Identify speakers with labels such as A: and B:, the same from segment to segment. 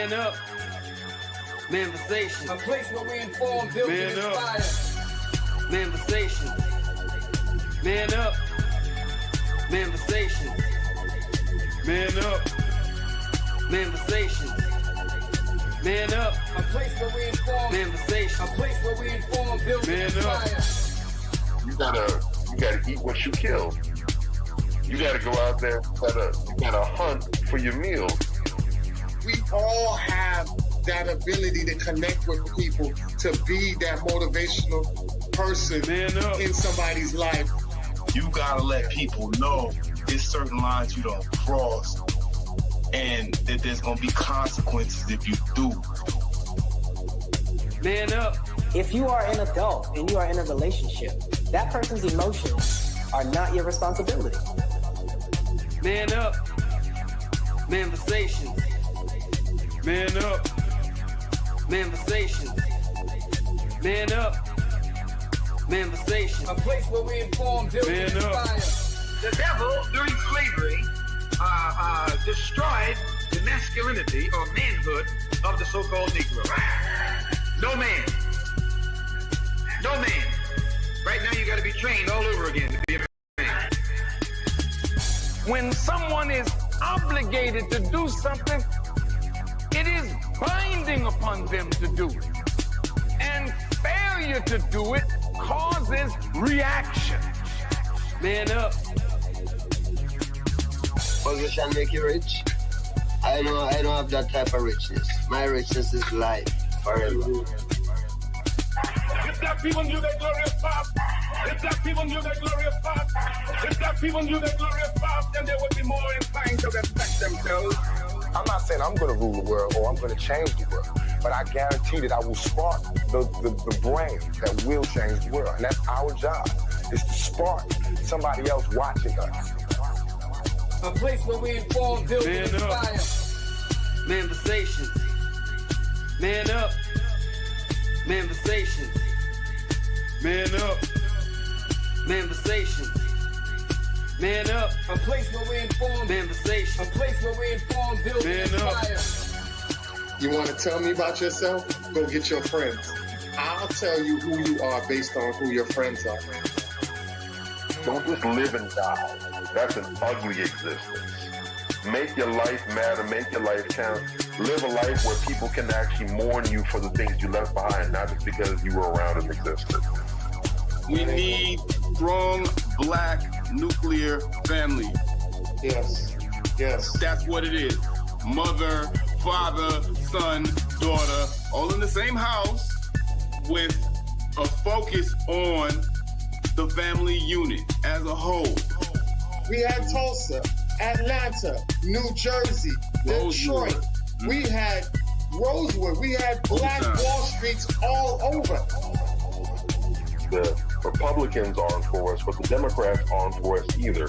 A: Man up. Manifestation.
B: A place where we inform, build, and inspire.
A: Manifestation. Man up. Manifestation. Man up. Manifestation. Man up.
B: A place where we inform.
A: Manifestation.
B: A place where we inform, build, and inspire.
C: You gotta eat what you kill. You gotta go out there, you gotta hunt for your meals.
D: We all have that ability to connect with people, to be that motivational person in somebody's life.
E: You gotta let people know there's certain lines you don't cross and that there's gonna be consequences if you do.
A: Man up.
F: If you are an adult and you are in a relationship, that person's emotions are not your responsibility.
A: Man up. Manifestation. Man up. Manifestation. Man up. Manifestation.
B: A place where we inform, build, and inspire.
G: The devil, during slavery, destroyed the masculinity or manhood of the so-called Negro. No man. Right now you got to be trained all over again to be a man.
H: When someone is obligated to do something, it is binding upon them to do it. And failure to do it causes reaction.
A: Man up.
I: Position make you rich. I don't have that type of richness. My richness is life forever.
H: If black people knew their glorious past, if black people knew their glorious past, if black people knew their glorious past, then they would be more inclined to respect themselves.
J: I'm not saying I'm going to rule the world or I'm going to change the world, but I guarantee that I will spark the brain that will change the world. And that's our job, is to spark somebody else watching us.
B: A place where we inform, build, and inspire.
A: Manifestation. Man up. Manifestation. Man up. Manifestation. Man up.
B: A place where we inform.
A: Manifestation.
B: A place where we inform, build, and inspire.
D: You want to tell me about yourself? Go get your friends. I'll tell you who you are based on who your friends are.
C: Don't just live and die. That's an ugly existence. Make your life matter, make your life count. Live a life where people can actually mourn you for the things you left behind, not just because you were around and existed.
E: We need strong black nuclear family.
D: Yes.
E: That's what it is. Mother, father, son, daughter, all in the same house with a focus on the family unit as a whole.
D: We had Tulsa, Atlanta, New Jersey, Detroit. We had Rosewood. We had Black Wall Streets all over.
C: The Republicans aren't for us, but the Democrats aren't for us either.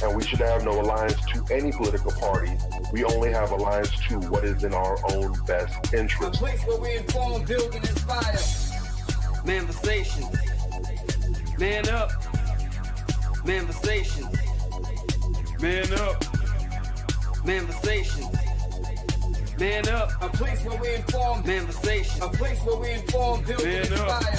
C: And we should have no alliance to any political party. We only have alliance to what is in our own best interest.
B: A place where we inform, build, and inspire.
A: Manifestation. Man up. Manifestation. Man up. Manifestation. Man up.
B: A place where we inform.
A: Manifestation.
B: A place where we inform, build, and inspire.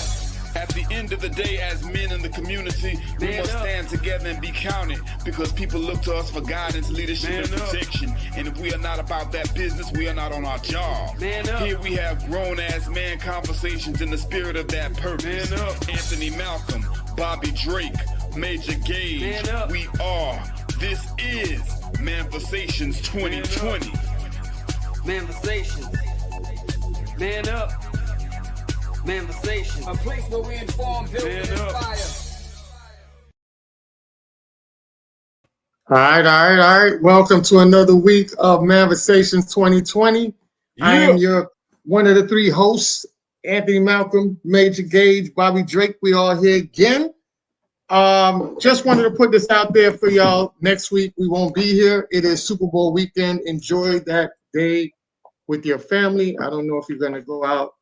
E: At the end of the day, as men in the community, we must stand together and be counted, because people look to us for guidance, leadership, and protection. And if we are not about that business, we are not on our job. Here we have grown-ass man conversations in the spirit of that purpose. Anthony Malcolm, Bobby Drake, Major Gage, we are. This is Manifestations 2020.
A: Manifestation. Man up. Manifestation.
B: A place where we inform, build, and inspire.
D: All right. Welcome to another week of Manifestations 2020. I am your one of the three hosts, Anthony Malcolm, Major Gage, Bobby Drake. We all here again. Just wanted to put this out there for y'all. Next week we won't be here. It is Super Bowl weekend. Enjoy that day with your family. I don't know if you're gonna go out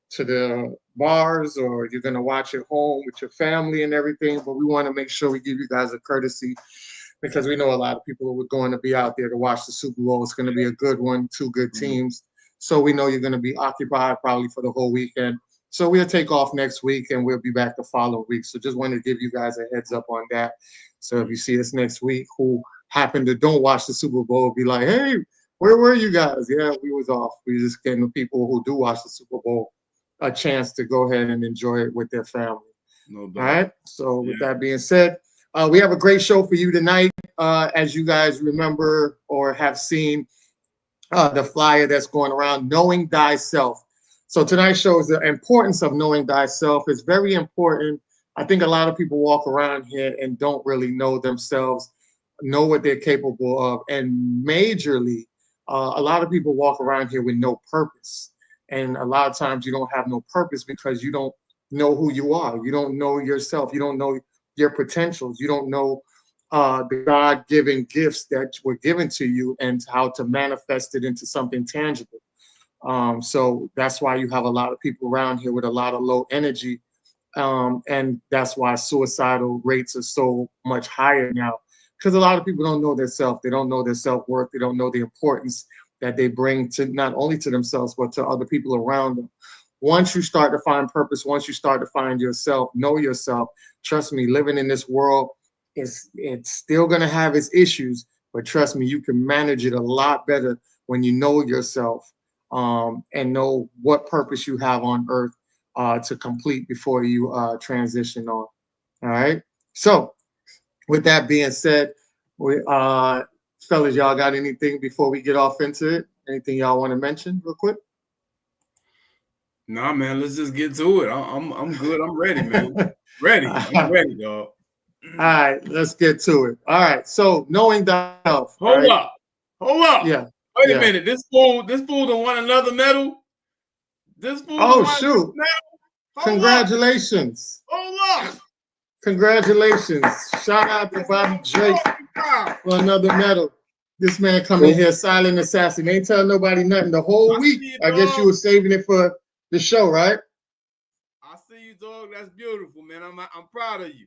D: to the bars or you're gonna watch at home with your family and everything, but we want to make sure we give you guys a courtesy, because we know a lot of people are going to be out there to watch the Super Bowl. It's going to be a good one, two good teams. So we know you're going to be occupied probably for the whole weekend. So we'll take off next week and we'll be back the following week. So just wanted to give you guys a heads up on that. So if you see us next week who happen to don't watch the Super Bowl, be like, hey, where were you guys? Yeah, we was off. We just getting the people who do watch the Super Bowl a chance to go ahead and enjoy it with their family.
K: No doubt.
D: All right. So with that being said, we have a great show for you tonight. As you guys remember or have seen the flyer that's going around, Knowing Thyself. So tonight's show is the importance of knowing thyself. It's very important. I think a lot of people walk around here and don't really know themselves, know what they're capable of. And majorly, a lot of people walk around here with no purpose. And a lot of times you don't have no purpose because you don't know who you are. You don't know yourself. You don't know your potentials. You don't know the God-given gifts that were given to you and how to manifest it into something tangible. So that's why you have a lot of people around here with a lot of low energy. And that's why suicidal rates are so much higher now, because a lot of people don't know their self. They don't know their self-worth. They don't know the importance that they bring to not only to themselves, but to other people around them. Once you start to find purpose, once you start to find yourself, know yourself, trust me, living in this world, it's still going to have its issues, but trust me, you can manage it a lot better when you know yourself and know what purpose you have on earth to complete before you transition on. All right. So with that being said, fellas, y'all got anything before we get off into it? Anything y'all want to mention real quick?
K: Nah, man, let's just get to it. I'm good. I'm ready, man. Ready. I'm ready, dog.
D: All right, let's get to it. All right, so knowing thyself.
K: Hold
D: right?
K: up.
D: Yeah.
K: Wait a minute. This fool done won another medal. This fool.
D: Oh shoot! Congratulations.
K: Hold up.
D: Congratulations. Shout out to Bobby Drake for another medal. This man coming here, silent assassin. Ain't telling nobody nothing the whole week. I guess you were saving it for the show, right?
K: I see you, dog. That's beautiful, man. I'm proud of you.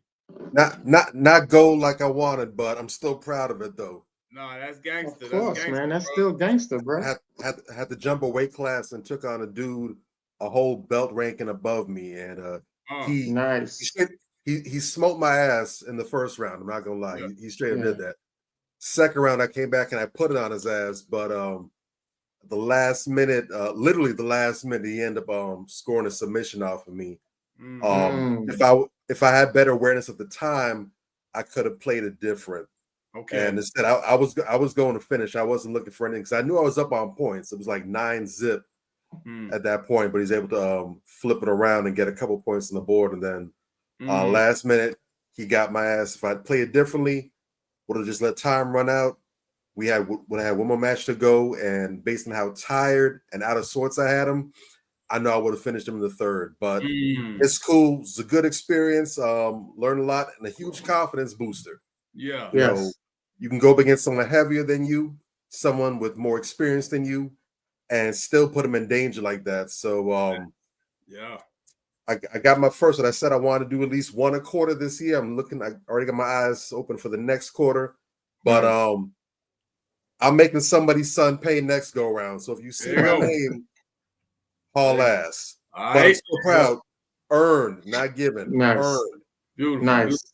L: Not gold like I wanted, but I'm still proud of it though.
K: No, that's gangster.
D: Of course, man. That's still gangster, bro.
L: Had to jump a weight class and took on a dude a whole belt ranking above me, and he
D: nice.
L: He smoked my ass in the first round. I'm not gonna lie. He straight up did that. Second round, I came back and I put it on his ass, but the last minute, literally the last minute, he ended up scoring a submission off of me. If I had better awareness at the time, I could have played it different.
K: Okay.
L: And instead, I was going to finish. I wasn't looking for anything because I knew I was up on points. It was like 9-zip at that point, but he's able to flip it around and get a couple points on the board. And then last minute, he got my ass. If I'd played it differently, would have just let time run out. We had one more match to go, and based on how tired and out of sorts I had him, I know I would have finished him in the third. But it's cool. It's a good experience. Learned a lot and a huge confidence booster.
K: Yeah.
L: You know, you can go up against someone heavier than you, someone with more experience than you, and still put them in danger like that. So I got my first one. I said I wanted to do at least one a quarter this year. I already got my eyes open for the next quarter, but I'm making somebody's son pay next go around. So if you see my name, haul ass. But I'm so proud. Earned, not given.
D: Nice.
L: Earned.
K: Beautiful.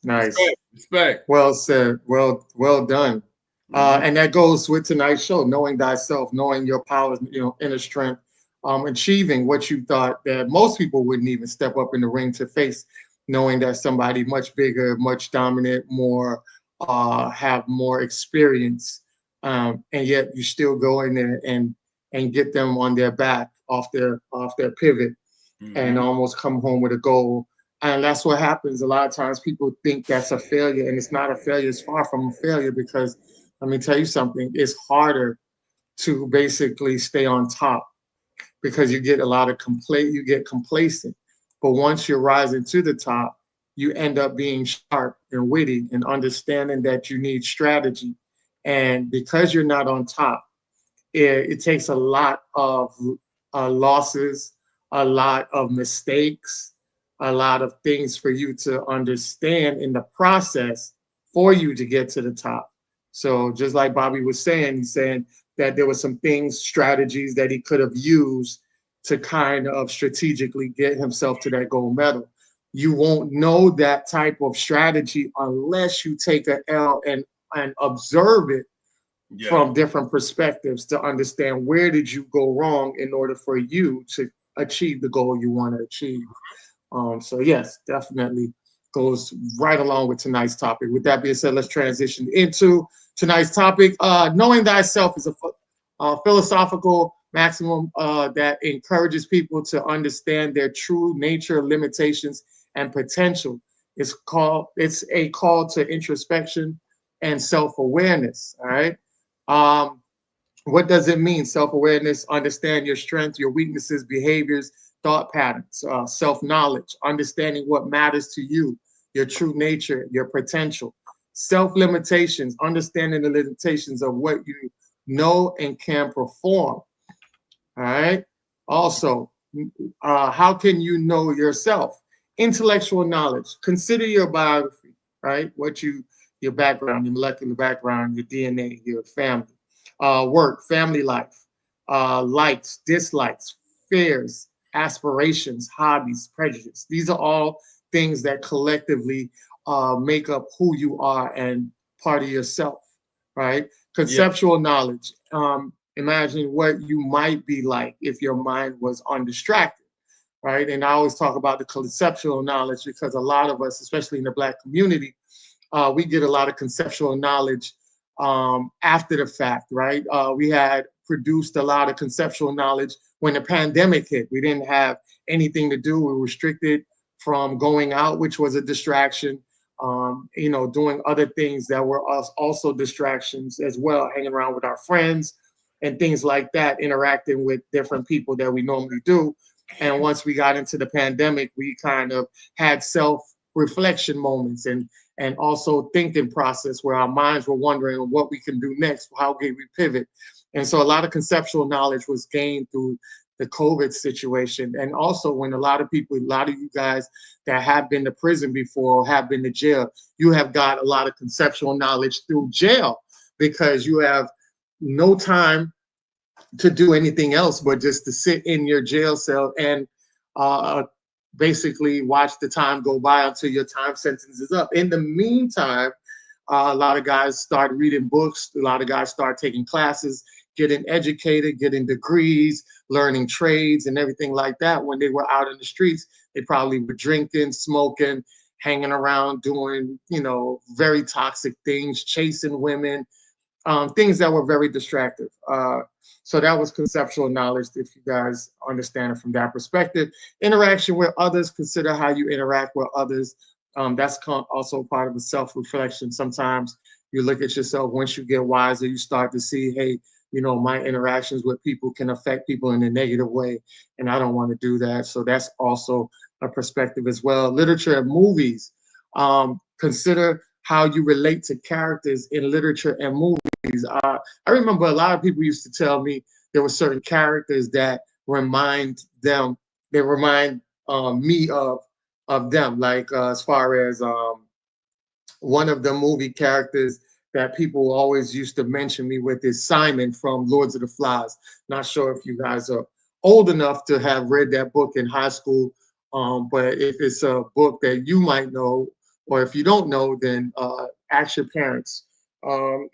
D: Nice.
K: Respect.
D: Well said. Well done. And that goes with tonight's show, knowing thyself, knowing your powers, inner strength, achieving what you thought that most people wouldn't even step up in the ring to face, knowing that somebody much bigger, much dominant, more have more experience, and yet you still go in there and get them on their back off their pivot and almost come home with a goal. And that's what happens. A lot of times people think that's a failure, and it's not a failure. It's far from a failure, because let me tell you something. It's harder to basically stay on top because you get a lot of you get complacent. But once you're rising to the top, you end up being sharp and witty and understanding that you need strategy. And because you're not on top, it takes a lot of losses, a lot of mistakes, a lot of things for you to understand in the process for you to get to the top. So just like Bobby was saying, he's saying that there were some things, strategies that he could have used to kind of strategically get himself to that gold medal. You won't know that type of strategy unless you take an L and observe it from different perspectives to understand where did you go wrong in order for you to achieve the goal you want to achieve. So yes, definitely goes right along with tonight's topic. With that being said, let's transition into tonight's topic. Knowing thyself is a philosophical maximum that encourages people to understand their true nature, limitations, and potential. It's a call to introspection and self-awareness. All right. What does it mean? Self-awareness, understand your strengths, your weaknesses, behaviors, thought patterns, self-knowledge, understanding what matters to you, your true nature, your potential. Self-limitations, understanding the limitations of what you know and can perform. All right. Also, how can you know yourself? Intellectual knowledge. Consider your biography, right? Your background, your molecular background, your DNA, your family. Work, family life, likes, dislikes, fears, aspirations, hobbies, prejudice. These are all things that collectively make up who you are and part of yourself, right? Conceptual knowledge. Imagine what you might be like if your mind was undistracted, right? And I always talk about the conceptual knowledge because a lot of us, especially in the Black community, we get a lot of conceptual knowledge after the fact, right? We had produced a lot of conceptual knowledge when the pandemic hit. We didn't have anything to do. We were restricted from going out, which was a distraction, doing other things that were also distractions as well, hanging around with our friends and things like that, interacting with different people that we normally do. And once we got into the pandemic, we kind of had self-reflection moments and also thinking process where our minds were wondering what we can do next, how can we pivot. And so a lot of conceptual knowledge was gained through the COVID situation. And also when a lot of you guys that have been to prison before, have been to jail, you have got a lot of conceptual knowledge through jail because you have no time to do anything else but just to sit in your jail cell and basically watch the time go by until your time sentence is up. In the meantime, a lot of guys start reading books. A lot of guys start taking classes, getting educated, getting degrees, learning trades and everything like that. When they were out in the streets, they probably were drinking, smoking, hanging around, doing, very toxic things, chasing women, things that were very distractive. So that was conceptual knowledge, if you guys understand it from that perspective. Interaction with others, consider how you interact with others. That's also part of the self-reflection. Sometimes you look at yourself, once you get wiser, you start to see, hey, my interactions with people can affect people in a negative way, and I don't want to do that. So that's also a perspective as well. Literature and movies. Consider how you relate to characters in literature and movies. I remember a lot of people used to tell me there were certain characters that remind me of them. Like as far as one of the movie characters that people always used to mention me with is Simon from Lords of the Flies. Not sure if you guys are old enough to have read that book in high school, but if it's a book that you might know, or if you don't know, then ask your parents.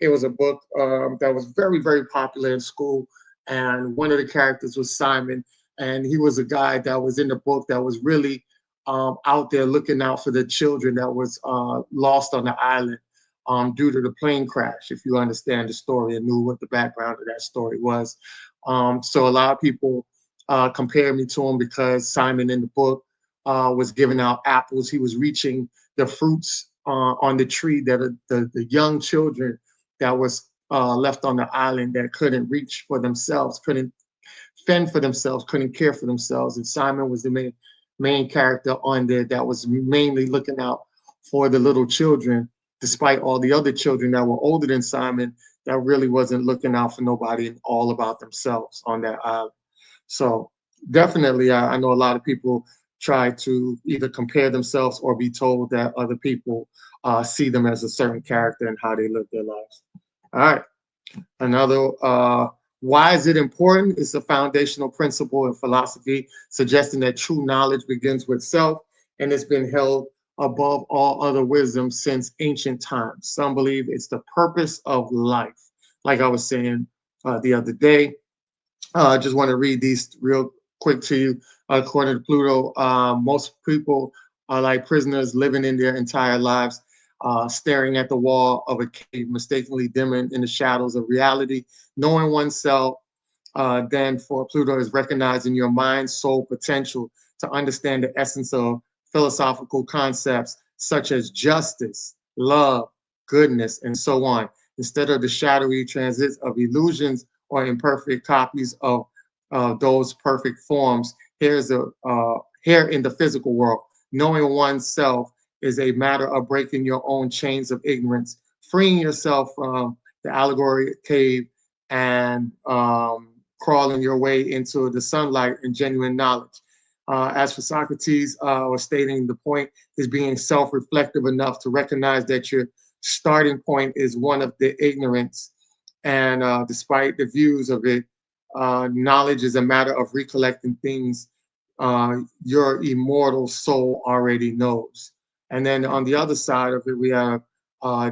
D: It was a book that was very, very popular in school. And one of the characters was Simon. And he was a guy that was in the book that was really out there looking out for the children that was lost on the island due to the plane crash, if you understand the story and knew what the background of that story was. So a lot of people compare me to him because Simon in the book was giving out apples. He was reaching the fruits on the tree that the young children that was left on the island that couldn't reach for themselves, couldn't fend for themselves, couldn't care for themselves. And Simon was the main character on there that was mainly looking out for the little children, despite all the other children that were older than Simon that really wasn't looking out for nobody and all about themselves on that island. So definitely, I know a lot of people try to either compare themselves or be told that other people see them as a certain character and how they live their lives. All right, Another, why is it important? It's a foundational principle in philosophy, suggesting that true knowledge begins with self, and it's been held above all other wisdom since ancient times. Some believe it's the purpose of life. Like I was saying the other day, I just want to read these real quick to you. According to Pluto, most people are like prisoners living in their entire lives, staring at the wall of a cave, mistakenly dimming in the shadows of reality. Knowing oneself, then for Pluto, is recognizing your mind's soul potential to understand the essence of philosophical concepts such as justice, love, goodness, and so on, instead of the shadowy transits of illusions or imperfect copies of those perfect forms. Here in the physical world, knowing oneself is a matter of breaking your own chains of ignorance, freeing yourself from the allegory cave, and crawling your way into the sunlight and genuine knowledge. As for Socrates was stating, the point is being self-reflective enough to recognize that your starting point is one of the ignorance, and despite the views of it, knowledge is a matter of recollecting things your immortal soul already knows. And then on the other side of it, we have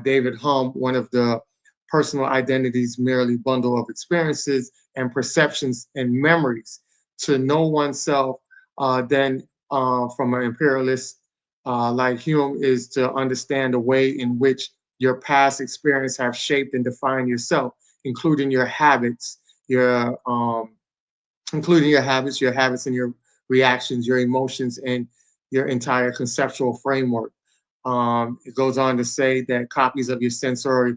D: David Hume, one of the personal identities, merely bundle of experiences and perceptions and memories. To know oneself, then from an imperialist like Hume, is to understand the way in which your past experience have shaped and defined yourself, including your habits, your habits and your reactions, your emotions, and your entire conceptual framework. It goes on to say that copies of your sensory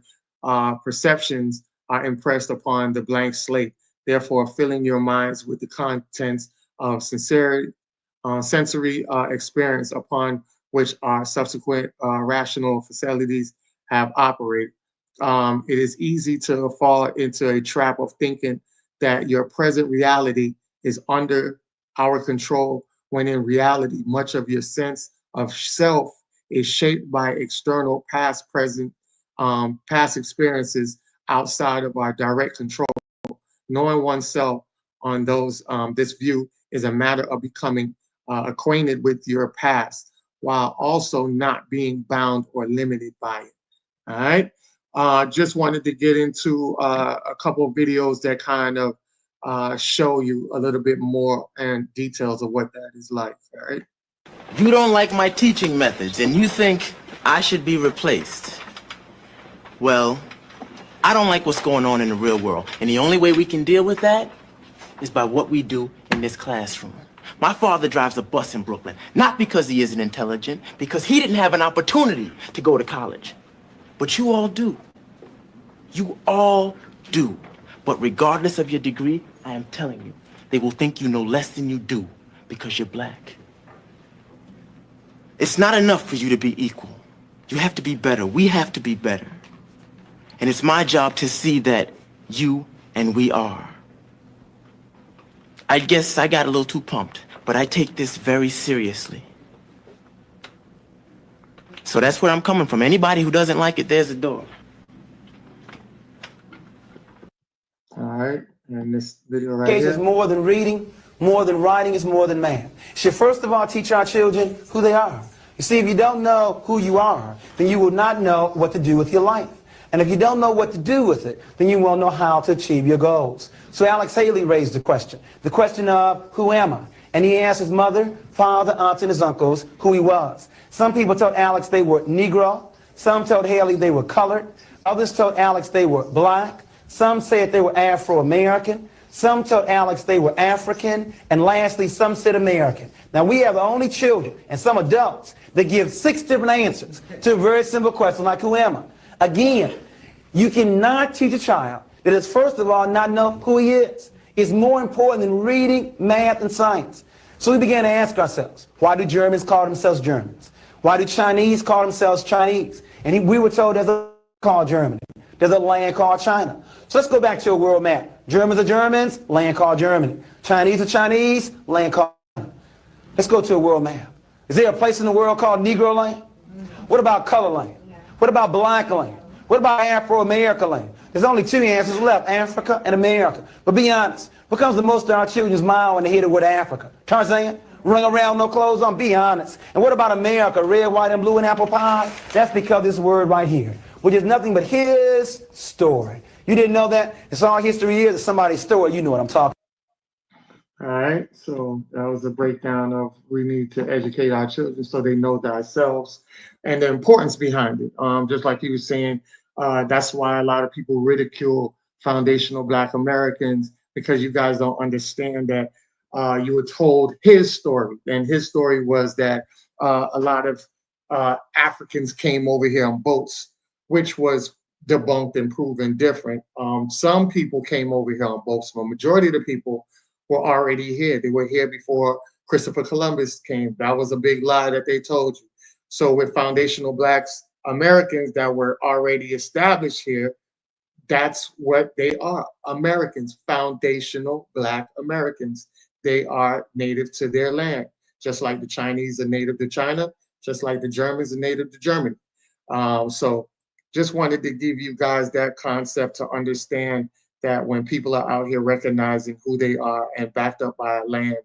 D: perceptions are impressed upon the blank slate, therefore filling your minds with the contents of sensory experience upon which our subsequent rational facilities have operated. It is easy to fall into a trap of thinking that your present reality is under our control, when in reality, much of your sense of self is shaped by external past experiences outside of our direct control. Knowing oneself on this view is a matter of becoming acquainted with your past while also not being bound or limited by it. All right. Just wanted to get into a couple of videos that kind of show you a little bit more and details of what that is like. All right.
M: You don't like my teaching methods and you think I should be replaced. Well, I don't like what's going on in the real world. And the only way we can deal with that is by what we do in this classroom. My father drives a bus in Brooklyn, not because he isn't intelligent, because he didn't have an opportunity to go to college. But you all do. You all do. But regardless of your degree, I am telling you, they will think you know less than you do because you're black. It's not enough for you to be equal. You have to be better. We have to be better. And it's my job to see that you and we are. I guess I got a little too pumped, but I take this very seriously. So that's where I'm coming from. Anybody who doesn't like it, there's a door.
D: All right, and this video right
N: Education
D: here.
N: is more than reading, more than writing, is more than math. It should first of all teach our children who they are. You see, if you don't know who you are, then you will not know what to do with your life. And if you don't know what to do with it, then you won't know how to achieve your goals. So Alex Haley raised the question of who am I? And he asked his mother, father, aunts, and his uncles who he was. Some people told Alex they were Negro. Some told Haley they were colored. Others told Alex they were black. Some said they were Afro-American. Some told Alex they were African. And lastly, some said American. Now, we are the only children and some adults that give 6 different answers to a very simple question like, who am I? Again, you cannot teach a child that is, first of all, not know who he is. It's more important than reading, math, and science. So we began to ask ourselves, why do Germans call themselves Germans? Why do Chinese call themselves Chinese? And we were told there's a land called Germany. There's a land called China. So let's go back to a world map. Germans are Germans, land called Germany. Chinese are Chinese, land called China. Let's go to a world map. Is there a place in the world called Negro land? What about color land? What about black land? What What about Afro-America land? There's only two answers left, Africa and America. But be honest, what comes to most of our children's mind when they hear the word Africa? Tarzan? Running around, no clothes on? Be honest. And what about America? Red, white, and blue and apple pie? That's because this word right here, which is nothing but his story. You didn't know that? It's all history is. It's somebody's story. You know what I'm talking
D: All right, so that was a breakdown of we need to educate our children so they know thyself and the importance behind it. Just like you were saying, that's why a lot of people ridicule foundational Black Americans, because you guys don't understand that you were told his story, and his story was that a lot of Africans came over here on boats, which was debunked and proven different. Some people came over here on boats, but majority of the people were already here. They were here before Christopher Columbus came. That was a big lie that they told you. So with foundational Blacks Americans that were already established here, that's what they are, Americans, foundational Black Americans. They are native to their land, just like the Chinese are native to China, just like the Germans are native to Germany. So just wanted to give you guys that concept to understand that when people are out here recognizing who they are and backed up by a land,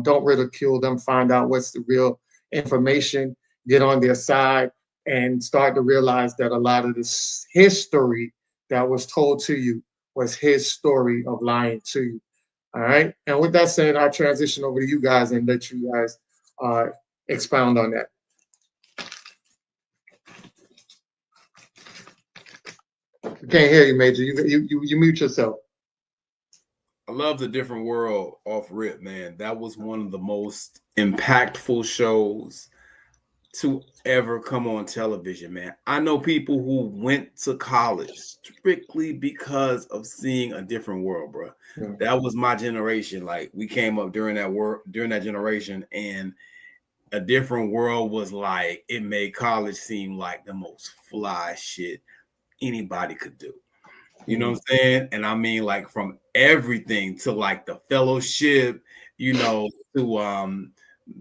D: don't ridicule them, find out what's the real information, get on their side, and start to realize that a lot of this history that was told to you was his story of lying to you. All right. And with that said, I'll transition over to you guys and let you guys expound on that. I can't hear you, Major. You mute yourself.
K: I love The Different World off rip, man. That was one of the most impactful shows to ever come on television, man. I know people who went to college strictly because of seeing A Different World, bro. Yeah. That was my generation. Like, we came up during that generation, and A Different World was like, it made college seem like the most fly shit anybody could do. You know what I'm saying? And I mean, like, from everything to like the fellowship, you know, to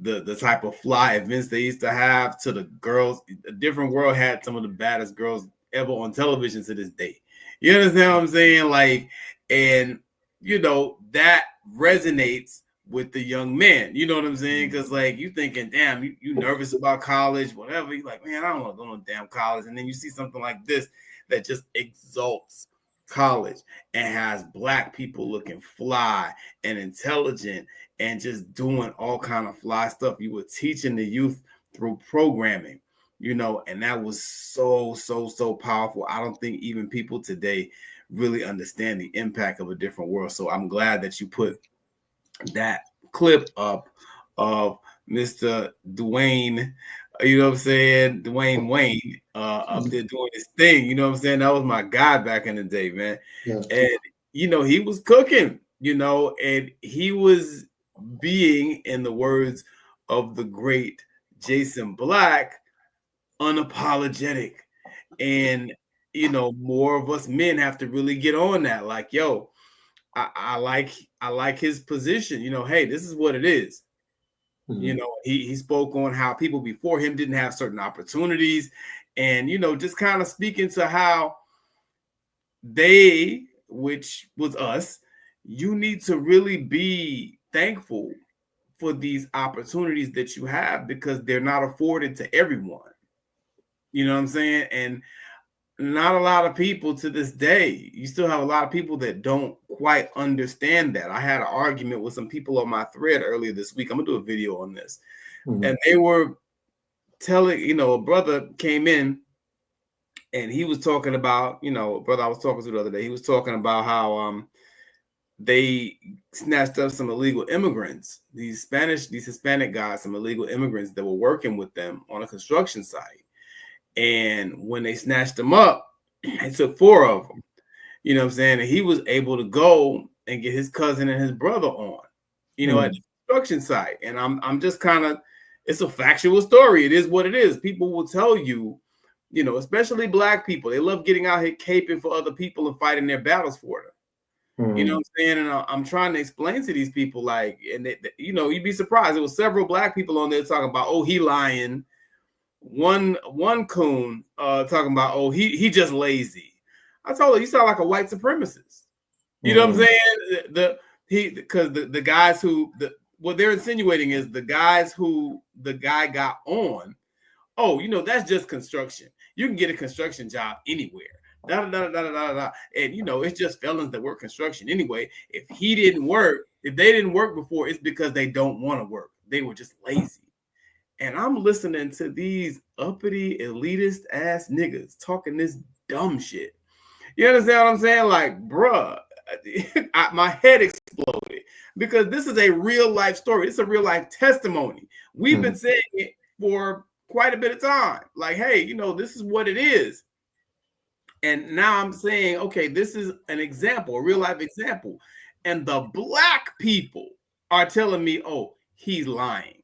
K: the type of fly events they used to have, to the girls. A Different World had some of the baddest girls ever on television to this day. You understand what I'm saying? Like, and you know, that resonates with the young men. You know what I'm saying? Because like, you thinking, damn, you nervous about college, whatever. You're like, man, I don't want to go to damn college. And then you see something like this that just exalts college and has Black people looking fly and intelligent and just doing all kind of fly stuff. You were teaching the youth through programming, you know, and that was so powerful. I don't think even people today really understand the impact of A Different World. So I'm glad that you put that clip up of Mr. Dwayne, you know what I'm saying, Dwayne Wayne, up there doing his thing. You know what I'm saying? That was my guy back in the day, man. Yeah. And, you know, he was cooking, you know, and he was being, in the words of the great Jason Black, unapologetic. And, you know, more of us men have to really get on that. Like, yo, I like his position. You know, hey, this is what it is. You know, he spoke on how people before him didn't have certain opportunities, and, you know, just kind of speaking to how they, which was us, you need to really be thankful for these opportunities that you have, because they're not afforded to everyone. You know what I'm saying? And not a lot of people to this day, you still have a lot of people that don't quite understand that. I had an argument with some people on my thread earlier this week. I'm gonna do a video on this. And they were telling, you know, a brother came in and he was talking about, you know, a brother I was talking to the other day, he was talking about how they snatched up some illegal immigrants, these Hispanic guys, some illegal immigrants that were working with them on a construction site. And when they snatched them up, it took 4 of them. You know what I'm saying? And he was able to go and get his cousin and his brother on, you know, at the construction site. And I'm just kind of, it's a factual story. It is what it is. People will tell you, you know, especially Black people, they love getting out here caping for other people and fighting their battles for them. You know what I'm saying? And I'm trying to explain to these people, like, and they, you know, you'd be surprised. There was several Black people on there talking about, oh, he lying. one coon talking about, oh, he just lazy. I told her, you sound like a white supremacist. You know what I'm saying? Because the guys who what they're insinuating is the guys who the guy got on. Oh, you know, that's just construction. You can get a construction job anywhere. And you know, it's just felons that work construction anyway. If they didn't work before, it's because they don't want to work. They were just lazy. And I'm listening to these uppity, elitist ass niggas talking this dumb shit. You understand what I'm saying? Like, bruh, my head exploded because this is a real life story. It's a real life testimony. We've been saying it for quite a bit of time. Like, hey, you know, this is what it is. And now I'm saying, okay, this is an example, a real life example. And the black people are telling me, oh, he's lying.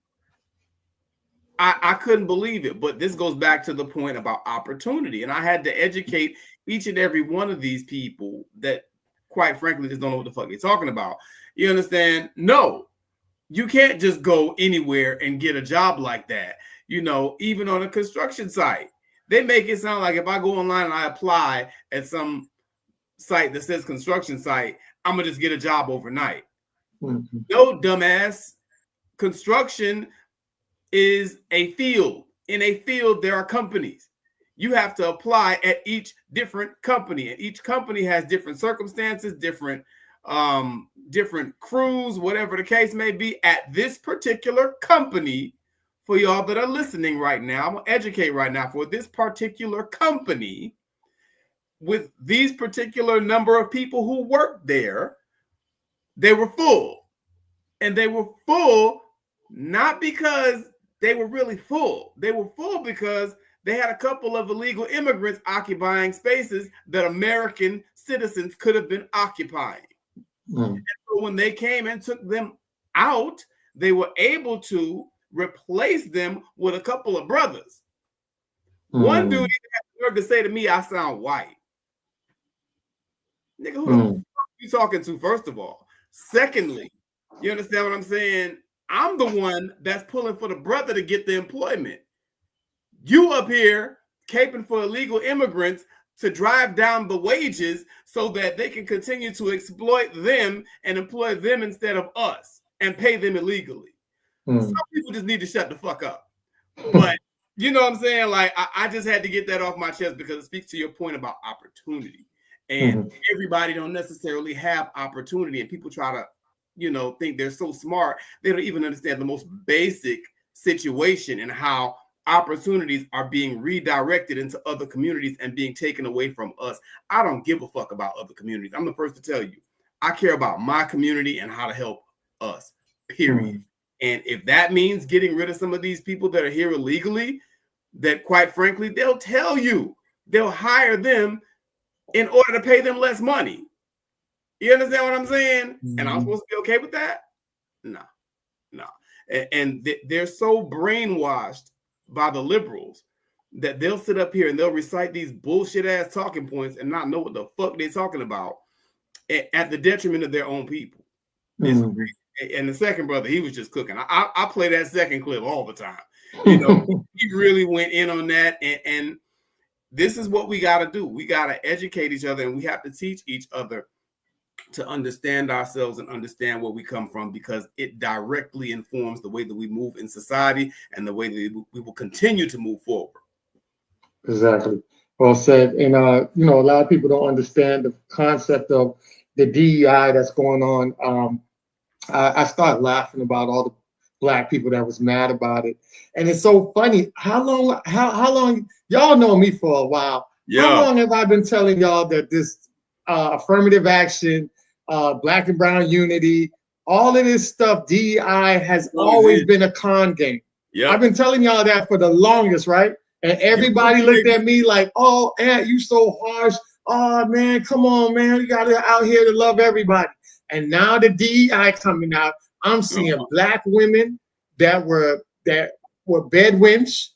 K: I couldn't believe it. But this goes back to the point about opportunity. And I had to educate each and every one of these people that, quite frankly, just don't know what the fuck they're talking about. You understand? No, you can't just go anywhere and get a job like that. You know, even on a construction site. They make it sound like if I go online and I apply at some site that says construction site, I'm going to just get a job overnight. Mm-hmm. No, dumbass. Construction is a field. In a field, there are companies. You have to apply at each different company. And each company has different circumstances, different crews, whatever the case may be. At this particular company, for y'all that are listening right now, I'm going to educate right now. For this particular company, with these particular number of people who worked there, they were full. And they were full not because they were really full. They were full because they had a couple of illegal immigrants occupying spaces that American citizens could have been occupying. And so when they came and took them out, they were able to replace them with a couple of brothers. One dude even had the nerve to say to me, I sound white. Nigga, who the fuck are you talking to, first of all? Secondly, you understand what I'm saying? I'm the one that's pulling for the brother to get the employment. You up here caping for illegal immigrants to drive down the wages so that they can continue to exploit them and employ them instead of us and pay them illegally. Some people just need to shut the fuck up. But you know what I'm saying? Like, I just had to get that off my chest because it speaks to your point about opportunity. And everybody don't necessarily have opportunity. And people try to, you know, think they're so smart. They don't even understand the most basic situation and how opportunities are being redirected into other communities and being taken away from us. I don't give a fuck about other communities. I'm the first to tell you. I care about my community and how to help us, period. And if that means getting rid of some of these people that are here illegally, that quite frankly, they'll tell you, they'll hire them in order to pay them less money. You understand what I'm saying? And I'm supposed to be okay with that? No. And they're so brainwashed by the liberals that they'll sit up here and they'll recite these bullshit ass talking points and not know what the fuck they're talking about at the detriment of their own people. And the second brother, he was just cooking. I play that second clip all the time. You know, he really went in on that. And this is what we got to do. We got to educate each other and we have to teach each other to understand ourselves and understand where we come from, because it directly informs the way that we move in society and the way that we will continue to move forward.
D: Exactly. Well said. And, you know, a lot of people don't understand the concept of the DEI that's going on. I started laughing about all the black people that was mad about it. And it's so funny. How long, y'all know me for a while. Yeah. How long have I been telling y'all that this affirmative action, black and brown unity, all of this stuff, DEI has always been a con game. Yeah. I've been telling y'all that for the longest, right? And everybody looked at me like, oh, Aunt, you so harsh. Oh, man, come on, man. You got to out here to love everybody. And now the DEI coming out, I'm seeing black women that were bedwench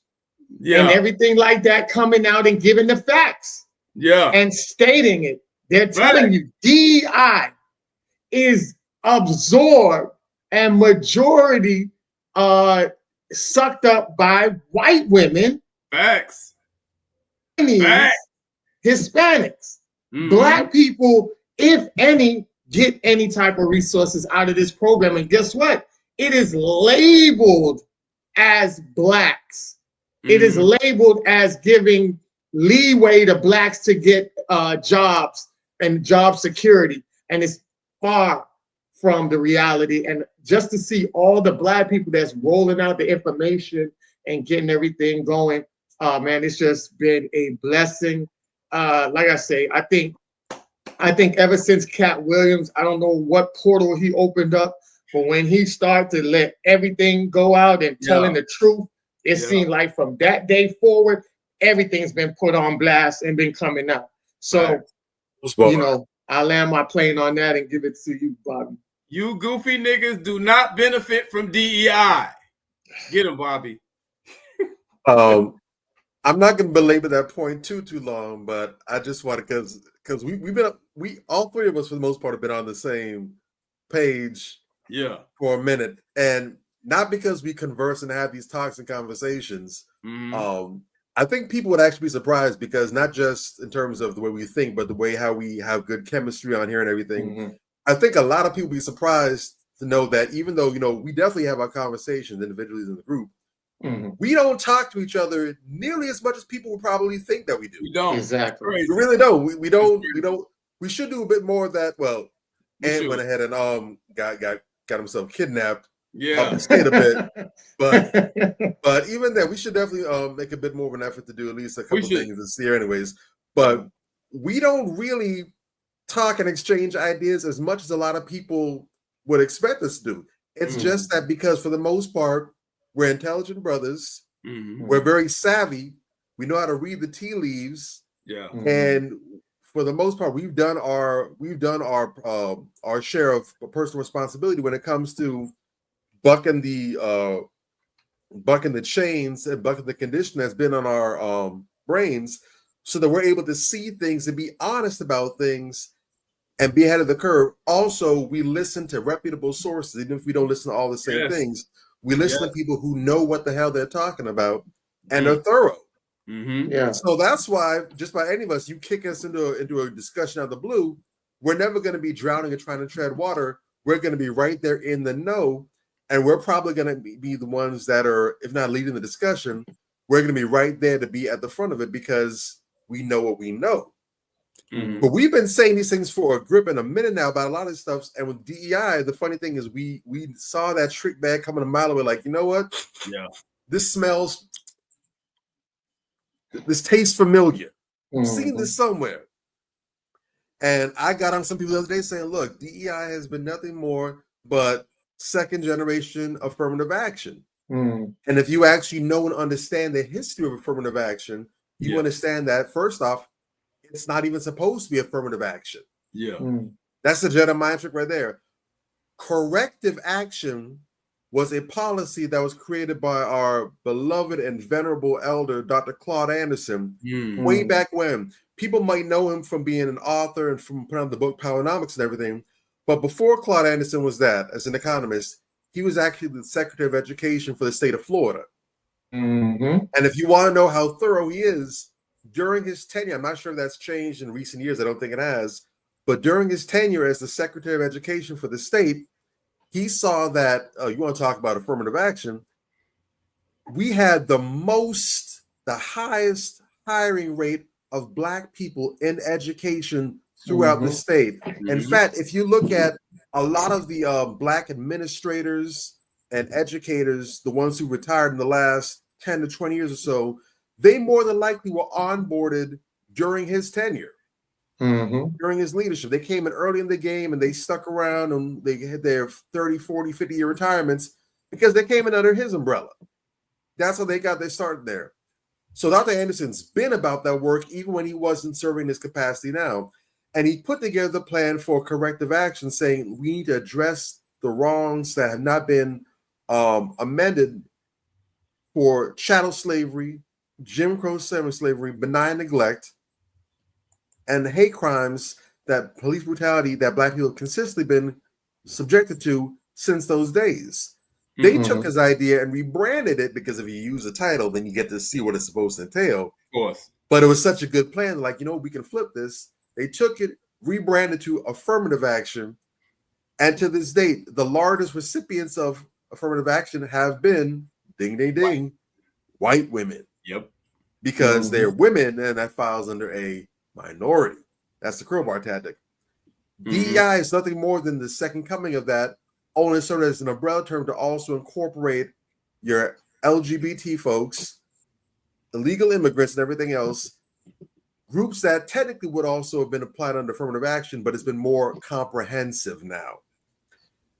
D: and everything like that coming out and giving the facts and stating it. They're telling you DEI is absorbed and majority sucked up by white women
K: Facts.
D: Hispanics,
K: Mhm.
D: Black people, if any, get any type of resources out of this program. And guess what? It is labeled as Blacks. It is labeled as giving leeway to Blacks to get jobs and job security. And it's far from the reality. And just to see all the Black people that's rolling out the information and getting everything going, man, it's just been a blessing. Like I say, I think ever since Cat Williams, I don't know what portal he opened up, but when he started to let everything go out and telling the truth, it seemed like from that day forward, everything's been put on blast and been coming out. So, you know, I'll land my plane on that and give it to you, Bobby.
K: You goofy niggas do not benefit from DEI. Get him, Bobby.
L: I'm not going to belabor that point too long, but I just want to, because we all three of us for the most part have been on the same page for a minute, and not because we converse and have these talks and conversations. I think people would actually be surprised, because not just in terms of the way we think, but the way how we have good chemistry on here and everything. I think a lot of people be surprised to know that even though, you know, we definitely have our conversations individually in the group, we don't talk to each other nearly as much as people would probably think that we do.
K: We don't.
D: Exactly.
L: We really don't. We don't. We should do a bit more of that. Well, Ant went ahead and got himself kidnapped. Up the state a bit, but even then, we should definitely make a bit more of an effort to do at least a couple things this year, anyways. But we don't really talk and exchange ideas as much as a lot of people would expect us to do. It's just that because for the most part, we're intelligent brothers. We're very savvy. We know how to read the tea leaves. And for the most part, we've done our share of personal responsibility when it comes to bucking the chains and bucking the condition that's been on our brains, so that we're able to see things and be honest about things and be ahead of the curve. Also, we listen to reputable sources, even if we don't listen to all the same things. We listen to people who know what the hell they're talking about and are thorough. So that's why, just by any of us, you kick us into a discussion out of the blue, we're never going to be drowning and trying to tread water. We're going to be right there in the know. And we're probably going to be the ones that are, if not leading the discussion, we're going to be right there to be at the front of it, because we know what we know. But we've been saying these things for a grip and a minute now about a lot of stuff. And with DEI, the funny thing is we saw that trick bag coming a mile away. Like, you know what? This tastes familiar. I've seen this somewhere. And I got on some people the other day saying, look, DEI has been nothing more but second generation affirmative action. And if you actually know and understand the history of affirmative action, you understand that, first off, it's not even supposed to be affirmative action. That's the Jedi mind trick right there. Corrective action was a policy that was created by our beloved and venerable elder, Dr. Claude Anderson, way back when. People might know him from being an author and from putting out the book Powernomics and everything. But before Claude Anderson was that, as an economist, he was actually the Secretary of Education for the state of Florida. And if you want to know how thorough he is, during his tenure, I'm not sure if that's changed in recent years, I don't think it has, but during his tenure as the Secretary of Education for the state, he saw that, you want to talk about affirmative action, we had the highest hiring rate of Black people in education throughout the state. In fact, if you look at a lot of the Black administrators and educators, the ones who retired in the last 10 to 20 years or so, they more than likely were onboarded during his tenure, during his leadership. They came in early in the game and they stuck around and they had their 30, 40, 50-year retirements because they came in under his umbrella. That's how they got their start there. So Dr. Anderson's been about that work even when he wasn't serving his capacity now. And he put together the plan for corrective action, saying we need to address the wrongs that have not been amended for chattel slavery, Jim Crow slavery, benign neglect, and the hate crimes, that police brutality that Black people have consistently been subjected to since those days. They took his idea and rebranded it because if you use the title, then you get to see what it's supposed to entail.
K: Of course.
L: But it was such a good plan. Like, we can flip this. They took it, rebranded to affirmative action. And to this date, the largest recipients of affirmative action have been, ding, ding, ding, white women.
K: Yep.
L: Because they're women and that falls under a minority. That's the crowbar tactic. DEI is nothing more than the second coming of that, only served as an umbrella term to also incorporate your LGBT folks, illegal immigrants, and everything else, groups that technically would also have been applied under affirmative action, but it's been more comprehensive now.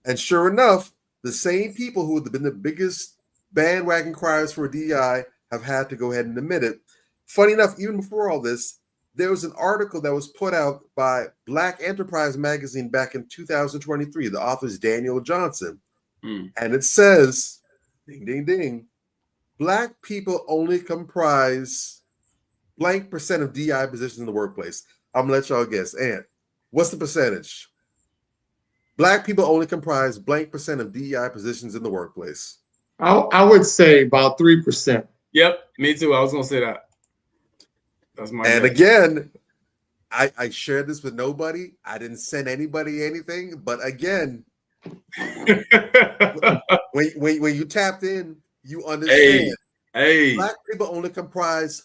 L: And sure enough, the same people who have been the biggest bandwagon criers for DEI have had to go ahead and admit it. Funny enough, even before all this, there was an article that was put out by Black Enterprise magazine back in 2023. The author is Daniel Johnson. And it says, ding, ding, ding, Black people only comprise blank percent of DI positions in the workplace. I'm going to let y'all guess. And what's the percentage? Black people only comprise blank percent of DEI positions in the workplace.
D: I would say about 3%.
K: Yep, me too. I was going to say that. That's my
L: And
K: guess.
L: again, I shared this with nobody. I didn't send anybody anything. But again, when you tapped in, you understand.
K: Hey.
L: Black people only comprise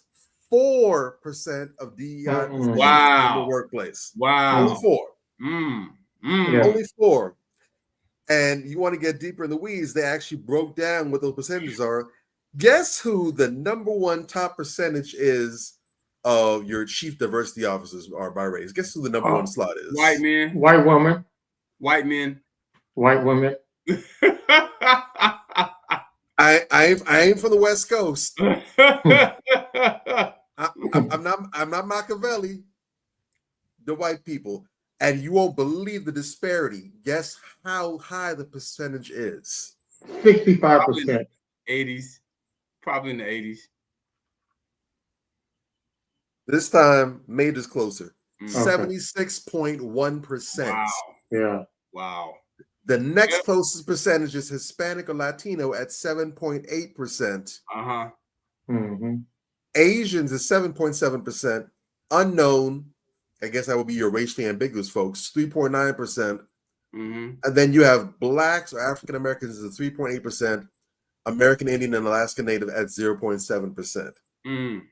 L: 4% of DEI positions in the workplace.
K: Wow.
L: Only 4.
D: Yeah.
L: Only 4. And you want to get deeper in the weeds, they actually broke down what those percentages are. Guess who the number one top percentage is of your chief diversity officers are by race? Guess who the number one slot is?
K: White men.
D: White woman.
K: White men.
D: White women.
L: I ain't from the West Coast. I'm not Machiavelli. The white people. And you won't believe the disparity. Guess how high the percentage is?
D: 65%.
K: 80s. Probably in the 80s.
L: This time, made is closer.
D: Okay.
L: 76.1%.
K: Wow.
D: Yeah.
K: Wow.
L: The next closest percentage is Hispanic or Latino at 7.8%.
K: Uh-huh.
L: Asians is 7.7%. Unknown, I guess that would be your racially ambiguous folks, 3.9%. And then you have blacks or African Americans is 3.8%. American Indian and Alaska Native at 0.7%.
D: And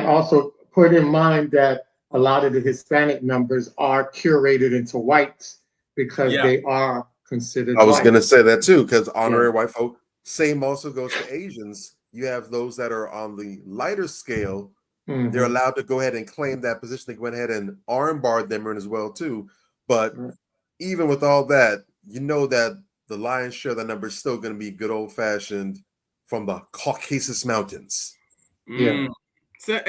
D: also put in mind that a lot of the Hispanic numbers are curated into whites because they are considered
L: I was
D: white.
L: going to say that too, because honorary white folk. Same also goes to Asians. You have those that are on the lighter scale. They're allowed to go ahead and claim that position. They went ahead and armbarred them in as well too. But even with all that, you know that the lion's share of that number is still going to be good old fashioned from the Caucasus Mountains.
K: Hey,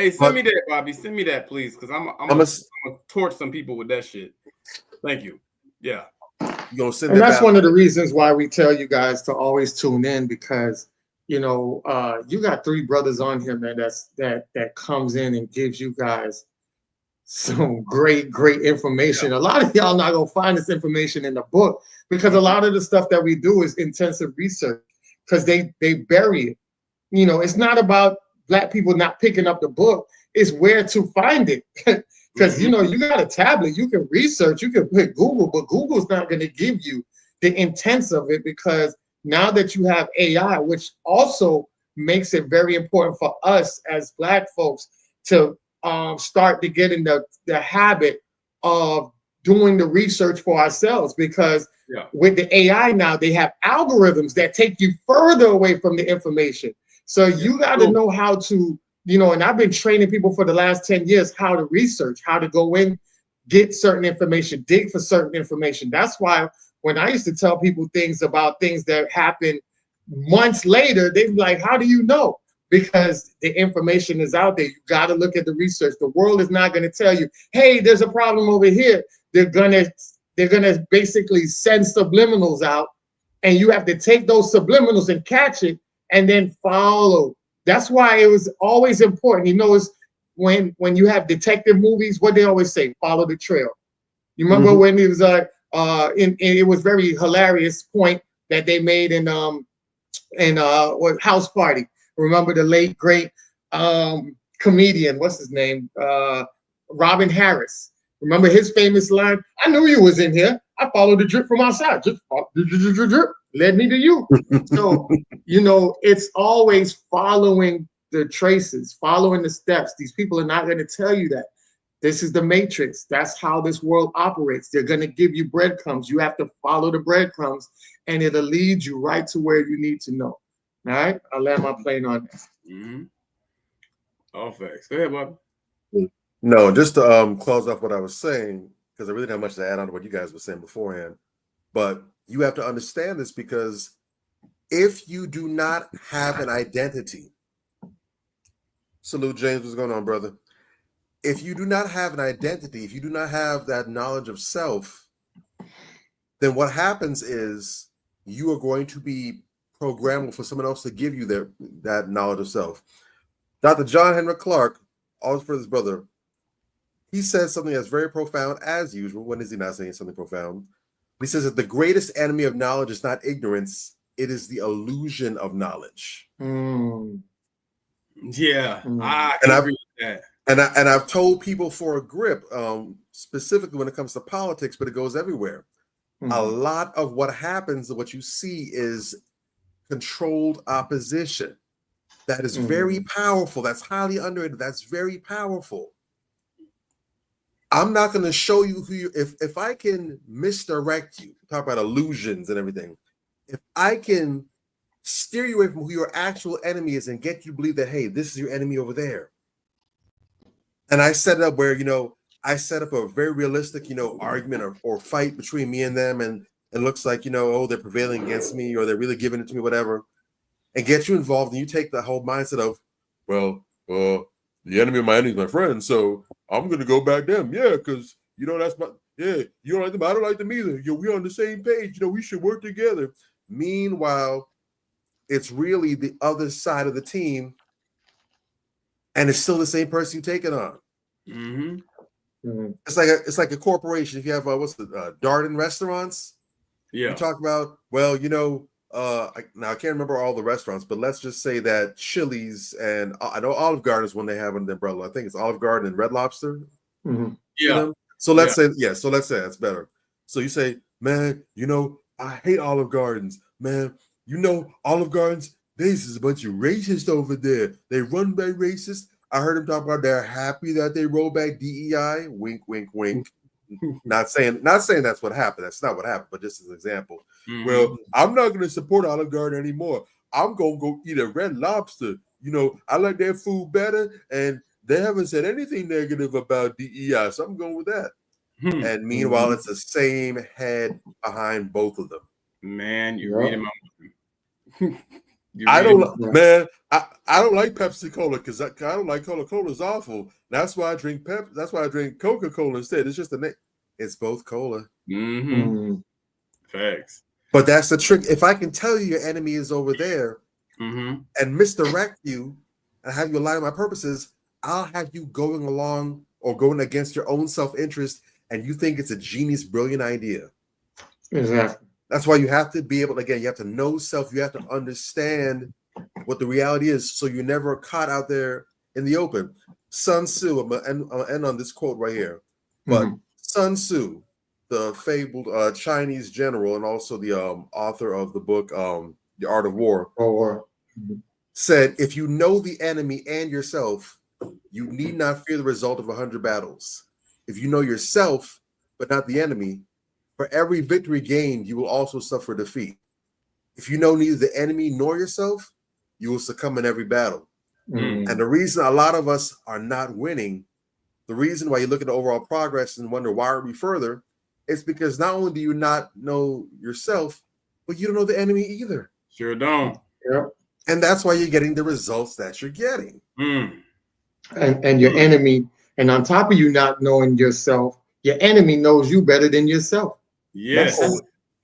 K: send me that, Bobby. Send me that, please, because I'm gonna torch some people with that shit. Thank you. Yeah.
L: You gonna send
D: And
L: that
D: that's
L: out?
D: one of the reasons why we tell you guys to always tune in, because you got 3 brothers on here, man, that comes in and gives you guys some great information. A lot of y'all not gonna find this information in the book because a lot of the stuff that we do is intensive research because they bury it. It's not about Black people not picking up the book, it's where to find it. Because you got a tablet, you can research, you can put Google, but Google's not going to give you the intents of it, because now that you have AI, which also makes it very important for us as Black folks to start to get in the habit of doing the research for ourselves, because with the AI now, they have algorithms that take you further away from the information. So you got to know how to, and I've been training people for the last 10 years how to research, how to go in, get certain information, dig for certain information. That's why when I used to tell people things about things that happened months later, they'd be like, how do you know? Because the information is out there. You got to look at the research. The world is not going to tell you, hey, there's a problem over here. They're gonna basically send subliminals out, and you have to take those subliminals and catch it and then follow. That's why it was always important. It's when you have detective movies, what they always say, follow the trail. You remember when it was it was very hilarious point that they made in what House Party. Remember the late great comedian, what's his name? Robin Harris. Remember his famous line? I knew you was in here. I followed the drip from outside. Just drip led me to you. So, you know, it's always following the traces, following the steps. These people are not going to tell you that. This is the matrix. That's how this world operates. They're going to give you breadcrumbs. You have to follow the breadcrumbs, and it'll lead you right to where you need to know. All right? I'll land my plane on that.
K: Mm-hmm. All facts. Go ahead, Bob.
L: No, just to close off what I was saying, because I really don't have much to add on to what you guys were saying beforehand. But you have to understand this, because if you do not have an identity, salute James, what's going on, brother? If you do not have an identity, if you do not have that knowledge of self, then what happens is you are going to be programmable for someone else to give you that knowledge of self. Dr. John Henrik Clarke, always for his brother, he says something that's very profound, as usual. When is he not saying something profound? He says that the greatest enemy of knowledge is not ignorance, it is the illusion of knowledge.
K: Yeah, I agree with that.
L: And I've told people for a grip, specifically when it comes to politics, but it goes everywhere. A lot of what happens, what you see, is controlled opposition. That is very powerful. That's highly underrated. That's very powerful. I'm not going to show you who you. If I can misdirect you, talk about illusions and everything. If I can steer you away from who your actual enemy is and get you to believe that, hey, this is your enemy over there. And I set it up where, I set up a very realistic, argument or fight between me and them. And it looks like, oh, they're prevailing against me, or they're really giving it to me, whatever. And get you involved. And you take the whole mindset of, well, the enemy of my enemy is my friend. So I'm going to go back them. Yeah, because, that's my, you don't like them. I don't like them either. We're on the same page. We should work together. Meanwhile, it's really the other side of the team. And it's still the same person you take it on. It's like a corporation. If you have Darden restaurants, you talk about, well, now I can't remember all the restaurants, but let's just say that Chili's and I know Olive Garden is when they have an umbrella. I think it's Olive Garden and Red Lobster.
K: Yeah.
L: So let's say that's better. So you say, man, I hate Olive Gardens, man. Olive Gardens. This is a bunch of racists over there. They run by racists. I heard them talk about they're happy that they roll back DEI. Wink, wink, wink. Not saying that's what happened. That's not what happened, but just as an example. Well, I'm not going to support Olive Garden anymore. I'm going to go eat a Red Lobster. I like their food better, and they haven't said anything negative about DEI, so I'm going with that. And meanwhile, it's the same head behind both of them.
K: Man, you're reading my
L: I don't like Pepsi Cola because I don't like Coca-Cola. It's awful. That's why I drink That's why I drink Coca-Cola instead. It's just it's both cola.
K: Facts.
L: But that's the trick. If I can tell you your enemy is over there and misdirect you and have you align with my purposes, I'll have you going along or going against your own self-interest, and you think it's a genius, brilliant idea.
D: Exactly.
L: That's why you have to be able to, again, you have to know self. You have to understand what the reality is, so you're never caught out there in the open. Sun Tzu, I'll end on this quote right here. But Sun Tzu, the fabled Chinese general and also the author of the book The Art of War, said, if you know the enemy and yourself, you need not fear the result of 100 battles. If you know yourself, but not the enemy, for every victory gained, you will also suffer defeat. If you know neither the enemy nor yourself, you will succumb in every battle. And the reason a lot of us are not winning, the reason why you look at the overall progress and wonder why are we further, it's because not only do you not know yourself, but you don't know the enemy either.
K: Sure don't.
D: Yep.
L: And that's why you're getting the results that you're getting.
D: And your enemy, and on top of you not knowing yourself, your enemy knows you better than yourself.
K: Yes.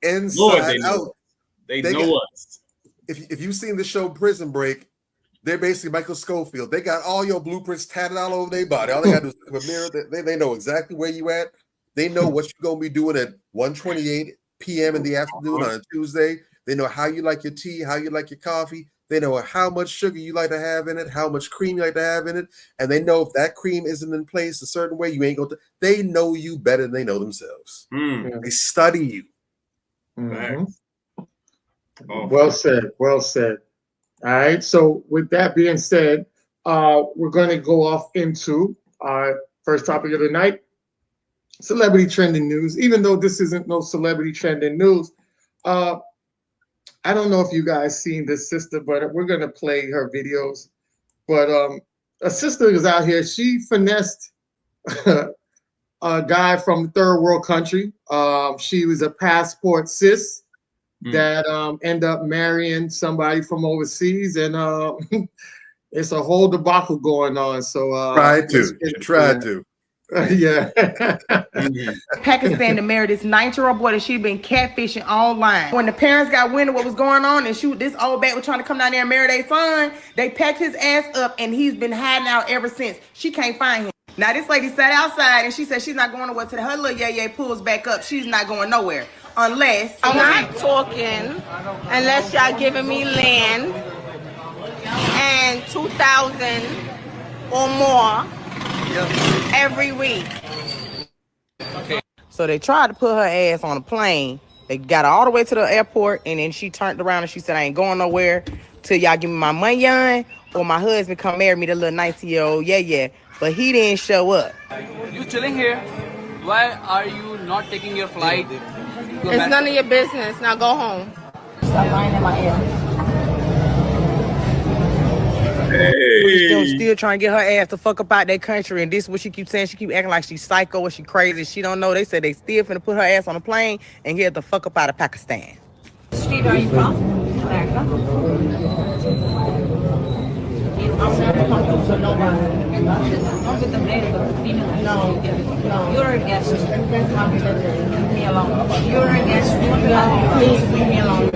L: Inside out.
K: They know us.
L: If you've seen the show Prison Break, they're basically Michael Schofield. They got all your blueprints tatted all over their body. All they got to do is look in a mirror. They know exactly where you at. They know what you're going to be doing at 1:28 p.m. in the afternoon on a Tuesday. They know how you like your tea, how you like your coffee. They know how much sugar you like to have in it, how much cream you like to have in it. And they know if that cream isn't in place a certain way, you ain't going to. They know you better than they know themselves. They study you.
D: Mhm. Well said. Well said. All right. So with that being said, we're going to go off into our first topic of the night, celebrity trending news. Even though this isn't no celebrity trending news, I don't know if you guys seen this sister, but we're going to play her videos. But a sister is out here. She finessed a guy from third world country. She was a passport sis that ended up marrying somebody from overseas, and it's a whole debacle going on. So
L: tried to.
D: Yeah.
O: Pakistan to marry this 9-year-old boy that she'd been catfishing online. When the parents got wind of what was going on and this old bat was trying to come down there and marry their son, they packed his ass up and he's been hiding out ever since. She can't find him. Now this lady sat outside and she said she's not going nowhere till her little yay pulls back up. She's not going nowhere unless
P: I'm not talking unless y'all giving me land and 2,000 or more every week.
O: So they tried to put her ass on a plane. They got her all the way to the airport, and then she turned around and she said, I ain't going nowhere till y'all give me my money on, or my husband come marry me, the little 19-year-old yeah. But he didn't show up.
Q: You chilling here? Why are you not taking your flight?
P: It's none of your business. Now go home. Stop lying in my ear.
O: Still trying to get her ass to fuck up out that country, and this is what she keeps saying. She keep acting like she's psycho or she crazy. She don't know. They said they still finna put her ass on a plane and get the fuck up out of Pakistan.
P: Street are you from? America. No. You're a guest. Leave me alone. You're a guest. Please leave me alone.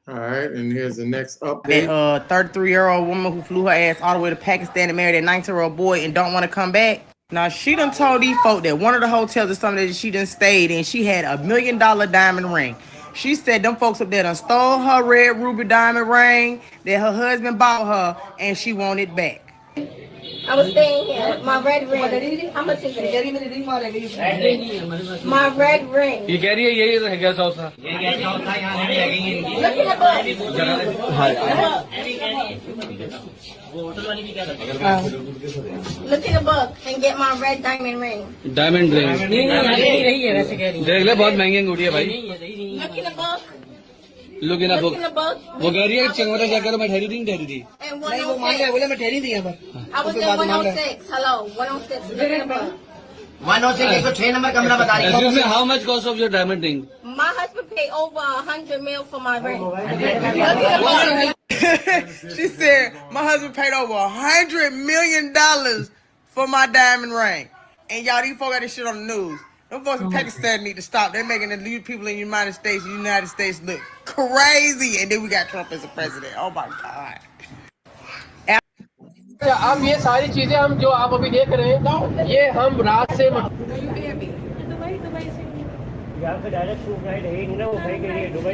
D: All right, and here's the next update.
O: That 33-year-old woman who flew her ass all the way to Pakistan to marry that 19-year-old boy and don't want to come back. Now, she done told these folk that one of the hotels or something that she done stayed in, she had $1 million diamond ring. She said them folks up there done stole her red ruby diamond ring that her husband bought her, and she want it back.
P: I was staying here. My red ring. How much is it? My red ring.
Q: ये कह रही है ये guest house था.
P: Look in the book. Look in the book and get my red diamond ring.
Q: Diamond ring. देख ले बहुत महंगी अंगूठी है भाई.
P: Look in the book.
Q: Look in the book. वो कह रही है चंगोरा जाकर मैं ठहरी थी.
P: नहीं वो मान गया बोले मैं ठहरी थी यहाँ पर. I was in 106. Hello, 106. Look in the book.
M: 106 106 number कमरा बता रही है.
Q: Excuse me, how much cost of your diamond ring?
P: My husband paid over 100 mil for my ring.
O: She said my husband paid over $100 million for my diamond ring. And y'all, these folks got this shit on the news. Them folks in Pakistan need to stop. They're making the people in the United States look crazy. And then we got Trump as a president. Oh my God.
Q: अब ये सारी चीजें हम जो आप अभी देख रहे हैं ये हम रात से
R: यहाँ से डायरेक्ट फ्लाइट है नहीं ना वो भाई के लिए दुबई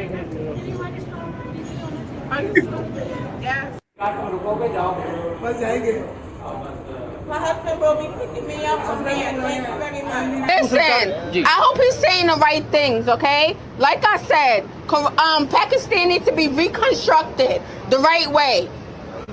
Q: रुकोगे जाओ
O: बस जाएंगे. My husband will be picking me up from there. Thank you very much.
P: Listen, I hope he's saying the right things, okay? Like I said, Pakistan needs to be reconstructed the right way.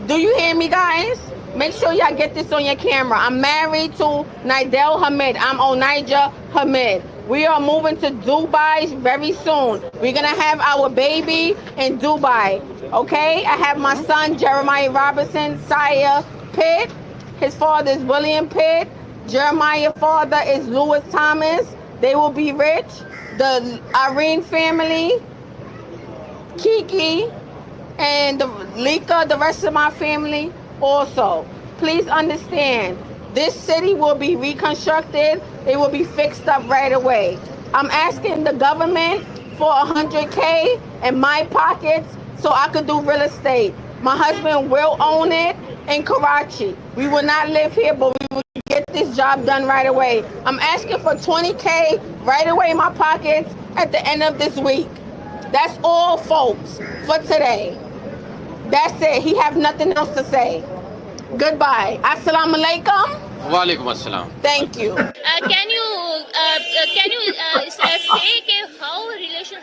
P: Do you hear me, guys? Make sure y'all get this on your camera. I'm married to Naidel Hamid. I'm Onaija Hamid. We are moving to Dubai very soon. We're going to have our baby in Dubai, okay? I have my son, Jeremiah Robinson, Saya Pitt. His father is William Pitt. Jeremiah's father is Lewis Thomas. They will be rich. The Irene family, Kiki, and Lika, the rest of my family also. Please understand, this city will be reconstructed. It will be fixed up right away. I'm asking the government for $100K in my pockets so I could do real estate. My husband will own it in Karachi. We will not live here, but we will get this job done right away. I'm asking for $20K right away in my pockets at the end of this week. That's all, folks, for today. That's it. He have nothing else to say. Goodbye. Assalamu alaikum.
S: Walaikum assalam.
P: Thank you.
T: Can you say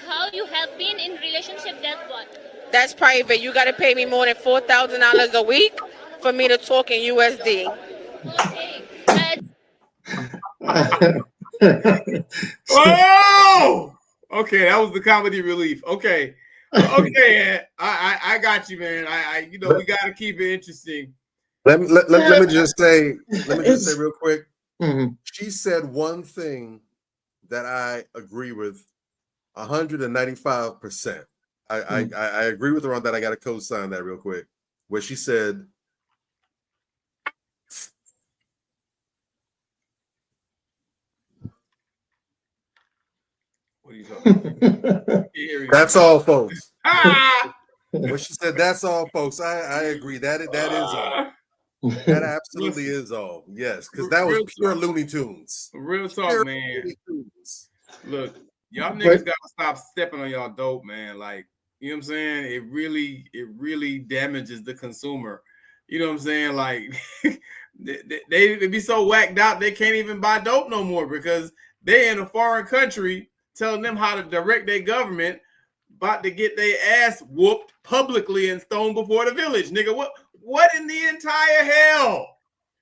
T: how you have been in relationship? That what?
O: That's private. You gotta pay me more than $4,000 a week for me to talk in USD.
K: Oh, okay, that was the comedy relief. Okay, okay, I got you, man. I you know, we got to keep it interesting.
L: Let me just say real quick. She said one thing that I agree with 195%. I agree with her on that. I got to co-sign that real quick. Where she said,
K: "What are you talking about?"
L: That's all, folks. When she said, "That's all, folks," I agree. That is all. That absolutely is all. Yes, because that was pure Looney Tunes.
K: Real talk,
L: Pure
K: man.
L: Looney Tunes.
K: Look, y'all niggas gotta stop stepping on y'all dope, man. Like, you know what I'm saying? It really damages the consumer. You know what I'm saying? Like, they be so whacked out they can't even buy dope no more because they in a foreign country telling them how to direct their government, about to get their ass whooped publicly and stoned before the village. Nigga, what in the entire hell?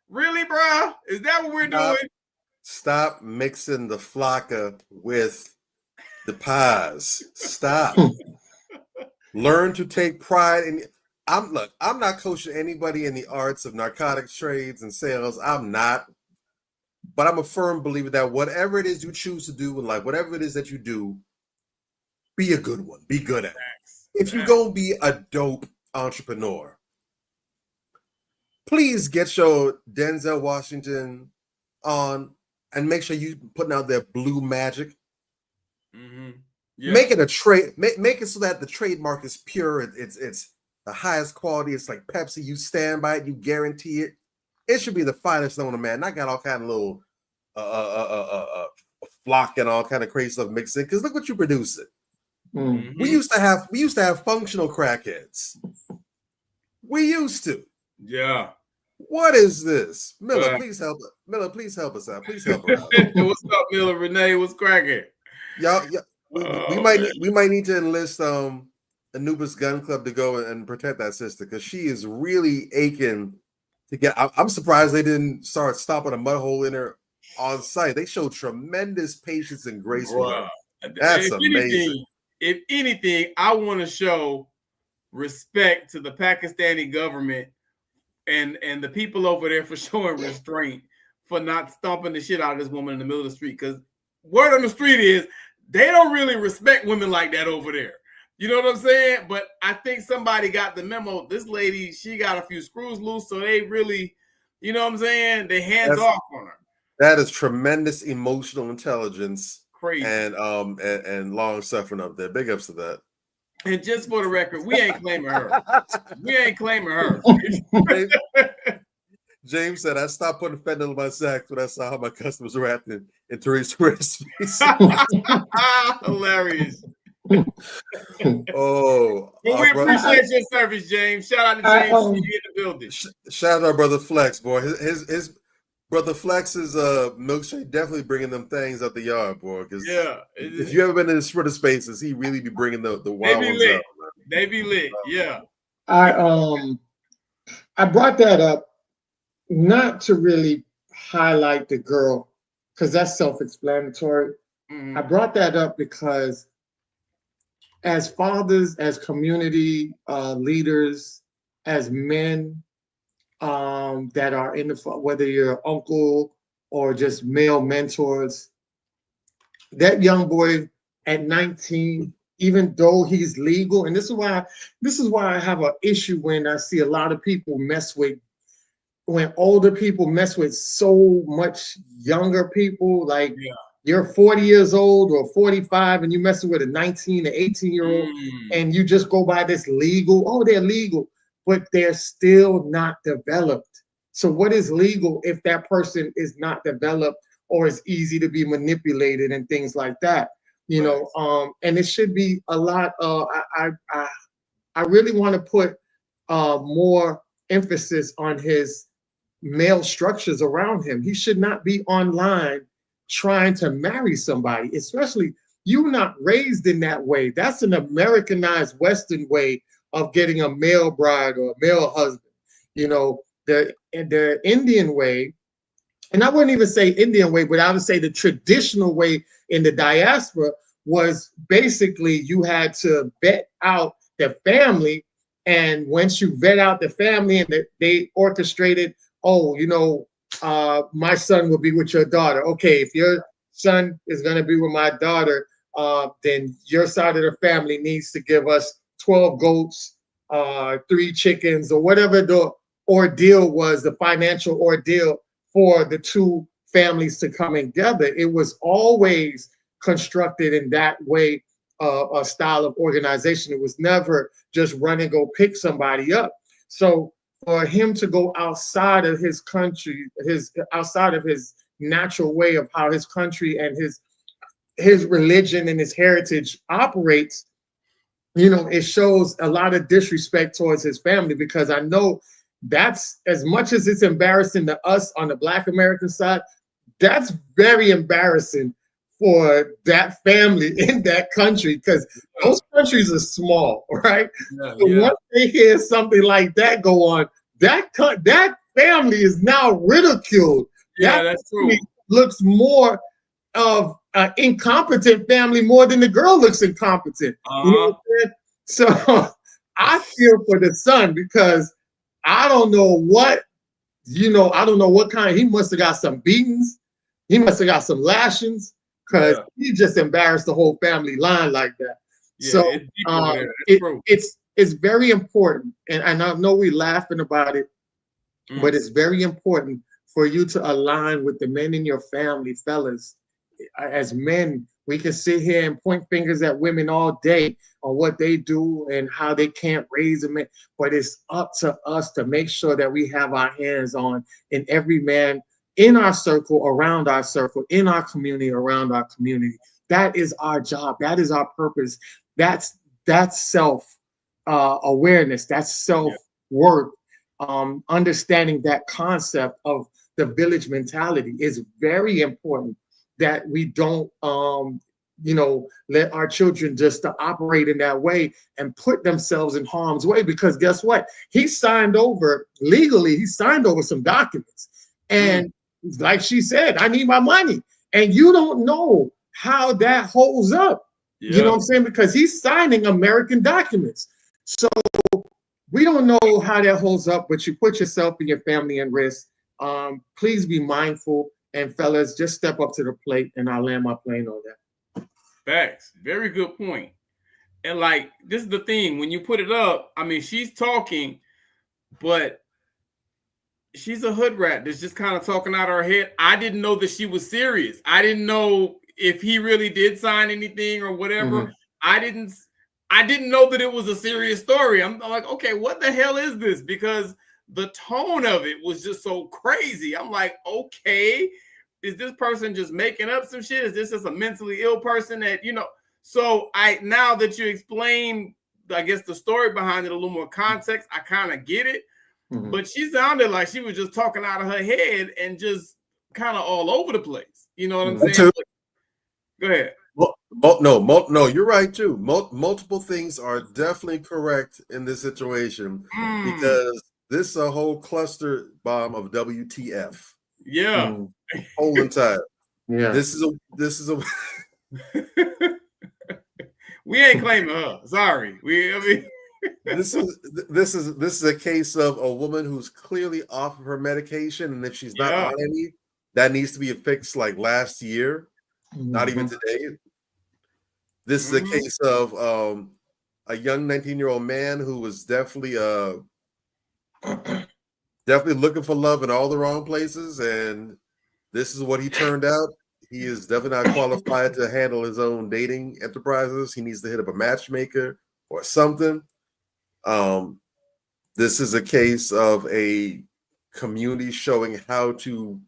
K: Really, bruh? Is that what we're doing?
L: Stop mixing the flocka with the pies. Stop. Learn to take pride in. I'm not coaching anybody in the arts of narcotics trades and sales. I'm not. But I'm a firm believer that whatever it is you choose to do in life, whatever it is that you do, be a good one. Be good at it. If you're going to be a dope entrepreneur, please get your Denzel Washington on and make sure you putting out their blue magic.
K: Yeah.
L: Make it a trade. Make it so that the trademark is pure. It's the highest quality. It's like Pepsi. You stand by it. You guarantee it. It should be the finest known to man. I got all kind of little flock and all kind of crazy stuff mixed in. Because look what you're producing. We used to have functional crackheads. We used to.
K: Yeah.
L: What is this? Miller, please help us. Miller, please help us out. Please help us out.
K: What's up, Miller? Renee, what's cracking?
L: Y'all, we might need to enlist Anubis Gun Club to go and protect that sister because she is really aching to get. I'm surprised they didn't start stopping a mud hole in her on site. They showed tremendous patience and grace with her. That's amazing.
K: If anything, I want to show respect to the Pakistani government and the people over there for showing restraint, for not stomping the shit out of this woman in the middle of the street. Because word on the street is they don't really respect women like that over there. You know what I'm saying? But I think somebody got the memo. This lady, she got a few screws loose, so they really, you know what I'm saying? They hands off on her.
L: That is tremendous emotional intelligence.
K: Crazy.
L: And long suffering up there. Big ups to that.
K: And just for the record, we ain't claiming her. We ain't claiming her.
L: James said, I stopped putting fentanyl in my sacks when I saw how my customers were acting in Teresa recipes.
K: Hilarious.
L: Oh,
K: but we appreciate your service, James. Shout out to James in the building.
L: Shout out our brother Flex, boy. His brother Flex's milkshake definitely bringing them things up the yard, boy. Because if you ever been in the Twitter spaces, he really be bringing the wild ones out.
K: They be lit, yeah.
D: I brought that up not to really highlight the girl because that's self-explanatory. I brought that up because as fathers, as community leaders, as men that are in the, whether you're uncle or just male mentors, that young boy at 19, even though he's legal, and this is why I have an issue when I see a lot of people when older people mess with so much younger people, like you're 40 years old or 45 and you're messing with a 19 or 18-year-old and you just go by this legal, oh, they're legal, but they're still not developed. So what is legal if that person is not developed or is easy to be manipulated and things like that? you know, and it should be a lot. I really want to put more emphasis on his male structures around him. He should not be online trying to marry somebody, especially you're not raised in that way. That's an Americanized Western way of getting a male bride or a male husband. You know, the Indian way, and I wouldn't even say Indian way, but I would say the traditional way in the diaspora was basically you had to vet out the family. And once you vet out the family and they orchestrated, oh, you know, my son will be with your daughter. Okay, if your son is going to be with my daughter, then your side of the family needs to give us 12 goats, 3 chickens, or whatever the ordeal was, the financial ordeal for the two families to come together. It was always constructed in that way, a style of organization. It was never just run and go pick somebody up. So for him to go outside of his country, outside of his natural way of how his country and his religion and his heritage operates, you know, it shows a lot of disrespect towards his family, because I know that's, as much as it's embarrassing to us on the Black American side, that's very embarrassing for that family in that country, because those countries are small, right? So once they hear something like that go on, that family is now ridiculed.
K: Yeah, that's true.
D: Looks more of an incompetent family more than the girl looks incompetent. You know what I'm saying? So I feel for the son, because I don't know what, I don't know what kind. He must have got some beatings. He must have got some lashings, because he just embarrassed the whole family line like that. So it's very important, and I know we're laughing about it, but it's very important for you to align with the men in your family, fellas. As men, we can sit here and point fingers at women all day on what they do and how they can't raise a man, but it's up to us to make sure that we have our hands on in every man in our circle, around our circle, in our community, around our community. That is our job. That is our purpose. That's self awareness. That's self-worth. Understanding that concept of the village mentality is very important, that we don't let our children just operate in that way and put themselves in harm's way, because guess what? He signed over legally, he signed over some documents, and like she said, I need my money. And you don't know how that holds up. You know what I'm saying? Because he's signing American documents. So we don't know how that holds up, but you put yourself and your family in risk. Please be mindful, and fellas, just step up to the plate, and I'll land my plane on that.
K: Facts. Very good point. And like, this is the thing, when you put it up, I mean, she's talking, but she's a hood rat that's just kind of talking out of her head. I didn't know that she was serious. I didn't know if he really did sign anything or whatever. I didn't know that it was a serious story. I'm like, okay, what the hell is this? Because the tone of it was just so crazy. I'm like, okay, is this person just making up some shit? Is this just a mentally ill person that, So now that you explain, I guess, the story behind it, a little more context, I kind of get it. But she sounded like she was just talking out of her head and just kind of all over the place. You know what I'm saying? Go ahead.
L: No, you're right too. Multiple things are definitely correct in this situation, because this is a whole cluster bomb of WTF.
K: Yeah.
L: Whole entire.
D: Yeah.
L: This is a
K: we ain't claiming her. Sorry.
L: This is a case of a woman who's clearly off of her medication, and if she's not on any, that needs to be fixed like last year, not even today. This is a case of a young 19-year-old man who was definitely looking for love in all the wrong places, and this is what he turned out. He is definitely not qualified to handle his own dating enterprises. He needs to hit up a matchmaker or something. This is a case of a community showing how to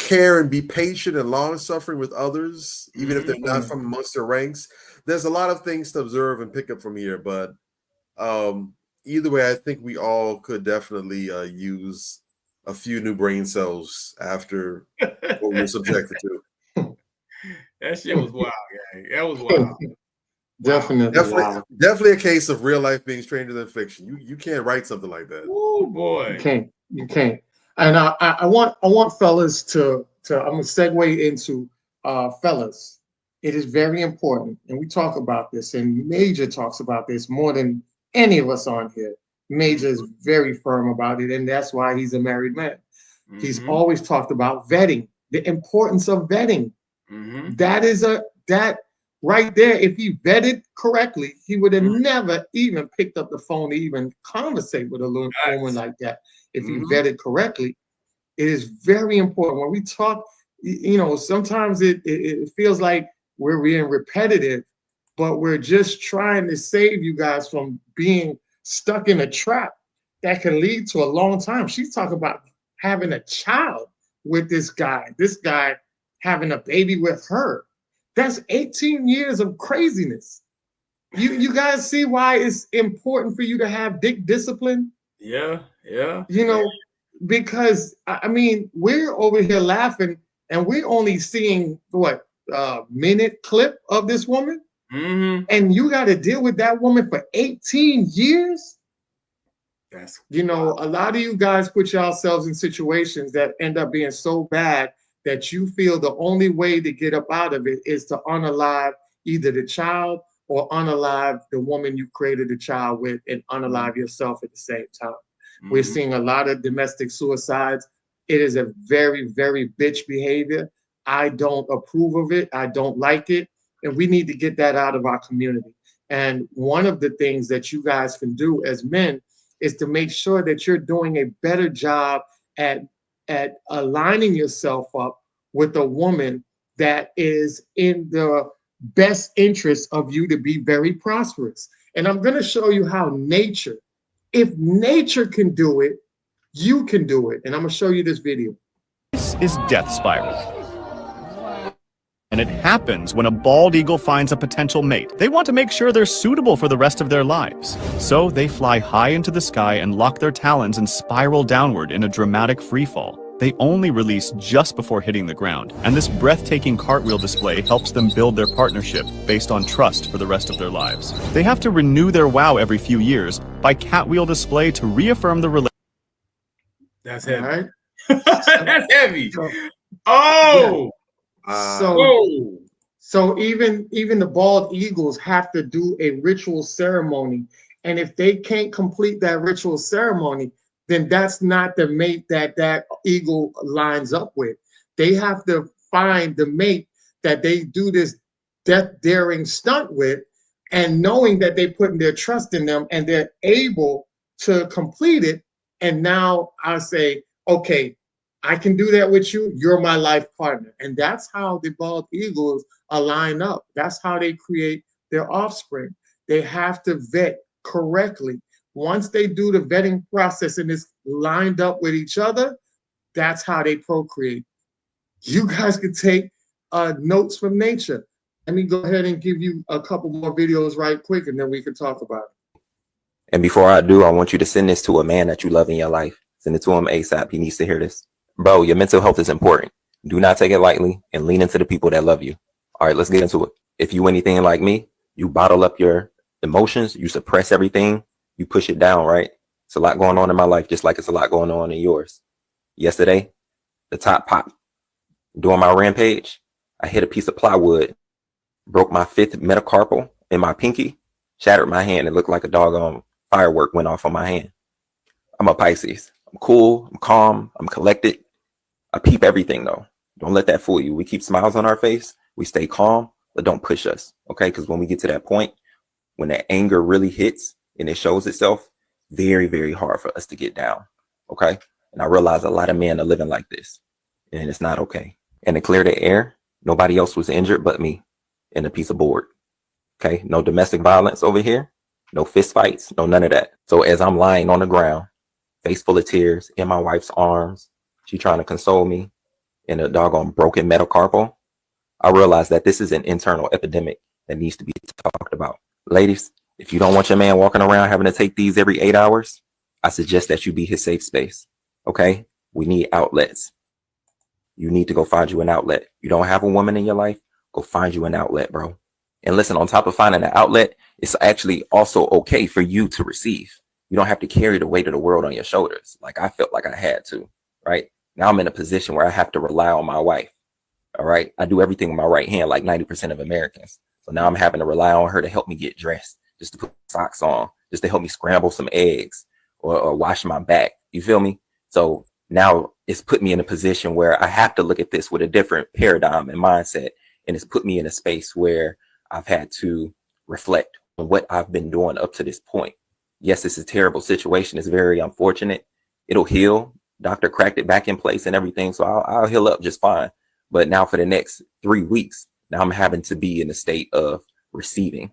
L: care and be patient and long suffering with others, even if they're not from amongst their ranks. There's a lot of things to observe and pick up from here, but either way, I think we all could definitely use a few new brain cells after what we were subjected to.
K: That shit was wild, gang. That was wild.
L: Definitely a case of real life being stranger than fiction. You can't write something like that.
K: Oh boy,
D: you can't. And I want fellas to I'm gonna segue into fellas. It is very important, and we talk about this, and Major talks about this more than any of us on here. Major is very firm about it, and that's why he's a married man. He's always talked about vetting, the importance of vetting. That right there, if he vetted correctly, he would have never even picked up the phone to even conversate with a little woman like that. If he vetted correctly, it is very important. When we talk, you know, sometimes it feels like we're being repetitive, but we're just trying to save you guys from being stuck in a trap that can lead to a long time. She's talking about having a child with this guy having a baby with her. That's 18 years of craziness. You guys see why it's important for you to have dick discipline?
K: Yeah.
D: You know, because I mean, we're over here laughing and we're only seeing what minute clip of this woman. And you got to deal with that woman for 18 years. You know, a lot of you guys put yourselves in situations that end up being so bad that you feel the only way to get up out of it is to unalive either the child or unalive the woman you created the child with and unalive yourself at the same time. We're seeing a lot of domestic suicides. It is a very, very bitch behavior. I don't approve of it. I don't like it. And we need to get that out of our community. And one of the things that you guys can do as men is to make sure that you're doing a better job at aligning yourself up with a woman that is in the best interest of you to be very prosperous. And I'm going to show you how nature, if nature can do it, you can do it. And I'm going to show you this video.
S: This is Death Spiral. And it happens when a bald eagle finds a potential mate. They want to make sure they're suitable for the rest of their lives. So they fly high into the sky and lock their talons and spiral downward in a dramatic freefall. They only release just before hitting the ground, and this breathtaking cartwheel display helps them build their partnership based on trust for the rest of their lives. They have to renew their wow every few years by catwheel display to reaffirm the relationship.
K: That's heavy. That's heavy. Oh!
D: So even the bald eagles have to do a ritual ceremony, and if they can't complete that ritual ceremony, then that's not the mate that eagle lines up with. They have to find the mate that they do this death-daring stunt with, and knowing that they put their trust in them and they're able to complete it. And now I say, okay, I can do that with you. You're my life partner. And that's how the bald eagles align up. That's how they create their offspring. They have to vet correctly. Once they do the vetting process and it's lined up with each other, that's how they procreate. You guys can take notes from nature. Let me go ahead and give you a couple more videos right quick, and then we can talk about it.
U: And before I do, I want you to send this to a man that you love in your life. Send it to him ASAP. He needs to hear this. Bro, your mental health is important. Do not take it lightly and lean into the people that love you. All right, let's get into it. If you anything like me, you bottle up your emotions, you suppress everything, you push it down, right? It's a lot going on in my life, just like it's a lot going on in yours. Yesterday, the top popped. During my rampage, I hit a piece of plywood, broke my 5th metacarpal in my pinky, shattered my hand. It looked like a doggone firework went off on my hand. I'm a Pisces. I'm cool, I'm calm, I'm collected. I peep everything though. Don't let that fool you. We keep smiles on our face, we stay calm, but don't push us, okay? Because when we get to that point, when that anger really hits and it shows itself, very, very hard for us to get down, okay? And I realize a lot of men are living like this, and it's not okay. And to clear the air, nobody else was injured but me and a piece of board, okay? No domestic violence over here, no fist fights, no none of that. So as I'm lying on the ground, face full of tears, in my wife's arms, she trying to console me, and a doggone broken metacarpal, I realized that this is an internal epidemic that needs to be talked about. Ladies, if you don't want your man walking around having to take these every 8 hours, I suggest that you be his safe space. Okay? We need outlets. You need to go find you an outlet. You don't have a woman in your life, go find you an outlet, bro. And listen, on top of finding an outlet, it's actually also okay for you to receive. You don't have to carry the weight of the world on your shoulders. Like I felt like I had to, right? Now I'm in a position where I have to rely on my wife. All right. I do everything with my right hand, like 90% of Americans. So now I'm having to rely on her to help me get dressed, just to put socks on, just to help me scramble some eggs or wash my back. You feel me? So now it's put me in a position where I have to look at this with a different paradigm and mindset. And it's put me in a space where I've had to reflect on what I've been doing up to this point. Yes, it's a terrible situation. It's very unfortunate. It'll heal. Doctor cracked it back in place and everything. So I'll heal up just fine. But now for the next 3 weeks, now I'm having to be in a state of receiving.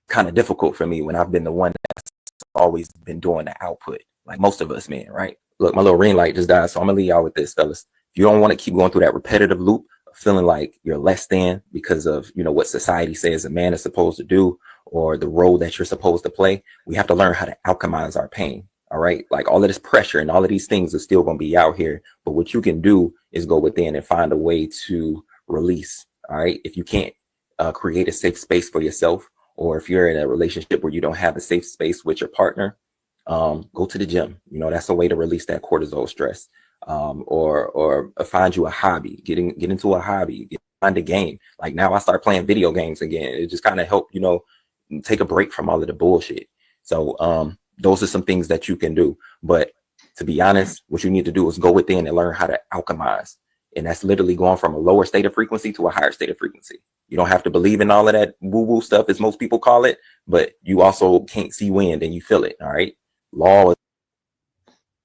U: Kind of difficult for me when I've been the one that's always been doing the output, like most of us, man, right? Look, my little ring light just died, so I'm gonna leave y'all with this, fellas. If you don't want to keep going through that repetitive loop of feeling like you're less than because of, you know, what society says a man is supposed to do or the role that you're supposed to play, we have to learn how to alchemize our pain. All right. Like all of this pressure and all of these things are still going to be out here. But what you can do is go within and find a way to release. All right. If you can't create a safe space for yourself, or if you're in a relationship where you don't have a safe space with your partner, go to the gym. You know, that's a way to release that cortisol stress. Or find you a hobby, get into a hobby, find a game. Like now I start playing video games again. It just kind of helped, you know, take a break from all of the bullshit. So, those are some things that you can do. But to be honest, what you need to do is go within and learn how to alchemize. And that's literally going from a lower state of frequency to a higher state of frequency. You don't have to believe in all of that woo-woo stuff, as most people call it, but you also can't see wind and you feel it. All right. Law.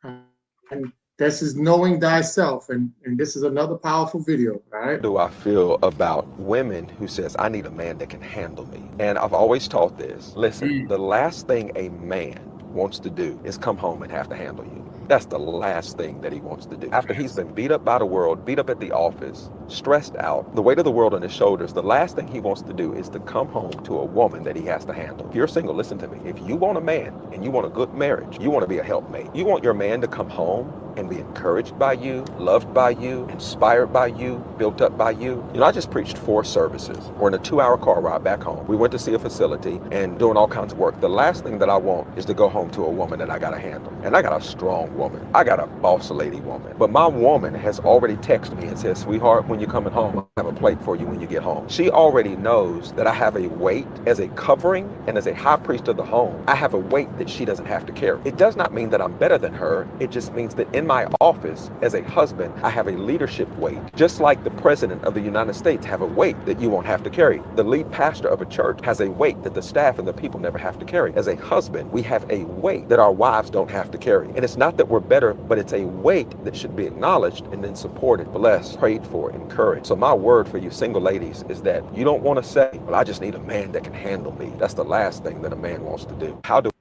D: And this is knowing thyself. And this is another powerful video. All right.
F: Do I feel about women who says, I need a man that can handle me? And I've always taught this. Listen, the last thing a man wants to do is come home and have to handle you. That's the last thing that he wants to do. After he's been beat up by the world, beat up at the office, stressed out, the weight of the world on his shoulders, the last thing he wants to do is to come home to a woman that he has to handle. If you're single, listen to me. If you want a man and you want a good marriage, you want to be a helpmate. You want your man to come home and be encouraged by you, loved by you, inspired by you, built up by you. You know, I just preached 4 services. We're in a 2-hour car ride back home. We went to see a facility and doing all kinds of work. The last thing that I want is to go home to a woman that I got to handle. And I got a strong woman. I got a boss lady woman. But my woman has already texted me and said, sweetheart, when you're coming home, I have a plate for you when you get home. She already knows that I have a weight as a covering and as a high priest of the home. I have a weight that she doesn't have to carry. It does not mean that I'm better than her. It just means that in my office as a husband, I have a leadership weight. Just like the president of the United States have a weight that you won't have to carry. The lead pastor of a church has a weight that the staff and the people never have to carry. As a husband, we have a weight that our wives don't have to carry. And it's not that we're better, but it's a weight that should be acknowledged and then supported, blessed, prayed for, encouraged. So my word for you single ladies is that you don't want to say, well, I just need a man that can handle me. That's the last thing that a man wants to do. How do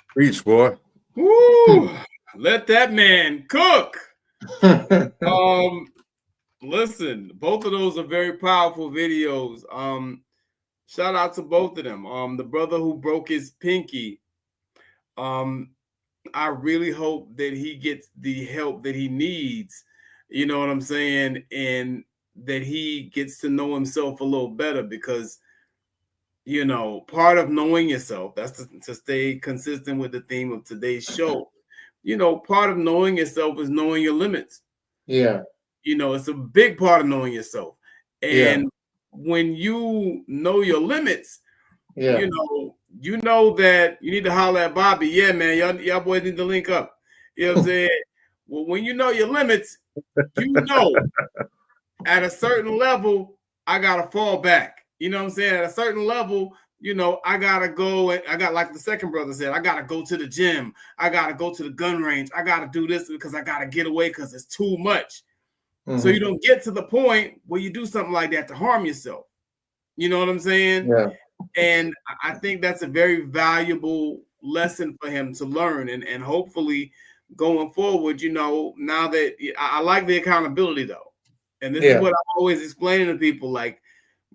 L: Preach, boy.
K: Woo! Let that man cook. Listen, both of those are very powerful videos. Shout out to both of them. The brother who broke his pinky. I really hope that he gets the help that he needs. You know what I'm saying? And that he gets to know himself a little better, because, you know, part of knowing yourself, that's to stay consistent with the theme of today's show. You know, part of knowing yourself is knowing your limits.
D: Yeah.
K: You know, it's a big part of knowing yourself. And when you know your limits, you know that you need to holler at Bobby. Yeah, man, y'all boys need to link up. You know what I'm saying? Well, when you know your limits, you know at a certain level, I gotta fall back. You know what I'm saying? At a certain level, you know, I gotta go, and I got, like the second brother said, I gotta go to the gym, I gotta go to the gun range, I gotta do this because I gotta get away because it's too much. So you don't get to the point where you do something like that to harm yourself. You know what I'm saying?
D: Yeah.
K: And I think that's a very valuable lesson for him to learn. And hopefully going forward, now that I like the accountability though. And this is what I'm always explaining to people, like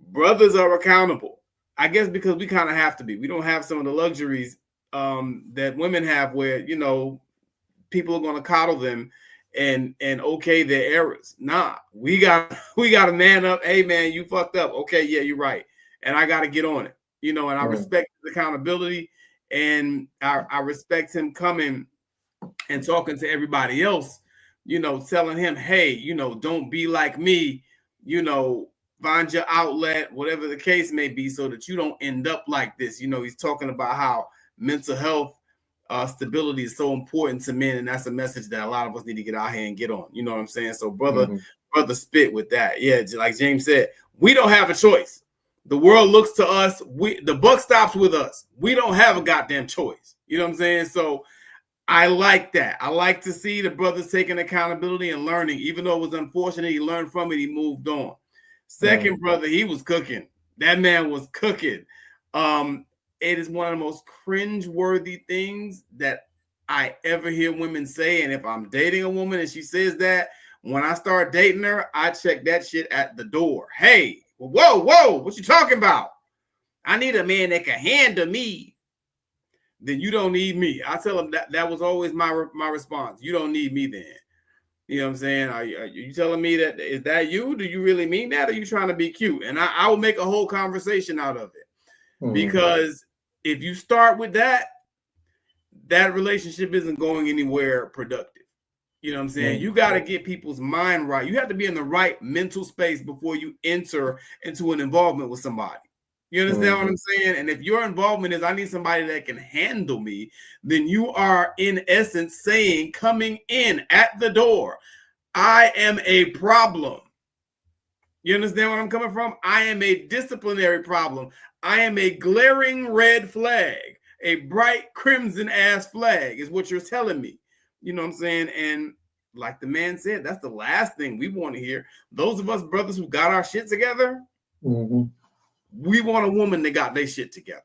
K: brothers are accountable. I guess because we kind of have to be. We don't have some of the luxuries that women have where, people are going to coddle them and okay their errors. Nah, we got to man up. Hey man, you fucked up. Okay, yeah, you're right. And I got to get on it. And I respect his accountability, and I respect him coming and talking to everybody else, telling him, hey, don't be like me, find your outlet, whatever the case may be, so that you don't end up like this. He's talking about how mental health stability is so important to men, and that's a message that a lot of us need to get out here and get on. You know what I'm saying? So brother spit with that. Yeah, like James said, we don't have a choice. The world looks to us. The buck stops with us. We don't have a goddamn choice. You know what I'm saying? So I like that. I like to see the brothers taking accountability and learning. Even though it was unfortunate, he learned from it. He moved on. Second brother, he was cooking. That man was cooking. It is one of the most cringe-worthy things that I ever hear women say. And if I'm dating a woman and she says that, when I start dating her, I check that shit at the door. Hey, whoa, what you talking about? I need a man that can handle me. Then you don't need me. I tell them that was always my response. You don't need me then. You know what I'm saying? Are you telling me that is that you? Do you really mean that? Or are you trying to be cute? And I will make a whole conversation out of it. Because if you start with that relationship isn't going anywhere productive. You know what I'm saying? You got to get people's mind right. You have to be in the right mental space before you enter into an involvement with somebody. You understand what I'm saying? And if your involvement is, I need somebody that can handle me, then you are in essence saying, coming in at the door, I am a problem. You understand where I'm coming from? I am a disciplinary problem. I am a glaring red flag, a bright crimson ass flag is what you're telling me. You know what I'm saying? And like the man said, that's the last thing we want to hear. Those of us brothers who got our shit together, we want a woman that got their shit together.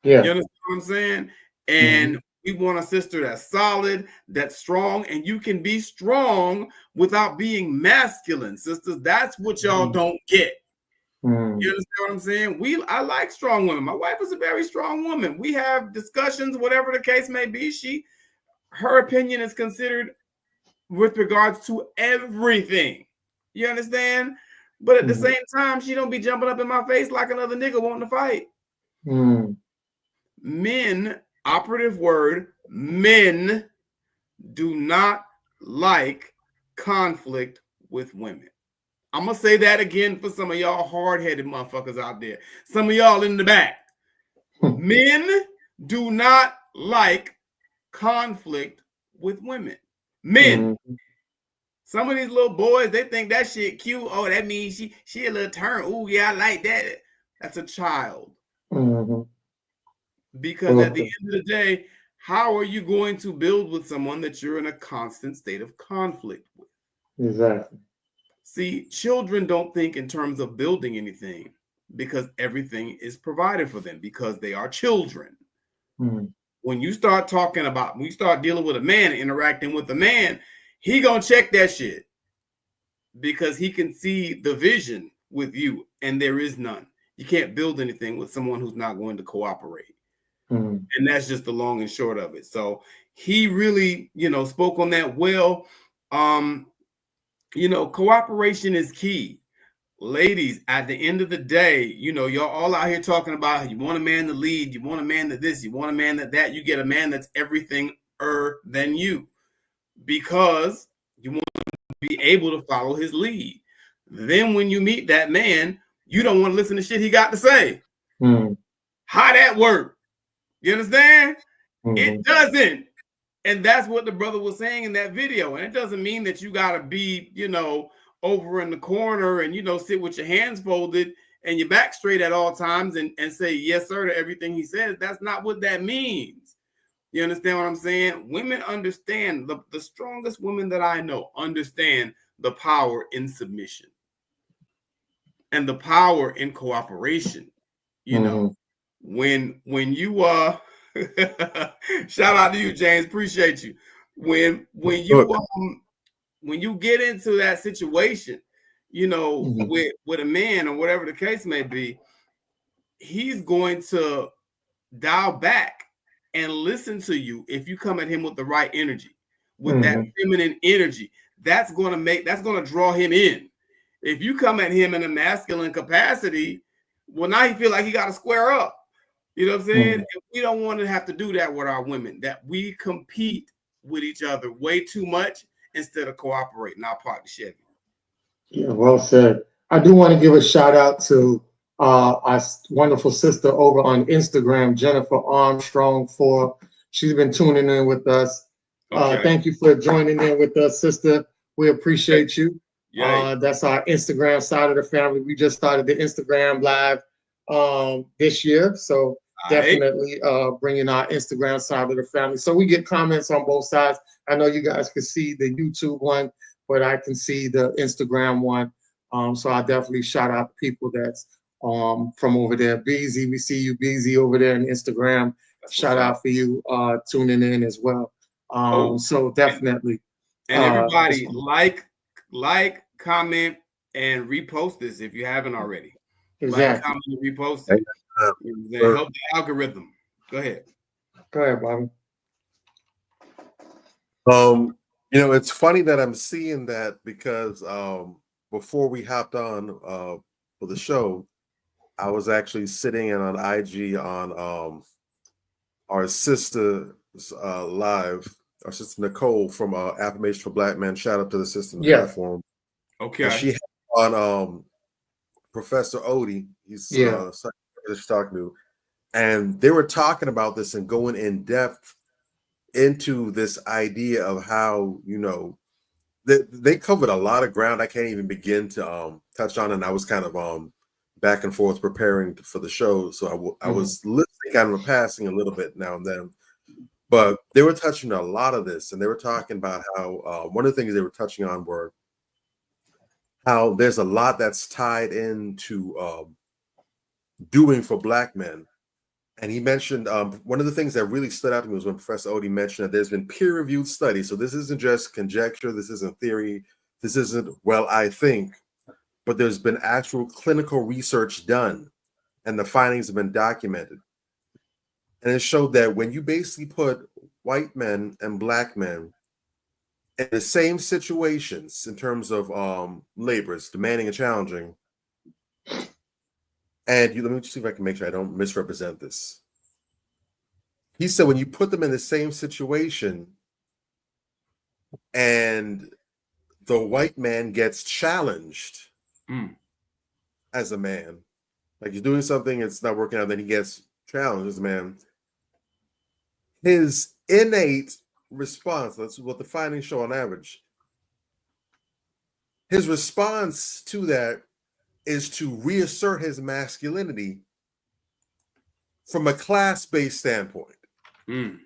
K: Yeah. You understand what I'm saying? And we want a sister that's solid, that's strong, and you can be strong without being masculine, sisters. That's what y'all don't get. You understand what I'm saying? I like strong women. My wife is a very strong woman. We have discussions, whatever the case may be. Her opinion is considered with regards to everything. You understand? But at the same time, she don't be jumping up in my face like another nigga wanting to fight. Men, operative word, men do not like conflict with women. I'm going to say that again for some of y'all hard-headed motherfuckers out there. Some of y'all in the back. Men do not like conflict with women. Men. Some of these little boys, they think that shit cute. Oh, that means she a little turn. Oh, yeah, I like that. That's a child. Because at the end of the day, how are you going to build with someone that you're in a constant state of conflict with?
D: Exactly.
K: See, children don't think in terms of building anything because everything is provided for them because they are children. When you start dealing with a man, interacting with a man, he gonna check that shit because he can see the vision with you and there is none. You can't build anything with someone who's not going to cooperate. And that's just the long and short of it. So he really, spoke on that well. Cooperation is key. Ladies, at the end of the day, y'all all out here talking about you want a man to lead, you want a man that this, you want a man that, you get a man that's everything than you because you want to be able to follow his lead. Then when you meet that man, you don't want to listen to shit he got to say. How that work? You understand? It doesn't. And that's what the brother was saying in that video. And it doesn't mean that you got to be, over in the corner and, sit with your hands folded and your back straight at all times and say, yes, sir, to everything he says. That's not what that means. You understand what I'm saying? Women understand, the strongest women that I know understand the power in submission and the power in cooperation. When you shout out to you, James, appreciate you. when you get into that situation, you know, with a man or whatever the case may be, he's going to dial back and listen to you if you come at him with the right energy, with that feminine energy. That's going to draw him in. If you come at him in a masculine capacity, well, now he feel like he got to square up. You know what I'm saying? And we don't want to have to do that with our women, that we compete with each other way too much instead of cooperating. I'll park the Chevy. Yeah,
D: well said. I do want to give a shout out to our wonderful sister over on Instagram, Jennifer Armstrong. She's been tuning in with us. Thank you for joining in with us, sister. We appreciate you. That's our Instagram side of the family. We just started the Instagram live this year, so definitely bringing our Instagram side of the family. So we get comments on both sides. I know you guys can see the YouTube one, but I can see the Instagram one. So I definitely shout out people that's from over there. Beezy, we see you, Beezy, over there on Instagram. Shout out for you tuning in as well. So definitely.
K: And everybody, like, comment, and repost this if you haven't already.
D: Exactly.
K: Like, comment, and repost it. Help the algorithm. Go ahead.
D: Go ahead, Bobby.
L: You know, it's funny that I'm seeing that because before we hopped on for the show, I was actually sitting in on IG on our sister's live, our sister Nicole from Affirmation for Black Men. Shout out to the sister on the platform.
K: Okay.
L: And she had on Professor Odie. He's talking to, and they were talking about this and going in depth into this idea of how, you know, they covered a lot of ground I can't even begin to touch on, and I was kind of back and forth preparing for the show, so I was listening, kind of passing a little bit now and then, but they were touching a lot of this, and they were talking about how one of the things they were touching on were how there's a lot that's tied into doing for Black men. And he mentioned one of the things that really stood out to me was when Professor Odie mentioned that there's been peer-reviewed studies. So this isn't just conjecture, this isn't theory, this isn't, well, I think, but there's been actual clinical research done, and the findings have been documented. And it showed that when you basically put white men and Black men in the same situations in terms of labor, it's demanding and challenging. And let me just see if I can make sure I don't misrepresent this. He said when you put them in the same situation and the white man gets challenged as a man, like he's doing something, it's not working out, then he gets challenged as a man, his innate response, that's what the findings show on average, his response to that is to reassert his masculinity from a class-based standpoint. It's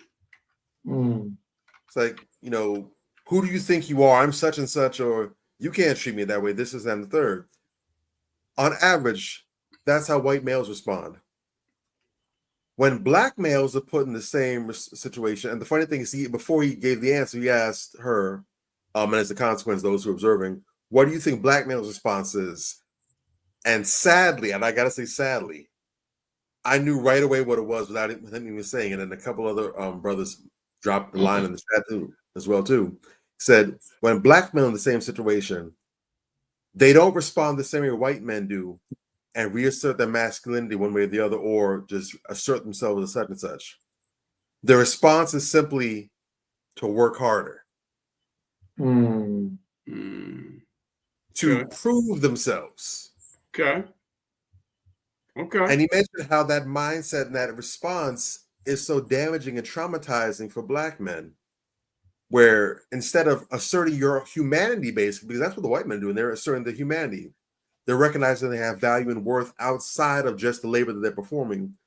L: like, you know, who do you think you are? I'm such and such, or you can't treat me that way. This is that and the third. On average, that's how white males respond. When Black males are put in the same situation, and the funny thing is, before he gave the answer, he asked her, and as a consequence, those who are observing, what do you think Black males' response is? And sadly, and I gotta say sadly, I knew right away what it was without him even saying it. And a couple other brothers dropped the line in the chat too, as well too. Said when Black men in the same situation, they don't respond the same way white men do and reassert their masculinity one way or the other, or just assert themselves as such and such. The response is simply to work harder. To prove themselves.
K: Okay.
L: And he mentioned how that mindset and that response is so damaging and traumatizing for Black men, where instead of asserting your humanity, basically, because that's what the white men are doing, they're asserting their humanity. They're recognizing they have value and worth outside of just the labor that they're performing.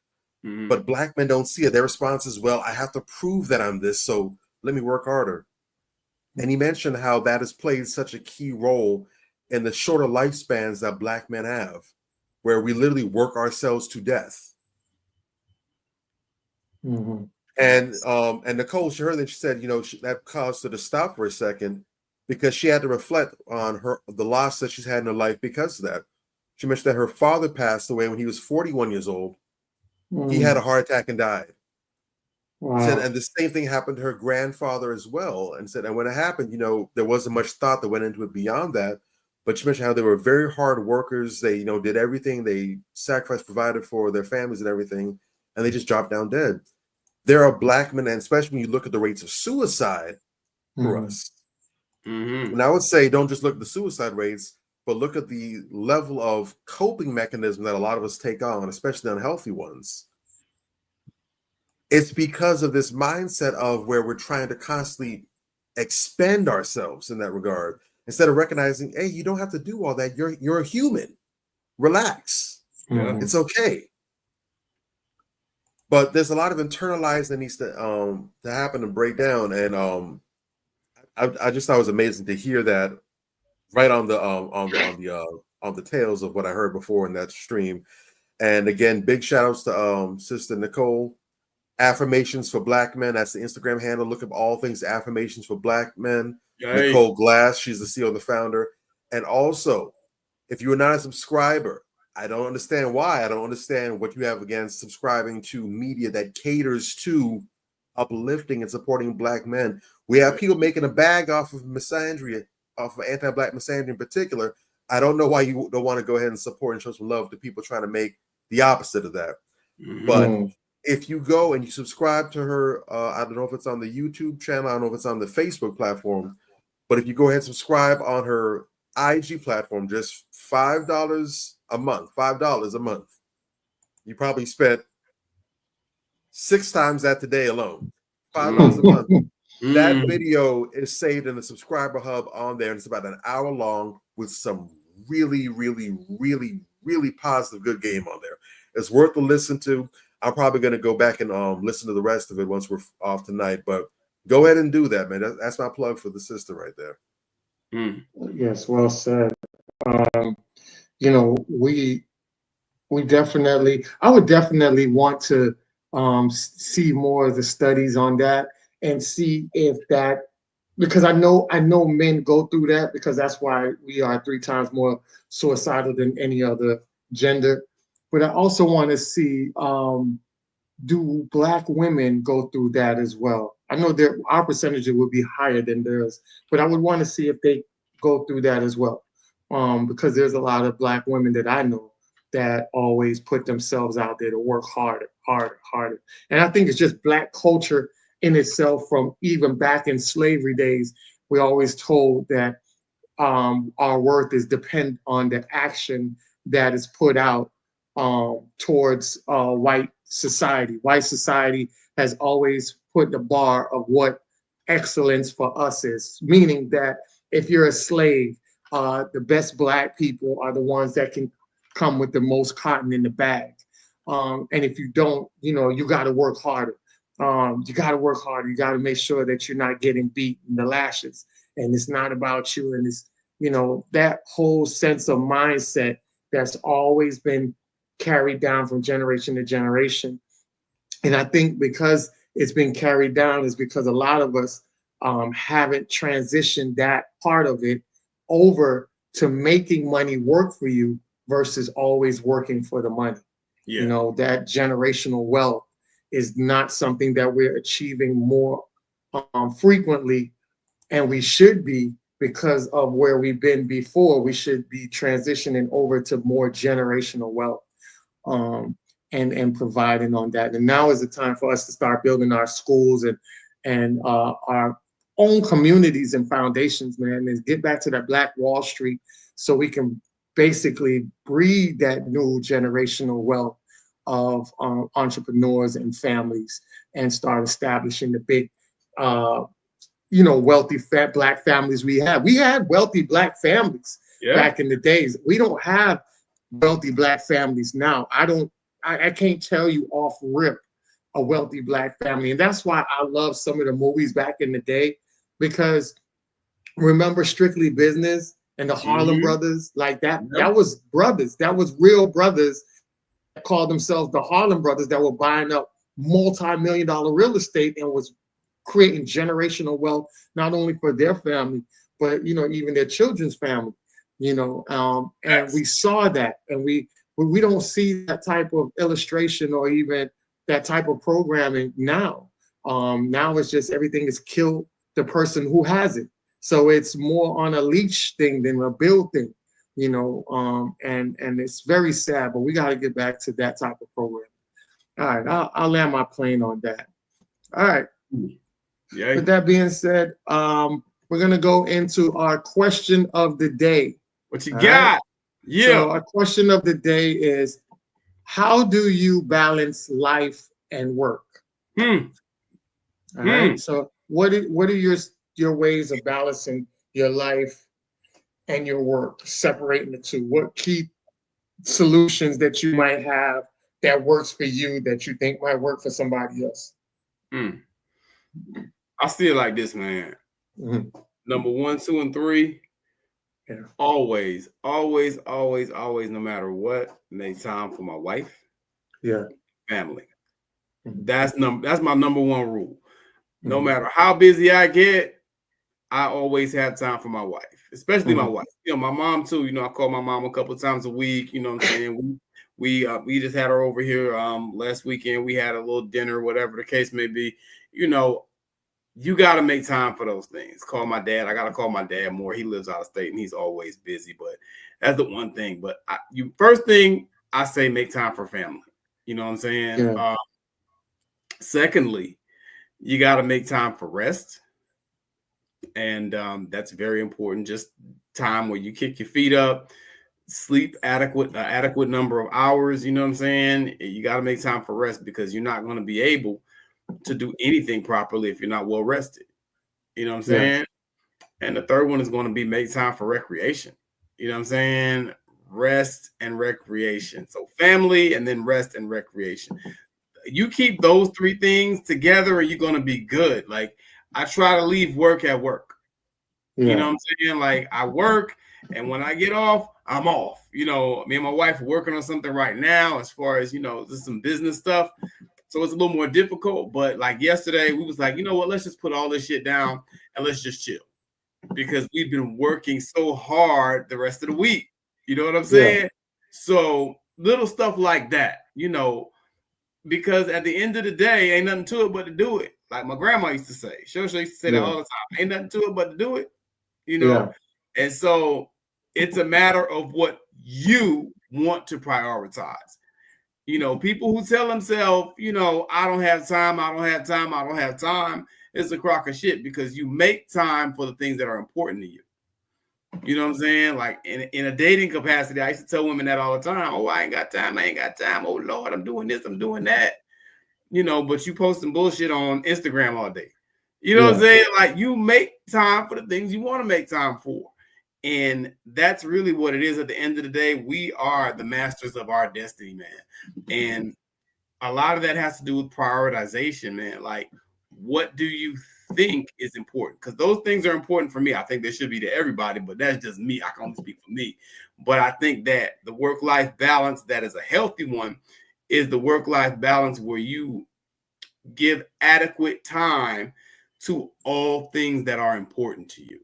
L: But Black men don't see it. Their response is, well, I have to prove that I'm this, so let me work harder. And he mentioned how that has played such a key role in the shorter lifespans that Black men have, where we literally work ourselves to death. And And Nicole, she heard that, she said, that caused her to stop for a second because she had to reflect on the loss that she's had in her life because of that. She mentioned that her father passed away when he was 41 years old. He had a heart attack and died.
D: Wow.
L: Said, and the same thing happened to her grandfather as well. And said, and when it happened, there wasn't much thought that went into it beyond that. But she mentioned how they were very hard workers. They, did everything. They sacrificed, provided for their families and everything, and they just dropped down dead. There are Black men, and especially when you look at the rates of suicide for us. And I would say, don't just look at the suicide rates, but look at the level of coping mechanism that a lot of us take on, especially the unhealthy ones. It's because of this mindset of where we're trying to constantly expend ourselves in that regard, instead of recognizing, hey, you don't have to do all that. You're a human. Relax. It's okay. But there's a lot of internalized that needs to happen and break down. And I just thought it was amazing to hear that right on the tails of what I heard before in that stream. And again, big shout outs to Sister Nicole. Affirmations for Black Men. That's the Instagram handle. Look up all things affirmations for Black men. Yay. Nicole Glass, she's the CEO and the founder. And also, if you are not a subscriber, I don't understand why. I don't understand what you have against subscribing to media that caters to uplifting and supporting Black men. We have people making a bag off of misandry, off of anti-Black misandry in particular. I don't know why you don't want to go ahead and support and show some love to people trying to make the opposite of that. But if you go and you subscribe to her, I don't know if it's on the YouTube channel, I don't know if it's on the Facebook platform, but if you go ahead and subscribe on her IG platform, just $5 a month, you probably spent 6 times that today alone. $5 a month. That video is saved in the subscriber hub on there, and it's about an hour long with some really, really, really, really positive, good game on there. It's worth a listen to. I'm probably going to go back and listen to the rest of it once we're off tonight, but go ahead and do that, man. That's my plug for the sister right there.
D: Yes, well said. We definitely, I would definitely want to see more of the studies on that and see if that, because I know men go through that, because that's why we are 3 times more suicidal than any other gender. But I also want to see, do Black women go through that as well? I know our percentage would be higher than theirs, but I would want to see if they go through that as well. Because there's a lot of Black women that I know that always put themselves out there to work harder. And I think it's just Black culture in itself, from even back in slavery days. We always told that our worth is dependent on the action that is put out towards white society. White society has always put the bar of what excellence for us is, meaning that if you're a slave, the best Black people are the ones that can come with the most cotton in the bag. And if you don't, you got to work harder. You got to work harder. You got to make sure that you're not getting beat in the lashes. And it's not about you. And it's, that whole sense of mindset that's always been carried down from generation to generation. And I think because it's been carried down is because a lot of us haven't transitioned that part of it over to making money work for you versus always working for the money. Yeah. That generational wealth is not something that we're achieving more frequently, and we should be, because of where we've been before. We should be transitioning over to more generational wealth. And providing on that. And now is the time for us to start building our schools and our own communities and foundations, man, and get back to that Black Wall Street so we can basically breed that new generational wealth of entrepreneurs and families and start establishing the big, wealthy Black families we have. We had wealthy Black families back in the days. We don't have wealthy Black families now. I can't tell you off rip a wealthy Black family. And that's why I love some of the movies back in the day, because remember Strictly Business and the Harlem Brothers, like that, that was brothers. That was real brothers that called themselves the Harlem Brothers that were buying up multi-million-dollar real estate and was creating generational wealth, not only for their family, but, you know, even their children's family, you know, and we saw that, and we don't see that type of illustration or even that type of programming now. Now it's just everything is kill the person who has it. So it's more on a leash thing than a build thing, you know, and it's very sad, but we got to get back to that type of program. All right, I'll land my plane on that. All right.
K: Yeah.
D: With that being said, we're gonna go into our question of the day.
K: What you
D: All
K: got?
D: right?
K: Yeah.
D: So our question of the day is, how do you balance life and work? All right. So what are your ways of balancing your life and your work, separating the two? What key solutions that you might have that works for you that you think might work for somebody else?
K: I see it like this, man. Number 1, 2, and 3.
D: Yeah.
K: Always, no matter what, make time for my wife.
D: Yeah.
K: Family. That's my number 1 rule. No matter how busy I get, I always have time for my wife, especially my wife. You know, my mom too. You know, I call my mom a couple of times a week. You know what I'm saying? We just had her over here last weekend. We had a little dinner, whatever the case may be. You know, you got to make time for those things. Call my dad. I got to call my dad more. He lives out of state and he's always busy, but that's the one thing. But first thing I say, make time for family. You know what I'm saying?
D: Yeah.
K: Secondly, you got to make time for rest. And that's very important. Just time where you kick your feet up, sleep adequate number of hours. You know what I'm saying? You got to make time for rest because you're not going to be able to do anything properly if you're not well rested. You know what I'm saying? Yeah. And the third one is going to be make time for recreation. You know what I'm saying? Rest and recreation. So family and then rest and recreation. You keep those 3 things together and you're going to be good. Like, I try to leave work at work. You know what I'm saying? Like, I work, and when I get off, I'm off. You know, me and my wife are working on something right now as far as, you know, just some business stuff. So it's a little more difficult. But like yesterday, we was like, you know what? Let's just put all this shit down and let's just chill. Because we've been working so hard the rest of the week. You know what I'm saying? Yeah. So little stuff like that, you know, because at the end of the day, ain't nothing to it but to do it. Like my grandma used to say. Shosha used to say that all the time. Ain't nothing to it but to do it. You know? Yeah. And so it's a matter of what you want to prioritize. You know, people who tell themselves, you know, I don't have time, it's a crock of shit because you make time for the things that are important to you. You know what I'm saying? Like in a dating capacity, I used to tell women that all the time. Oh, I ain't got time. Oh, Lord, I'm doing this, I'm doing that. You know, but you posting bullshit on Instagram all day. You know what I'm saying? Like, you make time for the things you want to make time for. And that's really what it is at the end of the day. We are the masters of our destiny, man. And a lot of that has to do with prioritization, man. Like, what do you think is important? Because those things are important for me. I think they should be to everybody, but that's just me. I can only speak for me. But I think that the work-life balance that is a healthy one is the work-life balance where you give adequate time to all things that are important to you.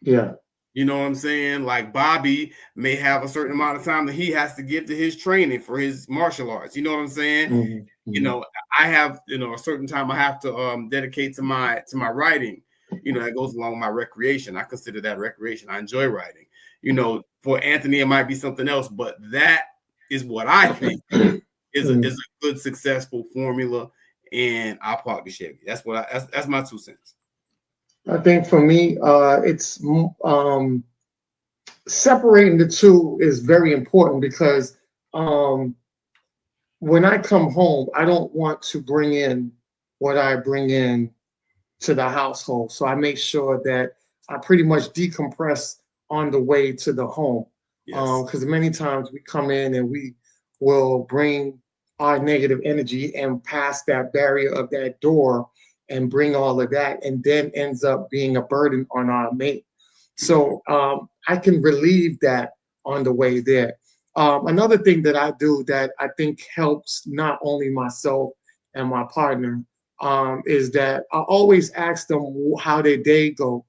D: Yeah.
K: You know what I'm saying? Like Bobby may have a certain amount of time that he has to give to his training for his martial arts. You know what I'm saying? Mm-hmm. You know, I have, you know, a certain time I have to dedicate to my writing. You know, that goes along with my recreation. I consider that recreation. I enjoy writing. You know, for Anthony, it might be something else, but that is what I think is a good, successful formula. And I'll park the Chevy. That's my 2 cents.
D: I think for me, it's separating the two is very important because when I come home, I don't want to bring in what I bring in to the household. So I make sure that I pretty much decompress on the way to the home. Because many times we come in and we will bring our negative energy and pass that barrier of that door and bring all of that, and then ends up being a burden on our mate. So I can relieve that on the way there. Another thing that I do that I think helps not only myself and my partner, is that I always ask them how their day go,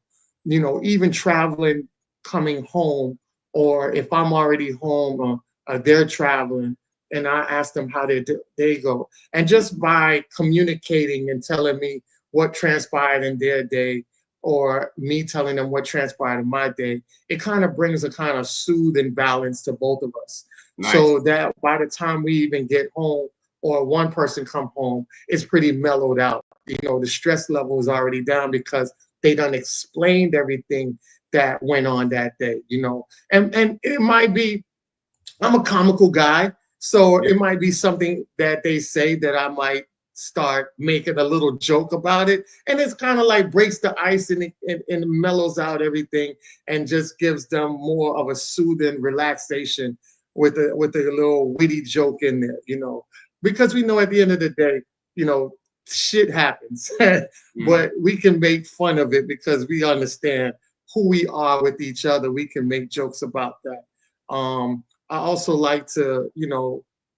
D: even traveling, coming home, or if I'm already home or they're traveling, and I ask them how their day go. And just by communicating and telling me what transpired in their day, or me telling them what transpired in my day, it kind of brings a kind of soothing balance to both of us. Nice. So that by the time we even get home, or one person come home, it's pretty mellowed out. The stress level is already down because they done explained everything that went on that day, and it might be, I'm a comical guy, so it might be something that they say that I might start making a little joke about it, and it's kind of like breaks the ice and mellows out everything and just gives them more of a soothing relaxation with a little witty joke in there, because we know at the end of the day, shit happens, but we can make fun of it because we understand who we are with each other. We can make jokes about that. I also like to,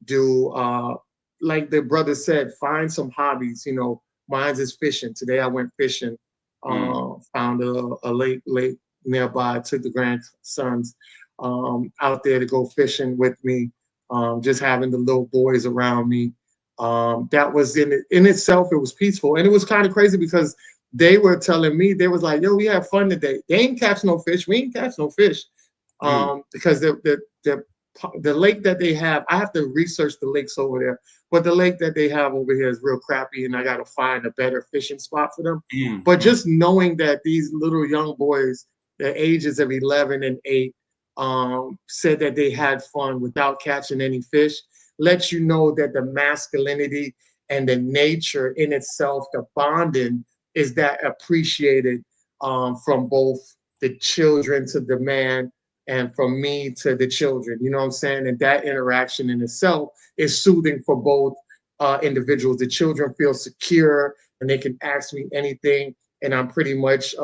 D: do, like the brother said, find some hobbies. Mine is fishing. Today I went fishing, found a lake nearby, took the grandsons out there to go fishing with me, just having the little boys around me. That was in itself, it was peaceful. And it was kind of crazy because they were telling me, they was like, yo, we had fun today. They ain't catch no fish. We ain't catch no fish. Because the lake that they have, I have to research the lakes over there, but the lake that they have over here is real crappy, and I got to find a better fishing spot for them. But just knowing that these little young boys, the ages of 11 and 8, said that they had fun without catching any fish, lets you know that the masculinity and the nature in itself, the bonding, is that appreciated from both the children to the man, and from me to the children, you know what I'm saying? And that interaction in itself is soothing for both individuals. The children feel secure and they can ask me anything, and I'm pretty much,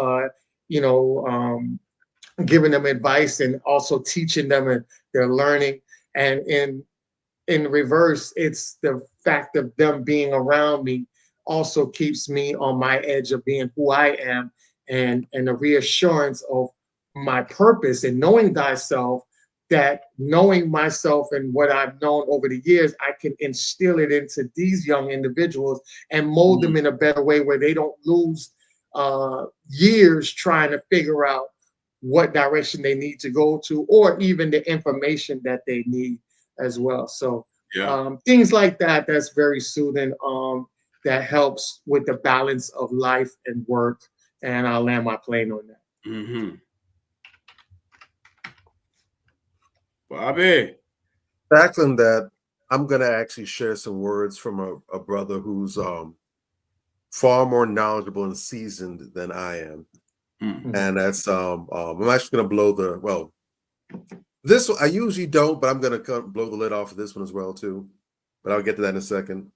D: giving them advice and also teaching them, and they're learning. And in reverse, it's the fact of them being around me also keeps me on my edge of being who I am, and the reassurance of my purpose and knowing thyself, that knowing myself and what I've known over the years, I can instill it into these young individuals and mold them in a better way where they don't lose years trying to figure out what direction they need to go to, or even the information that they need as well. So things like that, that's very soothing. That helps with the balance of life and work. And I'll land my plane on that.
K: Bobby.
L: Back on that, I'm going to actually share some words from a brother who's far more knowledgeable and seasoned than I am. And that's, I'm actually going to blow this I usually don't, but I'm going to blow the lid off of this one as well too. But I'll get to that in a second.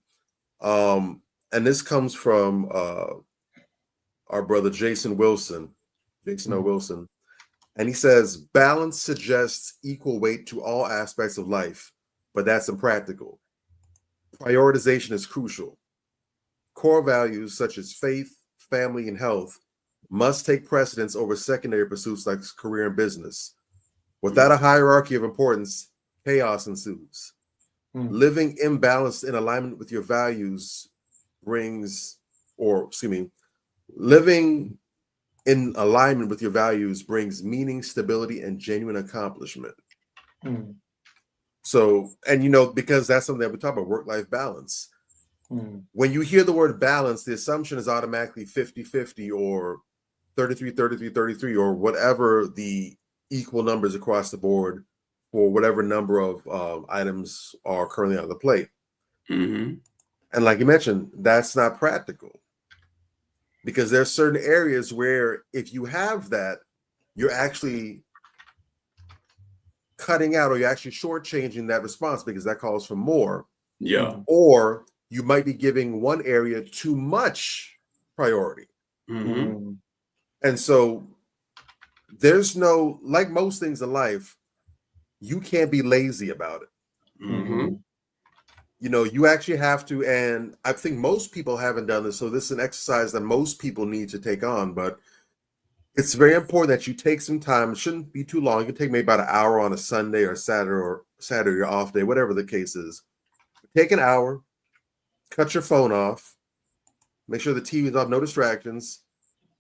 L: And this comes from our brother Jason Wilson, Jason O. Wilson. And he says, balance suggests equal weight to all aspects of life, but that's impractical. Prioritization is crucial. Core values such as faith, family, and health must take precedence over secondary pursuits like career and business. Without a hierarchy of importance, chaos ensues. Living imbalanced in alignment with your values living in alignment with your values brings meaning, stability, and genuine accomplishment. So, and because that's something that we talk about, work-life balance. When you hear the word balance, the assumption is automatically 50-50 or 33-33-33 or whatever the equal numbers across the board for whatever number of items are currently on the plate. And like you mentioned, that's not practical. Because there's certain areas where if you have that, you're actually cutting out, or you're actually shortchanging that response because that calls for more. Or you might be giving one area too much priority. And so there's no, like most things in life, you can't be lazy about it. you actually have to, and I think most people haven't done this, so this is an exercise that most people need to take on, but it's very important that you take some time. It shouldn't be too long. You can take maybe about an hour on a Sunday or Saturday or off day, whatever the case is. Take an hour, cut your phone off, make sure the TV is off, no distractions,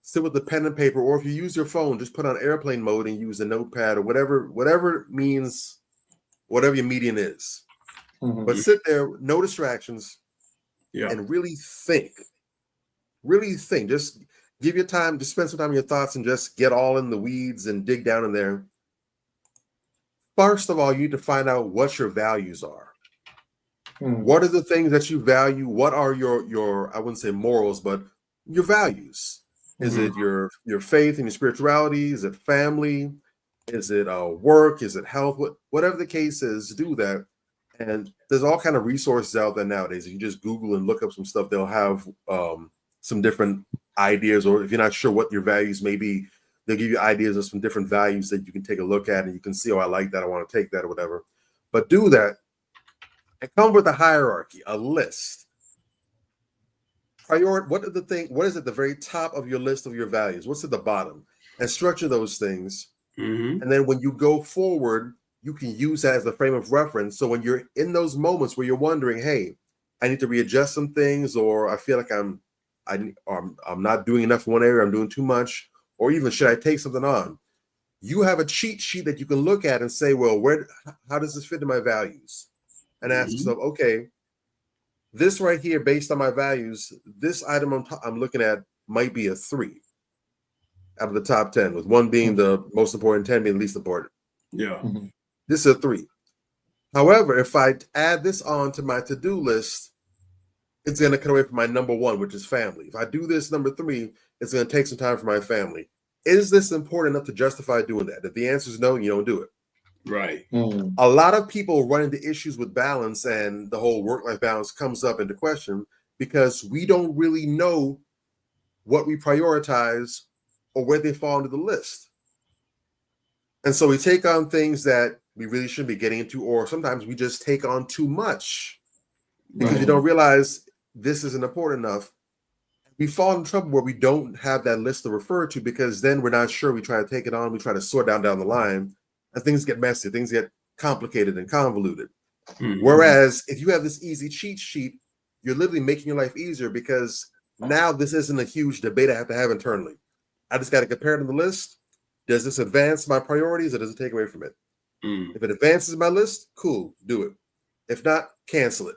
L: sit with the pen and paper, or if you use your phone, just put on airplane mode and use a notepad or whatever means, whatever your medium is. Mm-hmm. But sit there, no distractions, and really think. Really think. Just give your time to spend some time in your thoughts and just get all in the weeds and dig down in there. First of all, you need to find out what your values are. What are the things that you value? What are your I wouldn't say morals, but your values? Is it your faith and your spirituality? Is it family? Is it work? Is it health? Whatever the case is, do that. And there's all kind of resources out there nowadays. If you just Google and look up some stuff, they'll have some different ideas, or if you're not sure what your values may be, they'll give you ideas of some different values that you can take a look at and you can see, oh, I like that, I want to take that or whatever. But do that and come with a hierarchy, a list. What is at the very top of your list of your values? What's at the bottom? And structure those things. And then when you go forward, you can use that as a frame of reference. So when you're in those moments where you're wondering, hey, I need to readjust some things, or I feel like I'm not doing enough in one area, I'm doing too much, or even should I take something on? You have a cheat sheet that you can look at and say, well, how does this fit in my values? And ask yourself, okay, this right here, based on my values, this item I'm looking at might be a 3 out of the top 10, with 1 being the most important, 10 being the least important.
K: Yeah.
L: This is a 3. However, if I add this on to my to-do list, it's going to cut away from my number 1, which is family. If I do this number 3, it's going to take some time for my family. Is this important enough to justify doing that? If the answer is no, you don't do it.
K: Right.
L: A lot of people run into issues with balance, and the whole work-life balance comes up into question because we don't really know what we prioritize or where they fall into the list. And so we take on things that we really shouldn't be getting into, or sometimes we just take on too much because you don't realize this isn't important enough. We fall in trouble where we don't have that list to refer to, because then we're not sure. We try to take it on, we try to sort down the line, and things get messy, things get complicated and convoluted. Whereas if you have this easy cheat sheet, you're literally making your life easier, because now this isn't a huge debate I have to have internally. I just got to compare to the list. Does this advance my priorities, or does it take away from it? If it advances my list, cool, do it. If not, cancel it.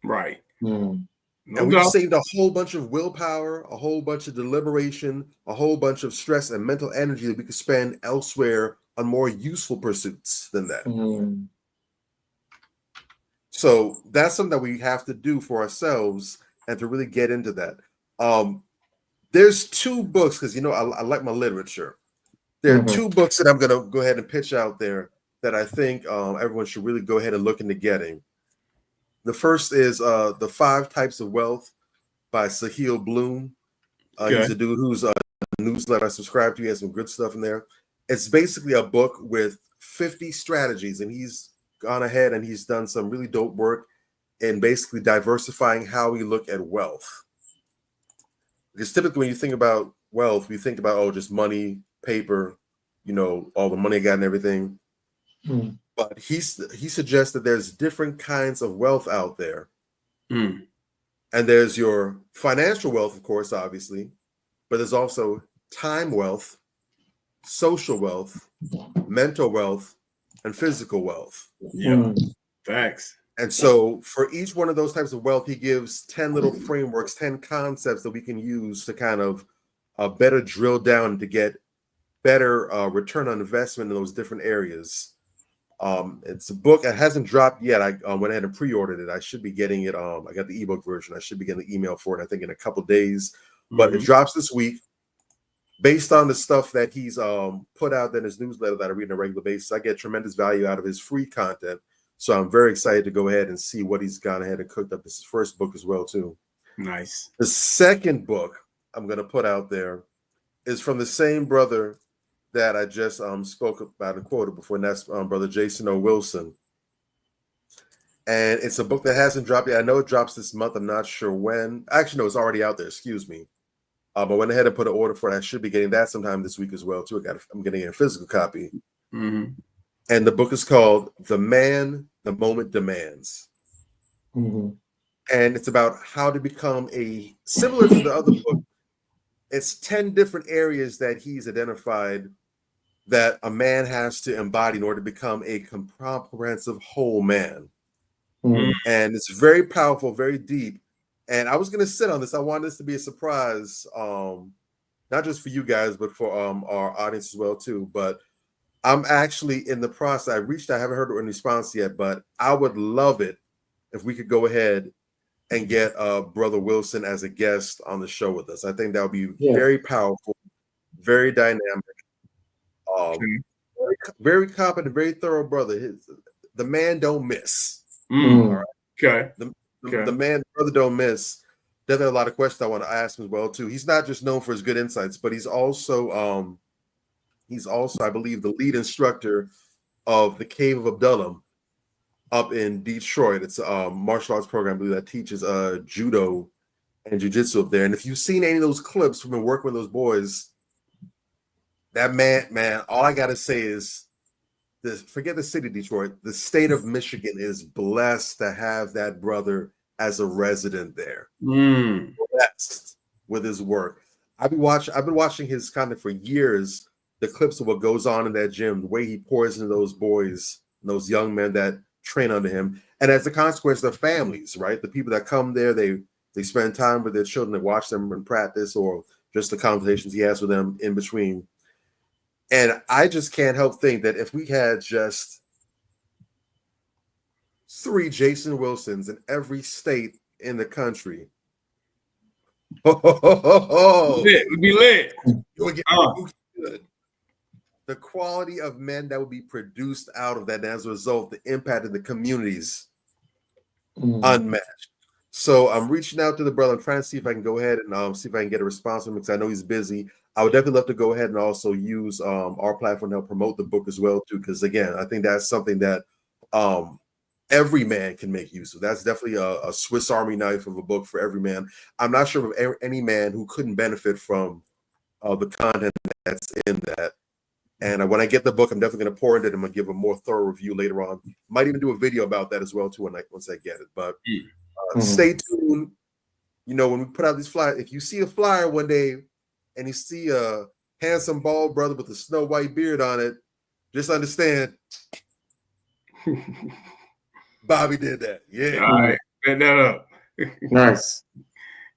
K: Right.
L: And we've saved a whole bunch of willpower, a whole bunch of deliberation, a whole bunch of stress and mental energy that we could spend elsewhere on more useful pursuits than that. So that's something that we have to do for ourselves, and to really get into that. There's 2 books, because I like my literature. There are 2 books that I'm going to go ahead and pitch out there that I think everyone should really go ahead and look into getting. The first is The 5 Types of Wealth by Sahil Bloom. He's a dude whose newsletter I subscribe to. He has some good stuff in there. It's basically a book with 50 strategies, and he's gone ahead and he's done some really dope work in basically diversifying how we look at wealth. Because typically when you think about wealth, we think about, just money, paper, all the money I got and everything. But he suggests that there's different kinds of wealth out there. And there's your financial wealth, of course, obviously, but there's also time wealth, social wealth, mental wealth, and physical wealth.
K: Facts.
L: And so for each one of those types of wealth, he gives 10 little frameworks, 10 concepts that we can use to kind of better drill down to get better return on investment in those different areas. It's a book that hasn't dropped yet. I went ahead and pre-ordered it. I should be getting it. I got the ebook version. I should be getting the email for it, I think, in a couple days. But it drops this week. Based on the stuff that he's put out in his newsletter that I read on a regular basis, I get tremendous value out of his free content. So I'm very excited to go ahead and see what he's gone ahead and cooked up. This is his first book as well, too.
K: Nice.
L: The second book I'm going to put out there is from the same brother that I just spoke about and quoted before, and that's Brother Jason O. Wilson. And it's a book that hasn't dropped yet. I know it drops this month. I'm not sure when. Actually, no, it's already out there. Excuse me. But I went ahead and put an order for it. I should be getting that sometime this week as well, too. I'm getting a physical copy.
K: Mm-hmm.
L: And the book is called The Man the Moment Demands.
D: Mm-hmm.
L: And it's about how to become similar to the other book, it's 10 different areas that he's identified that a man has to embody in order to become a comprehensive whole man.
D: Mm-hmm.
L: And it's very powerful, very deep. And I was going to sit on this. I wanted this to be a surprise, not just for you guys, but for our audience as well, too. But I'm actually in the process. I haven't heard any response yet, but I would love it if we could go ahead and get Brother Wilson as a guest on the show with us. I think that would be very powerful, very dynamic, very competent, very thorough brother. The man don't miss.
K: Mm.
L: All right.
K: Okay.
L: The man, brother don't miss. Definitely a lot of questions I want to ask him as well too. He's not just known for his good insights, but he's also, I believe, the lead instructor of the Cave of Abdullah up in Detroit. It's a martial arts program, I believe, that teaches judo and jiu-jitsu up there. And if you've seen any of those clips from working with those boys, that man, all I gotta say is this: forget the city of Detroit. The state of Michigan is blessed to have that brother as a resident there. Blessed with his work. I've been watching his content for years. The clips of what goes on in that gym, the way he pours into those boys, those young men that train under him, and as a consequence, their families, right? The people that come there, they spend time with their children, they watch them in practice, or just the conversations he has with them in between. And I just can't help think that if we had just 3 Jason Wilsons in every state in the country,
K: We'd be lit.
L: Would get good. The quality of men that would be produced out of that, and as a result, the impact of the communities unmatched. So I'm reaching out to the brother. I'm trying to see if I can go ahead and see if I can get a response from him, because I know he's busy. I would definitely love to go ahead and also use our platform to help promote the book as well too, because again, I think that's something that every man can make use of. That's definitely a Swiss Army knife of a book for every man. I'm not sure of any man who couldn't benefit from the content that's in that. And when I get the book, I'm definitely going to pour into it. I'm going to give a more thorough review later on. Might even do a video about that as well too once I get it. But stay tuned. You know, when we put out these flyers, if you see a flyer one day and you see a handsome bald brother with a snow white beard on it, just understand Bobby did that. Yeah.
K: All right. Set that up.
D: Nice.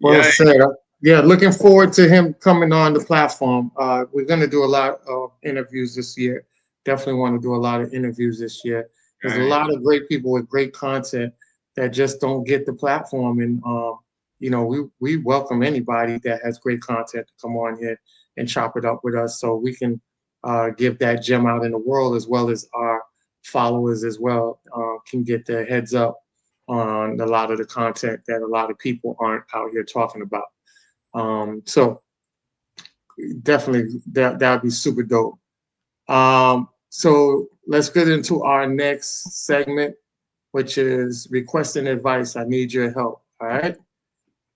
D: Well said. Yeah, looking forward to him coming on the platform. We're going to do a lot of interviews this year. Definitely want to do a lot of interviews this year. There's a lot of great people with great content that just don't get the platform. And, you know, we welcome anybody that has great content to come on here and chop it up with us, so we can give that gem out in the world, as well as our followers as well can get their heads up on a lot of the content that a lot of people aren't out here talking about. So definitely that would be super dope. So let's get into our next segment, which is requesting advice. I need your help. All right.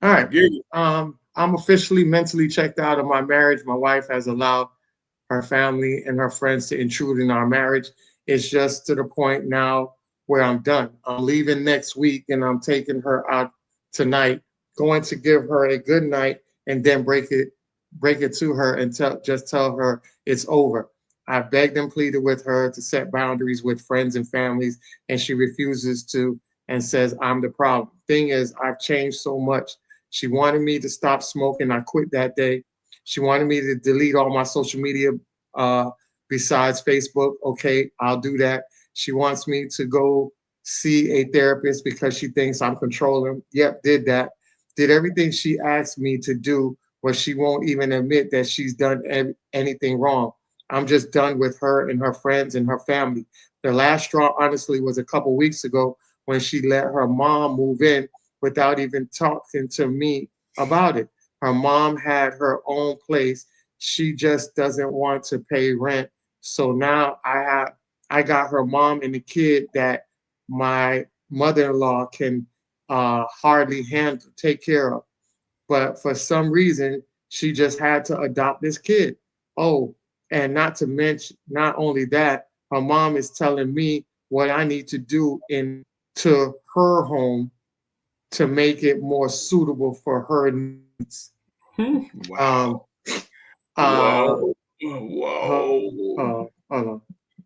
D: I'm officially mentally checked out of my marriage. My wife has allowed her family and her friends to intrude in our marriage. It's just to the point now where I'm done. I'm leaving next week, and I'm taking her out tonight, going to give her a good night, and then break it to her and just tell her it's over. I begged and pleaded with her to set boundaries with friends and families, and she refuses to and says I'm the problem. Thing is, I've changed so much. She wanted me to stop smoking. I quit that day. She wanted me to delete all my social media besides Facebook. Okay, I'll do that. She wants me to go see a therapist because she thinks I'm controlling. Yep, did that. Did everything she asked me to do, but she won't even admit that she's done anything wrong. I'm just done with her and her friends and her family. The last straw, honestly, was a couple weeks ago when she let her mom move in without even talking to me about it. Her mom had her own place. She just doesn't want to pay rent. So now I got her mom and the kid that my mother-in-law can hardly take care of. But for some reason, she just had to adopt this kid. Oh, and not to mention, not only that, her mom is telling me what I need to do into her home to make it more suitable for her needs.
K: Wow. Whoa. Whoa.
D: Hold on.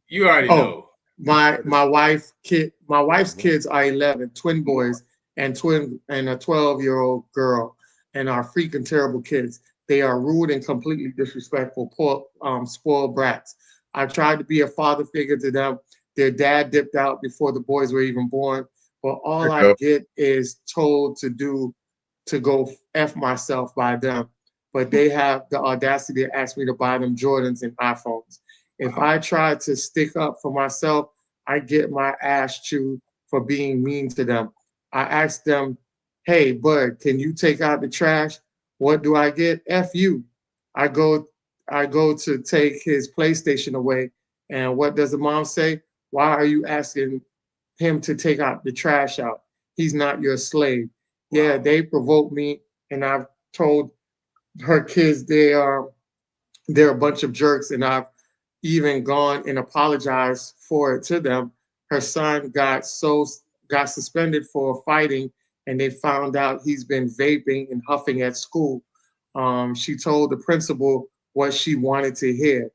K: You already know.
D: My wife's kids are 11, twin boys and a 12-year-old girl, and are freaking terrible kids. They are rude and completely disrespectful, poor, spoiled brats. I tried to be a father figure to them. Their dad dipped out before the boys were even born. But all I get is told to go F myself by them. But they have the audacity to ask me to buy them Jordans and iPhones. If I try to stick up for myself, I get my ass chewed for being mean to them. I ask them, hey, bud, can you take out the trash? What do I get? F you. I go to take his PlayStation away. And what does the mom say? Why are you asking him to take out the trash out? He's not your slave. Yeah, they provoke me, and I've told her kids they're a bunch of jerks, and I've even gone and apologized for it to them. Her son got suspended for fighting, and they found out he's been vaping and huffing at school. She told the principal what she wanted to hear.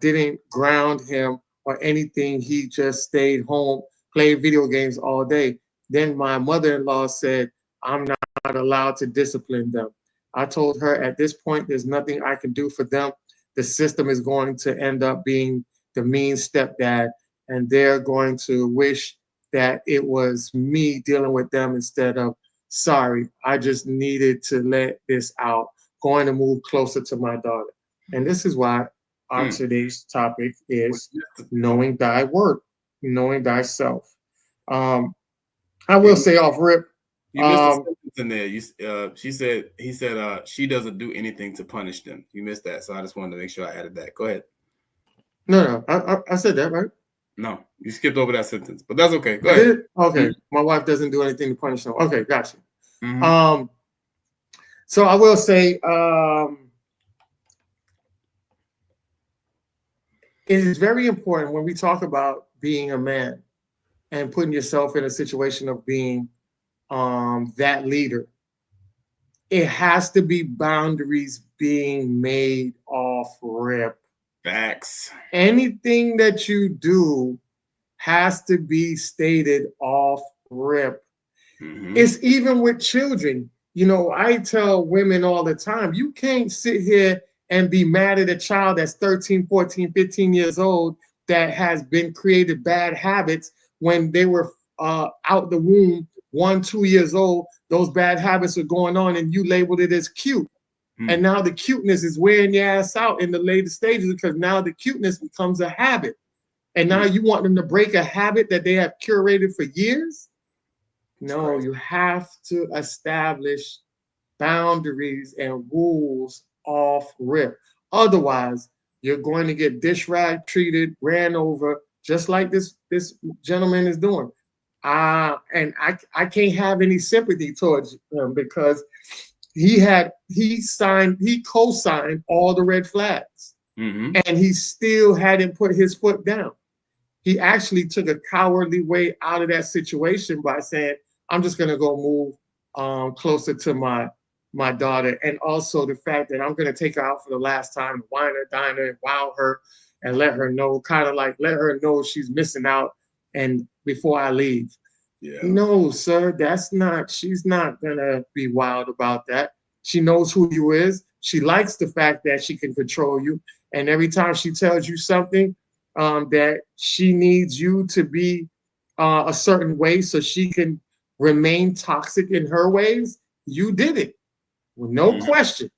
D: Didn't ground him or anything. He just stayed home, played video games all day. Then my mother-in-law said, I'm not allowed to discipline them. I told her at this point, there's nothing I can do for them. The system is going to end up being the mean stepdad, and they're going to wish that it was me dealing with them instead of, sorry, I just needed to let this out, going to move closer to my daughter. And this is why our today's topic is knowing thy worth, knowing thyself. I will say off rip.
K: You missed a sentence in there. He said she doesn't do anything to punish them. You missed that, so I just wanted to make sure I added that. Go ahead.
D: No, I said that, right?
K: No, you skipped over that sentence, but that's okay. Go ahead.
D: Okay, my wife doesn't do anything to punish them. Okay, gotcha. So I will say, it is very important when we talk about being a man and putting yourself in a situation of being that leader. It has to be boundaries being made off rip.
K: Facts.
D: Anything that you do has to be stated off rip. It's even with children. You know, I tell women all the time, you can't sit here and be mad at a child that's 13, 14, 15 years old that has been created bad habits when they were out the womb, 1, 2 years old. Those bad habits are going on and you labeled it as cute. And now the cuteness is wearing your ass out in the later stages because now the cuteness becomes a habit. And now you want them to break a habit that they have curated for years? No, you have to establish boundaries and rules off rip. Otherwise, you're going to get dish rag treated, ran over, just like this gentleman is doing. And I can't have any sympathy towards him because he co-signed all the red flags, and he still hadn't put his foot down. He actually took a cowardly way out of that situation by saying, I'm just going to go move closer to my daughter. And also the fact that I'm going to take her out for the last time, wine her, dine her, wow her, and let her know, let her know she's missing out and before I leave. Yeah. No, sir, she's not going to be wild about that. She knows who you is. She likes the fact that she can control you. And every time she tells you something that she needs you to be a certain way so she can remain toxic in her ways, you did it. With no question.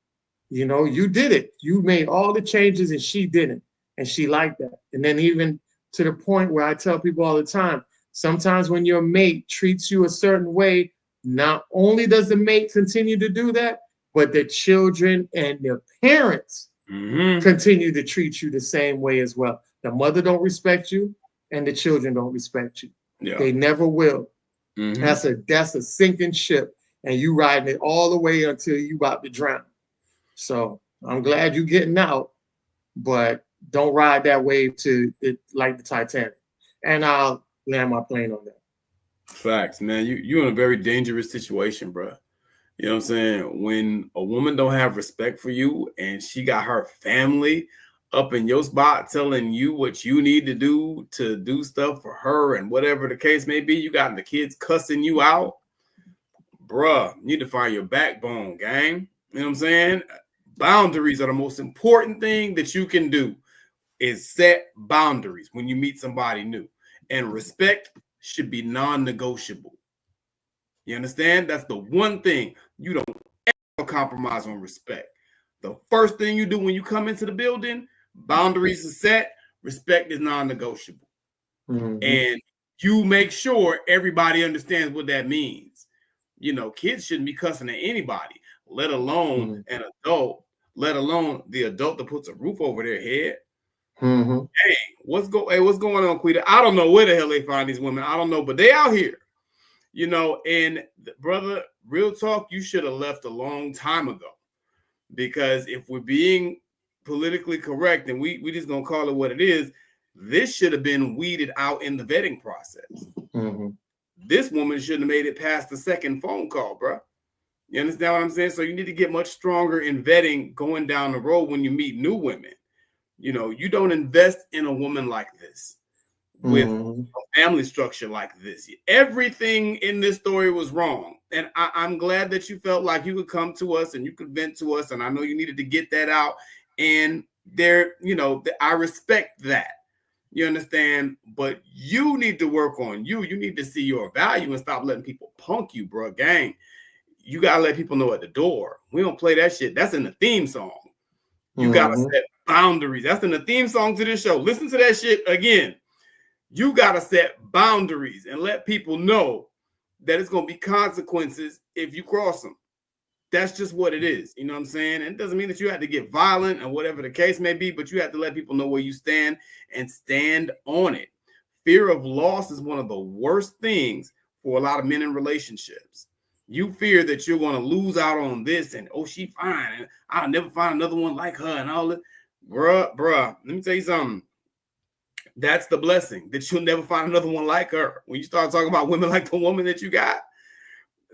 D: You know, you did it. You made all the changes and she didn't. And she liked that. And then even to the point where I tell people all the time, sometimes when your mate treats you a certain way, not only does the mate continue to do that, but the children and their parents continue to treat you the same way as well. The mother don't respect you and the children don't respect you. Yeah. They never will. That's a sinking ship, and you riding it all the way until you about to drown. So I'm glad you're getting out, but don't ride that wave to it like the Titanic. And I'll land my plane on that.
K: Facts, man. You're in a very dangerous situation, bro. You know what I'm saying? When a woman don't have respect for you and she got her family up in your spot telling you what you need to do stuff for her and whatever the case may be, you got the kids cussing you out, bruh, you need to find your backbone, gang. You know what I'm saying? Boundaries are the most important thing that you can do, is set boundaries when you meet somebody new. And respect should be non-negotiable. You understand? That's the one thing. You don't ever compromise on respect. The first thing you do when you come into the building, boundaries are set, respect is non-negotiable. And you make sure everybody understands what that means. You know, kids shouldn't be cussing at anybody, let alone an adult, let alone the adult that puts a roof over their head. Hey, what's going on, Quita? I don't know where the hell they find these women. I don't know, but they out here. You know, and brother, real talk, you should have left a long time ago. Because if we're being politically correct and we just gonna call it what it is, this should have been weeded out in the vetting process. This woman shouldn't have made it past the second phone call, bro. You understand what I'm saying? So you need to get much stronger in vetting going down the road when you meet new women. You know, you don't invest in a woman like this with a family structure like this. Everything in this story was wrong. And I'm glad that you felt like you could come to us and you could vent to us. And I know you needed to get that out. And there, you know, I respect that. You understand? But you need to work on you. You need to see your value and stop letting people punk you, bro. Gang, you got to let people know at the door. We don't play that shit. That's in the theme song. You got to set boundaries. That's in the theme song to this show. Listen to that shit again. You got to set boundaries and let people know that it's going to be consequences if you cross them. That's just what it is. You know what I'm saying? And it doesn't mean that you have to get violent or whatever the case may be, but you have to let people know where you stand and stand on it. Fear of loss is one of the worst things for a lot of men in relationships. You fear that you're going to lose out on this and, oh, she fine, and I'll never find another one like her and all that. Bruh, let me tell you something. That's the blessing, that you'll never find another one like her. When you start talking about women like the woman that you got,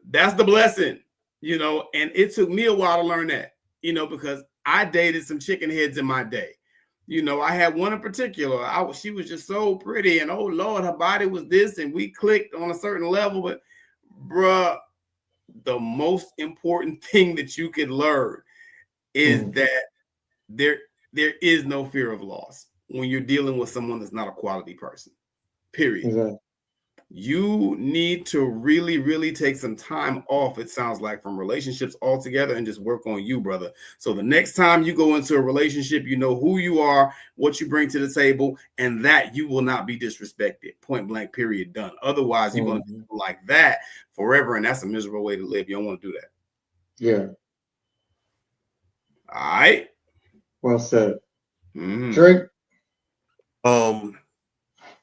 K: that's the blessing, you know. And it took me a while to learn that, you know, because I dated some chicken heads in my day. You know, I had one in particular. She was just so pretty, and oh Lord, her body was this, and we clicked on a certain level. But bruh, the most important thing that you can learn is that there is no fear of loss when you're dealing with someone that's not a quality person, period. You need to really, really take some time off, it sounds like, from relationships altogether and just work on you, brother. So the next time you go into a relationship, you know who you are, what you bring to the table, and that you will not be disrespected. Point blank, period, done. Otherwise, you're going to do like that forever, and that's a miserable way to live. You don't want to do that.
D: Yeah.
K: All right.
D: Well said. Drake.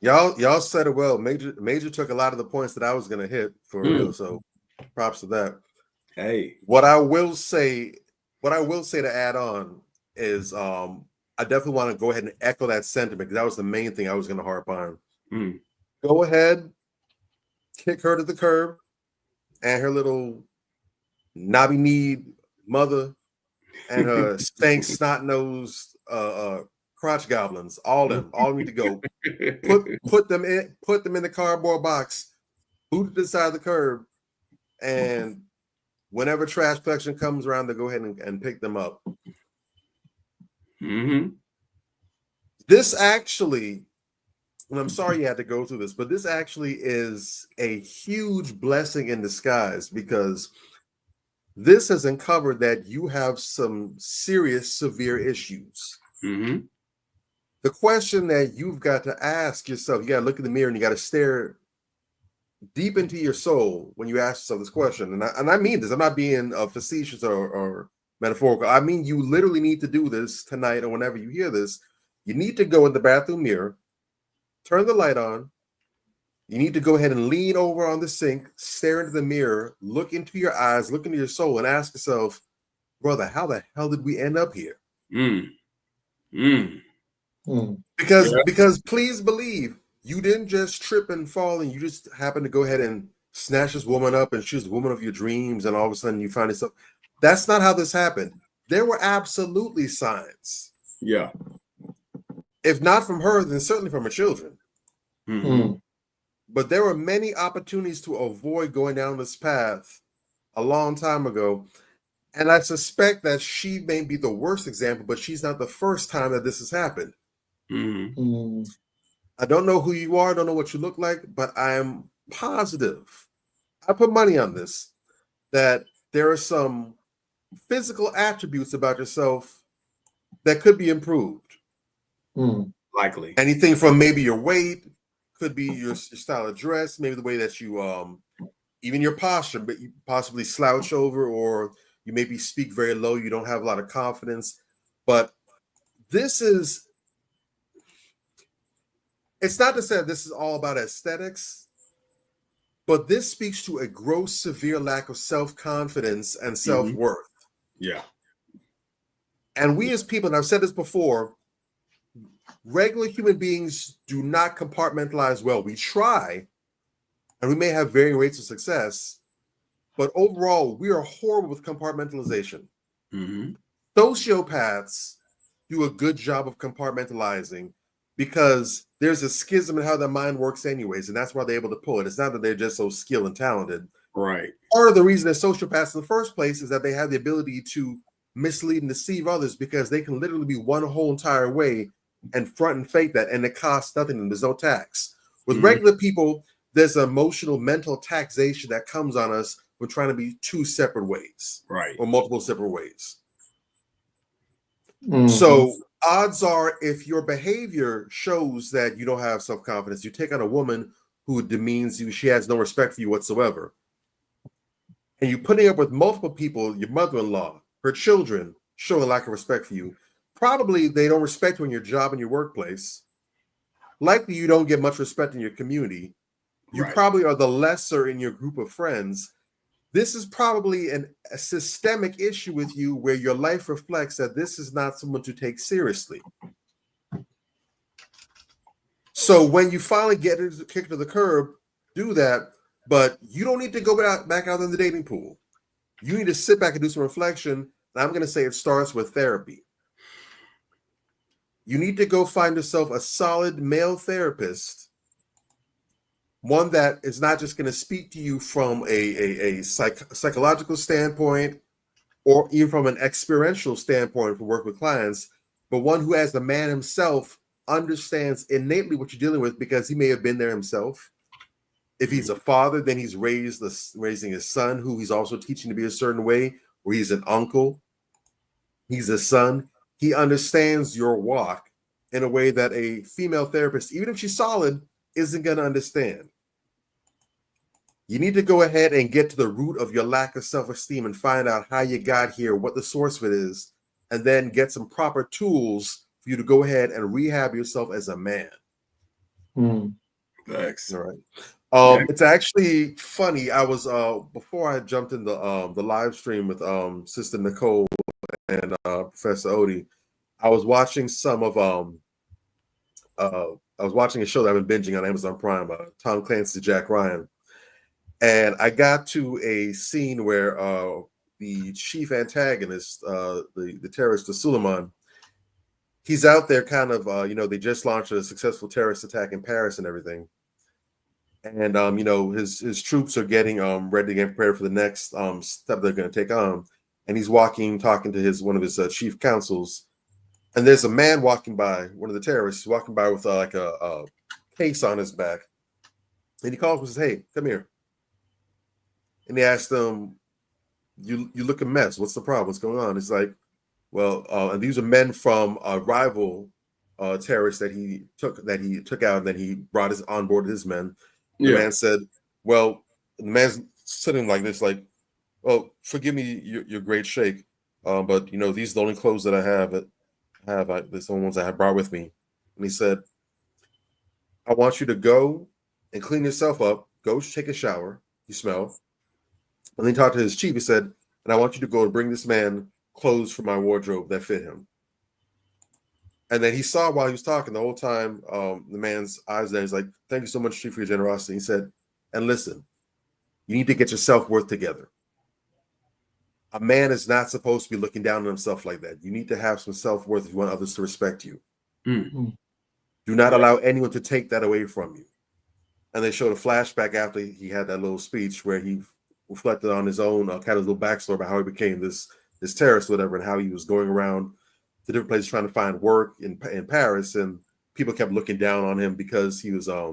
L: Y'all said it well. Major took a lot of the points that I was gonna hit for real. So props to that.
K: Hey,
L: what I will say to add on is I definitely want to go ahead and echo that sentiment, because that was the main thing I was gonna harp on. Go ahead, kick her to the curb, and her little knobby-kneed mother and her stank snot-nosed crotch goblins, all need to go. Put them in the cardboard box, boot to the side of the curb, and whenever trash collection comes around, they'll go ahead and pick them up. This actually, and I'm sorry you had to go through this, but this actually is a huge blessing in disguise, because this has uncovered that you have some serious, severe issues. The question that you've got to ask yourself, you got to look in the mirror and you got to stare deep into your soul when you ask yourself this question. And I mean this, I'm not being facetious or metaphorical. I mean, you literally need to do this tonight or whenever you hear this. You need to go in the bathroom mirror, turn the light on, You need to go ahead and lean over on the sink, stare into the mirror, look into your eyes, look into your soul, and ask yourself, brother, how the hell did we end up here? Because please believe, you didn't just trip and fall and you just happened to go ahead and snatch this woman up and she's the woman of your dreams, and all of a sudden you find yourself. That's not how this happened. There were absolutely signs.
K: Yeah.
L: If not from her, then certainly from her children. But there were many opportunities to avoid going down this path a long time ago. And I suspect that she may be the worst example, but she's not the first time that this has happened. I don't know who you are, I don't know what you look like, but I am positive, I put money on this, that there are some physical attributes about yourself that could be improved.
K: Likely.
L: Anything from maybe your weight, could be your style of dress, maybe the way that you, even your posture, but you possibly slouch over, or you maybe speak very low, you don't have a lot of confidence. But this is, it's not to say this is all about aesthetics, but this speaks to a gross, severe lack of self-confidence and self-worth.
K: Yeah.
L: And we as people, and I've said this before, regular human beings do not compartmentalize well. We try, and we may have varying rates of success, but overall, we are horrible with compartmentalization. Sociopaths do a good job of compartmentalizing because there's a schism in how their mind works anyways, and that's why they're able to pull it. It's not that they're just so skilled and talented.
K: Right.
L: Part of the reason they're sociopaths in the first place is that they have the ability to mislead and deceive others, because they can literally be one whole entire way and front and fake that, and it costs nothing and there's no tax. With regular people, there's emotional, mental taxation that comes on us when trying to be two separate ways,
K: right,
L: or multiple separate ways. So odds are, if your behavior shows that you don't have self-confidence, you take on a woman who demeans you, she has no respect for you whatsoever, and you're putting up with multiple people, your mother-in-law, her children, showing a lack of respect for you. Probably they don't respect you in your job and your workplace. Likely you don't get much respect in your community. You probably are the lesser in your group of friends. This is probably a systemic issue with you, where your life reflects that this is not someone to take seriously. So when you finally get kicked to the curb, do that, but you don't need to go back out in the dating pool. You need to sit back and do some reflection. And I'm going to say it starts with therapy. You need to go find yourself a solid male therapist, one that is not just going to speak to you from a psychological standpoint, or even from an experiential standpoint for work with clients, but one who, as the man himself, understands innately what you're dealing with, because he may have been there himself. If he's a father, then he's raising his son, who he's also teaching to be a certain way, or he's an uncle, he's a son. He understands your walk in a way that a female therapist, even if she's solid, isn't going to understand. You need to go ahead and get to the root of your lack of self-esteem and find out how you got here, what the source of it is, and then get some proper tools for you to go ahead and rehab yourself as a man.
K: Thanks.
L: All right. It's actually funny. I was before I jumped in the live stream with Sister Nicole and Professor Odie, I was watching some of I was watching a show that I've been binging on Amazon Prime, Tom Clancy's Jack Ryan, and I got to a scene where the chief antagonist, the terrorist, the Suleiman, he's out there kind of they just launched a successful terrorist attack in Paris and everything. And his troops are getting ready to get prepared for the next step they're going to take on. And he's talking to one of his chief counsels. And there's a man walking by, one of the terrorists, walking by with like a case on his back. And he calls him and says, "Hey, come here." And he asked him, "You look a mess. What's the problem? What's going on?" He's like, "Well," and these are men from a rival terrorist that he took out, and then he brought on board his men. The man said, "Well," the man's sitting like this, like, "Oh, forgive me, your great sheikh, but these are the only clothes that I have. These are the ones I have brought with me." And he said, "I want you to go and clean yourself up. Go take a shower. You smell. And then he talked to his chief. He said, and I want you to go and bring this man clothes from my wardrobe that fit him. And then he saw while he was talking the whole time, the man's eyes there. He's like, thank you so much, Chief, for your generosity. He said, and listen, you need to get your self-worth together. A man is not supposed to be looking down on himself like that. You need to have some self-worth if you want others to respect you.
K: Mm.
L: Do not allow anyone to take that away from you. And they showed a flashback after he had that little speech where he reflected on his own kind of little backstory about how he became this terrorist or whatever, and how he was going around to different places trying to find work in Paris, and people kept looking down on him because he was a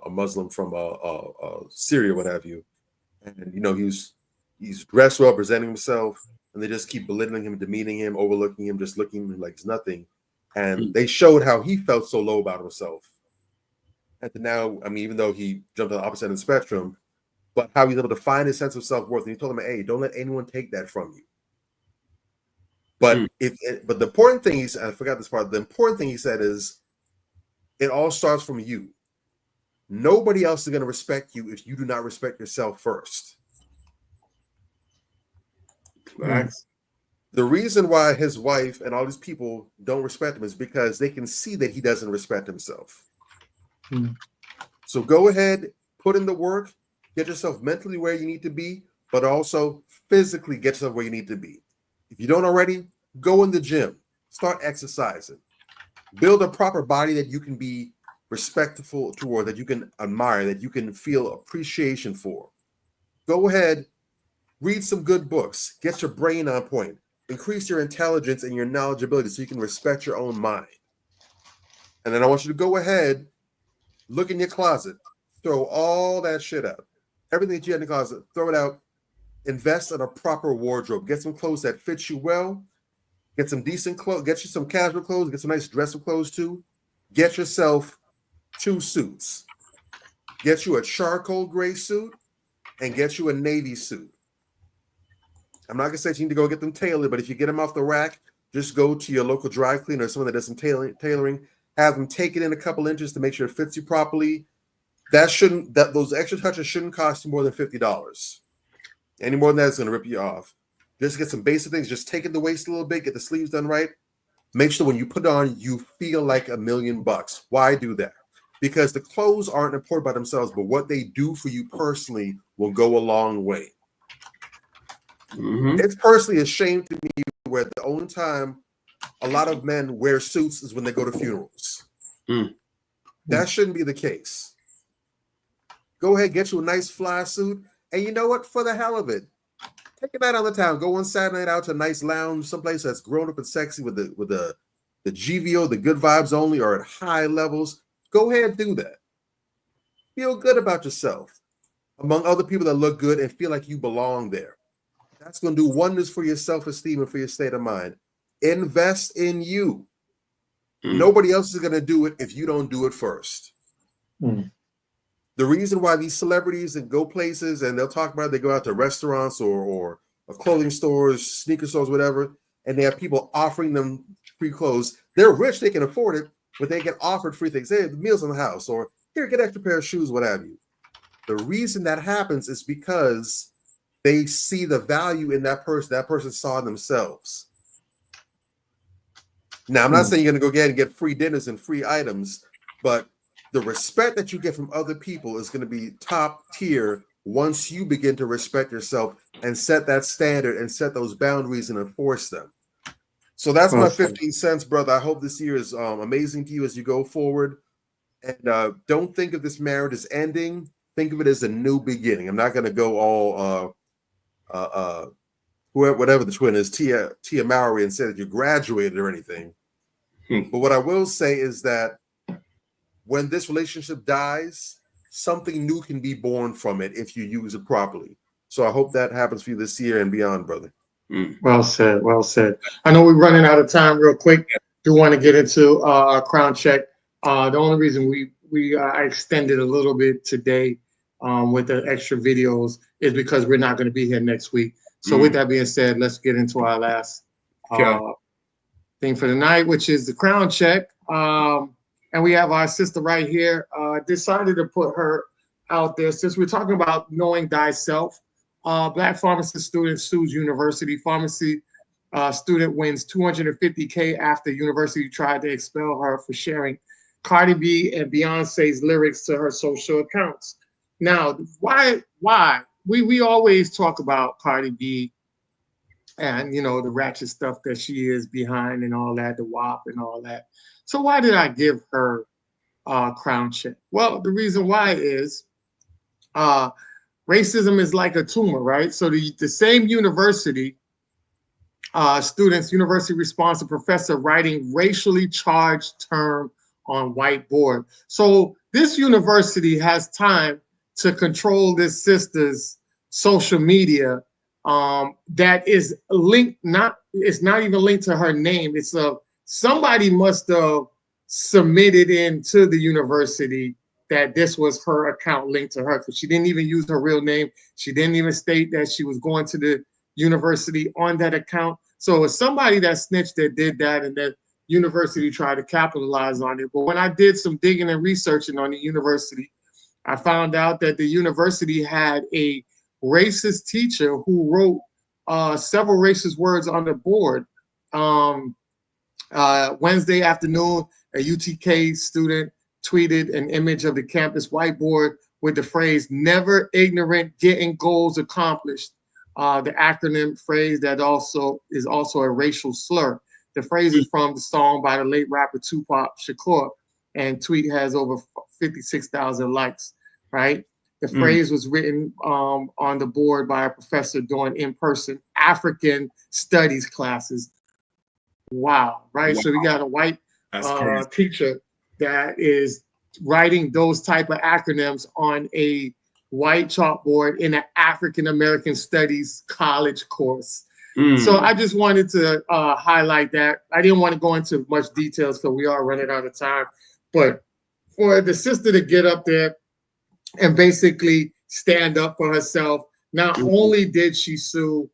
L: Muslim from Syria, what have you. And you know, he's dressed well, presenting himself, and they just keep belittling him, demeaning him, overlooking him, just looking like it's nothing. And they showed how he felt so low about himself. And now, I mean, even though he jumped on the opposite end of the spectrum, but how he's able to find his sense of self-worth. And he told him, hey, don't let anyone take that from you. But but the important thing I forgot this part. The important thing he said is, it all starts from you. Nobody else is going to respect you if you do not respect yourself first.
K: Facts.
L: The reason why his wife and all these people don't respect him is because they can see that he doesn't respect himself. So go ahead, put in the work, get yourself mentally where you need to be, but also physically get yourself where you need to be. If you don't already, go in the gym, start exercising, build a proper body that you can be respectful toward, that you can admire, that you can feel appreciation for. Go ahead, read some good books, get your brain on point, increase your intelligence and your knowledgeability so you can respect your own mind. And then I want you to go ahead, look in your closet, throw all that shit out. Everything that you had in the closet, throw it out. Invest in a proper wardrobe. Get some clothes that fit you well. Get some decent clothes. Get you some casual clothes. Get some nice dressable clothes too. Get yourself 2 suits. Get you a charcoal gray suit and get you a navy suit. I'm not gonna say you need to go get them tailored, but if you get them off the rack, just go to your local dry cleaner or someone that does some tailoring. Have them take it in a couple inches to make sure it fits you properly. Those extra touches shouldn't cost you more than $50. Any more than that is going to rip you off. Just get some basic things. Just take it the waist a little bit. Get the sleeves done right. Make sure when you put it on, you feel like $1,000,000. Why do that? Because the clothes aren't important by themselves, but what they do for you personally will go a long way. It's personally a shame to me where the only time a lot of men wear suits is when they go to funerals. That shouldn't be the case. Go ahead, get you a nice fly suit. And you know what? For the hell of it, take a night on the town. Go one Saturday night out to a nice lounge, someplace that's grown up and sexy with the GVO, the good vibes only, or at high levels. Go ahead and do that. Feel good about yourself among other people that look good and feel like you belong there. That's going to do wonders for your self-esteem and for your state of mind. Invest in you. Nobody else is going to do it if you don't do it first. The reason why these celebrities that go places and they'll talk about it, they go out to restaurants or clothing stores, sneaker stores, whatever, and they have people offering them free clothes. They're rich, they can afford it, but they get offered free things. Hey, the meals in the house, or here, get an extra pair of shoes, what have you. The reason that happens is because they see the value in that person. That person saw themselves. Now, I'm not saying you're going to go ahead and get free dinners and free items, but the respect that you get from other people is going to be top tier once you begin to respect yourself and set that standard and set those boundaries and enforce them. So that's my 15 cents, brother. I hope this year is amazing to you as you go forward. And don't think of this marriage as ending. Think of it as a new beginning. I'm not going to go all whatever the twin is, Tia Mowry, and say that you graduated or anything. But what I will say is that when this relationship dies, something new can be born from it if you use it properly. So I hope that happens for you this year and beyond, brother.
D: Well said. Well said. I know we're running out of time real quick. Do want to get into our crown check. The only reason I extended a little bit today with the extra videos is because we're not going to be here next week. So with that being said, let's get into our last thing for the night, which is the crown check. and we have our sister right here. Decided to put her out there since we're talking about knowing thyself. Black pharmacist student sues university. Pharmacy student wins $250K after university tried to expel her for sharing Cardi B and Beyonce's lyrics to her social accounts. Now, why? We always talk about Cardi B and, you know, the ratchet stuff that she is behind and all that, the WAP and all that. So why did I give her crown check? Well, the reason why is racism is like a tumor, right? So the same university students, university responds to professor writing racially charged term on whiteboard. So this university has time to control this sister's social media that is linked, it's not even linked to her name. It's somebody must have submitted into the university that this was her account linked to her, because she didn't even use her real name. She didn't even state that she was going to the university on that account. So it's somebody that snitched that did that, and that university tried to capitalize on it. But when I did some digging and researching on the university, I found out that the university had a racist teacher who wrote several racist words on the board. Wednesday afternoon, a UTK student tweeted an image of the campus whiteboard with the phrase "never ignorant, getting goals accomplished." The acronym phrase that is also a racial slur. The phrase is from the song by the late rapper Tupac Shakur, and tweet has over 56,000 likes, right? The phrase was written on the board by a professor during in-person African studies classes. Wow, right? Wow. So we got a white teacher that is writing those type of acronyms on a white chalkboard in an African-American studies college course. So I just wanted to highlight that. I didn't want to go into much details because we are running out of time, but for the sister to get up there and basically stand up for herself, not only did she sued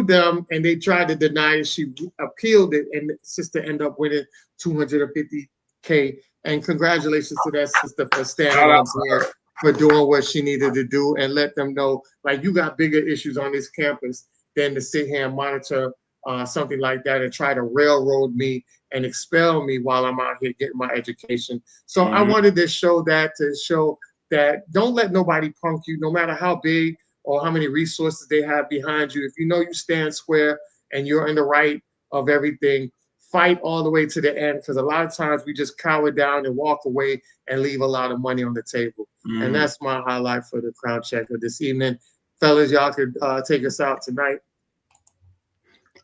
D: them and they tried to deny it, she appealed it, and the sister ended up winning $250K. And congratulations to that sister for standing up there, for doing what she needed to do, and let them know, like, you got bigger issues on this campus than to sit here and monitor something like that and try to railroad me and expel me while I'm out here getting my education. So I wanted to show that don't let nobody punk you, no matter how big or how many resources they have behind you. If you know you stand square and you're in the right of everything, fight all the way to the end, because a lot of times we just cower down and walk away and leave a lot of money on the table. And that's my highlight for the crown check of this evening. Fellas, y'all could take us out tonight.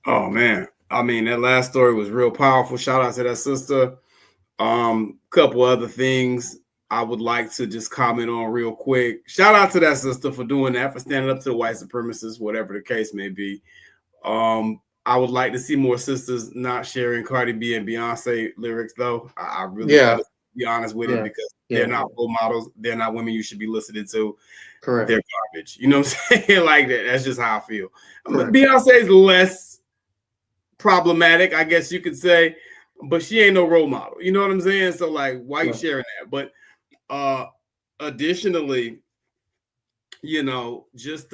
K: Oh, man. I mean, that last story was real powerful. Shout out to that sister. Couple other things I would like to just comment on real quick. Shout out to that sister for doing that, for standing up to the white supremacists, whatever the case may be. I would like to see more sisters not sharing Cardi B and Beyonce lyrics, though. I really gotta be honest with it, because they're not role models. They're not women you should be listening to.
D: Correct.
K: They're garbage. You know what I'm saying? Like that. That's just how I feel. Beyonce's less problematic, I guess you could say, but she ain't no role model. You know what I'm saying? So, like, why you sharing that? But additionally, you know, just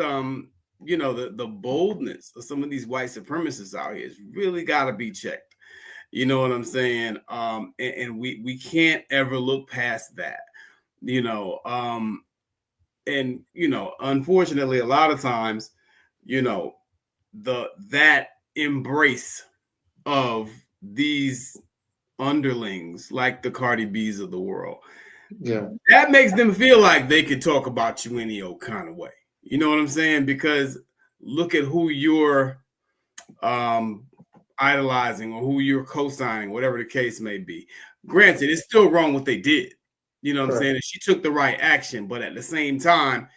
K: you know, the boldness of some of these white supremacists out here has really got to be checked. You know what I'm saying? And we can't ever look past that. You know, and you know, unfortunately, a lot of times, you know, that embrace of these underlings, like the Cardi B's of the world, that makes them feel like they could talk about you any old kind of way. You know what I'm saying? Because look at who you're idolizing or who you're co-signing, whatever the case may be. Granted, it's still wrong what they did. You know what I'm saying? And she took the right action, but at the same time,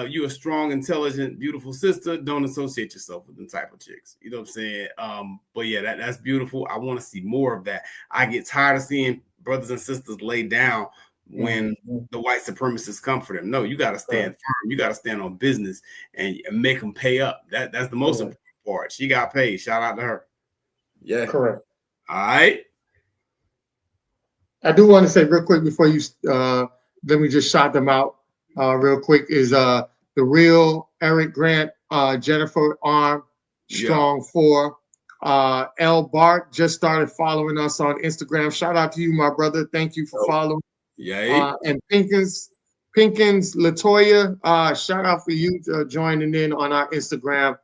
K: you're a strong, intelligent, beautiful sister. Don't associate yourself with them type of chicks. You know what I'm saying? But yeah, that's beautiful. I want to see more of that. I get tired of seeing brothers and sisters lay down when the white supremacists come for them. No, you got to stand firm. You got to stand on business and make them pay up. That's the most important part. She got paid. Shout out to her. Yeah.
D: Correct.
K: All right.
D: I do want to say real quick before you let me just shout them out real quick is the real Eric Grant, Jennifer Arm, Strong 4. L Bart just started following us on Instagram. Shout out to you, my brother. Thank you for following.
K: Yeah.
D: And Pinkins Latoya, shout out for you joining in on our Instagram.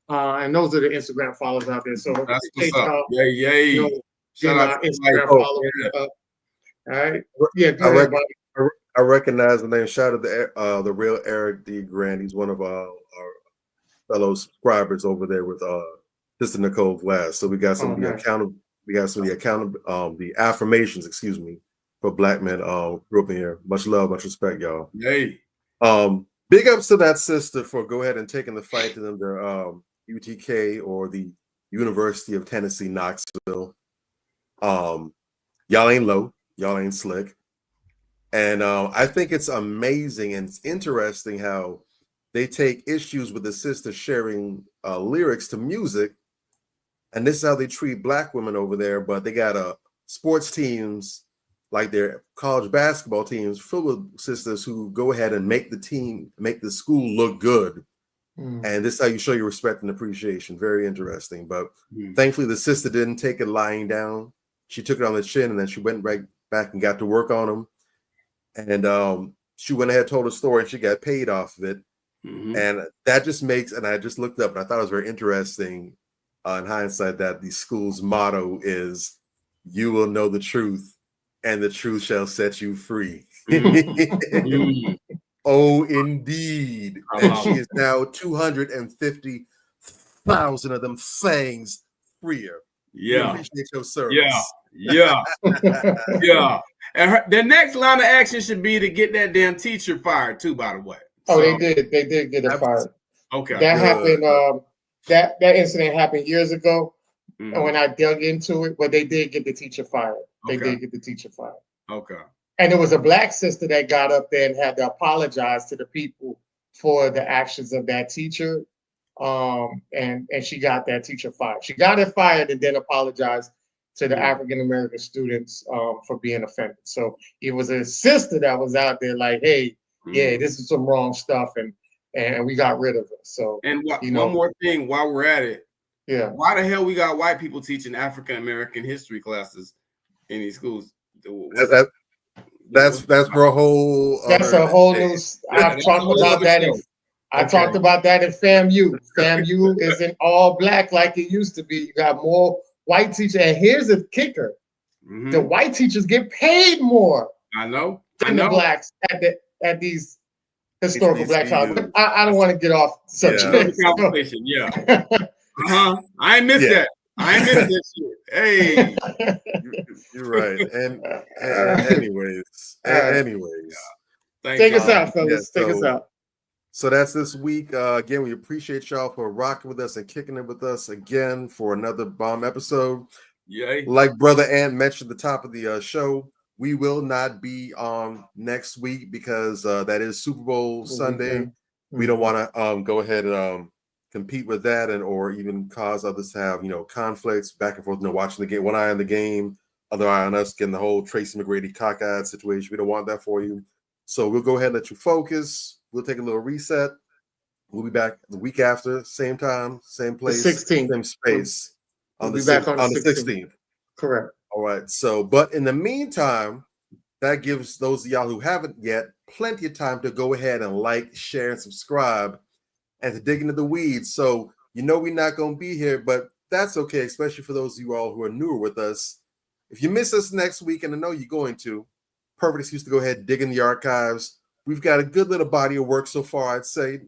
D: And those are the Instagram followers out there. So
K: that's what's up. Yay.
D: You know,
K: Shout out to
D: Instagram
K: Mike.
D: followers.
K: Yeah.
D: All right. Yeah, go ahead, buddy.
L: I recognize the name. Shout out to the real Eric D. Grant. He's one of our fellow subscribers over there with Sister Nicole Glass. So we got some of the affirmations, excuse me, for Black men grew up in here. Much love, much respect, y'all.
K: Yay.
L: Big ups to that sister for go ahead and taking the fight to them, their UTK or the University of Tennessee, Knoxville. Y'all ain't low, y'all ain't slick. And I think it's amazing and it's interesting how they take issues with the sister sharing lyrics to music. And this is how they treat Black women over there. But they got sports teams, like their college basketball teams, full with sisters who go ahead and make the school look good. And this is how you show your respect and appreciation. Very interesting. But thankfully, the sister didn't take it lying down. She took it on the chin, and then she went right back and got to work on them. And she went ahead, told her story, and she got paid off of it. And that just makes, and I just looked up, and I thought it was very interesting in hindsight that the school's motto is, "You will know the truth, and the truth shall set you free." Oh, indeed. And she is now 250,000 of them things freer. We appreciate your service.
K: Yeah. And the next line of action should be to get that damn teacher fired too, by the way.
D: Oh, they did get her fired.
K: Okay.
D: That happened. That incident happened years ago. And when I dug into it, but they did get the teacher fired. They did get the teacher fired.
K: Okay.
D: And it was a Black sister that got up there and had to apologize to the people for the actions of that teacher. And she got that teacher fired. She got her fired and then apologized to the African American students for being offended. So it was a sister that was out there like, hey, yeah, this is some wrong stuff, and we got rid of her. So
K: and one more thing while we're at it.
D: Yeah.
K: Why the hell we got white people teaching African American history classes in these schools?
L: That's for a whole.
D: That's a whole new. I've talked about that. I talked about that in FAMU. FAMU isn't all Black like it used to be. You got more white teachers. And here's the kicker: the white teachers get paid more.
K: I know.
D: Than the Blacks at these historical Black colleges. I don't want to get off subject.
K: Yeah. I ain't missed that. I ain't missed that shit. Hey.
L: You're right. And anyways.
D: Take us out, fellas. Take us out.
L: So that's this week. Again, we appreciate y'all for rocking with us and kicking it with us again for another bomb episode.
K: Yay.
L: Like Brother Ant mentioned at the top of the show, we will not be on next week because that is Super Bowl Sunday. We don't want to go ahead and compete with that or even cause others to have, conflicts back and forth, watching the game, one eye on the game, other eye on us, getting the whole Tracy McGrady cockeyed situation. We don't want that for you. So we'll go ahead and let you focus. We'll take a little reset. We'll be back the week after, same time, same place,
D: 16th.
L: same space.
D: We'll be back on the 16th. Correct.
L: All right. So, but in the meantime, that gives those of y'all who haven't yet plenty of time to go ahead and like, share, and subscribe and to dig into the weeds. So, we're not going to be here, but that's okay, especially for those of you all who are newer with us. If you miss us next week, and I know you're going to, perfect excuse to go ahead and dig in the archives. We've got a good little body of work so far, I'd say. A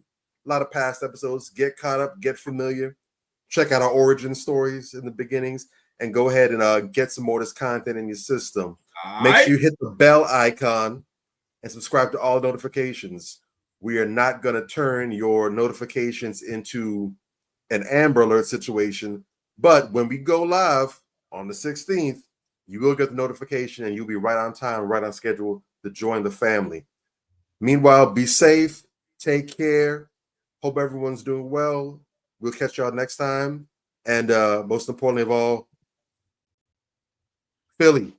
L: lot of past episodes. Get caught up, get familiar. Check out our origin stories in the beginnings, and go ahead and get some more of this content in your system. Make sure you hit the bell icon and subscribe to all notifications. We are not going to turn your notifications into an Amber Alert situation, but when we go live on the 16th, you will get the notification and you'll be right on time, right on schedule to join the family. Meanwhile, be safe, take care. Hope everyone's doing well. We'll catch y'all next time. And most importantly of all, Philly,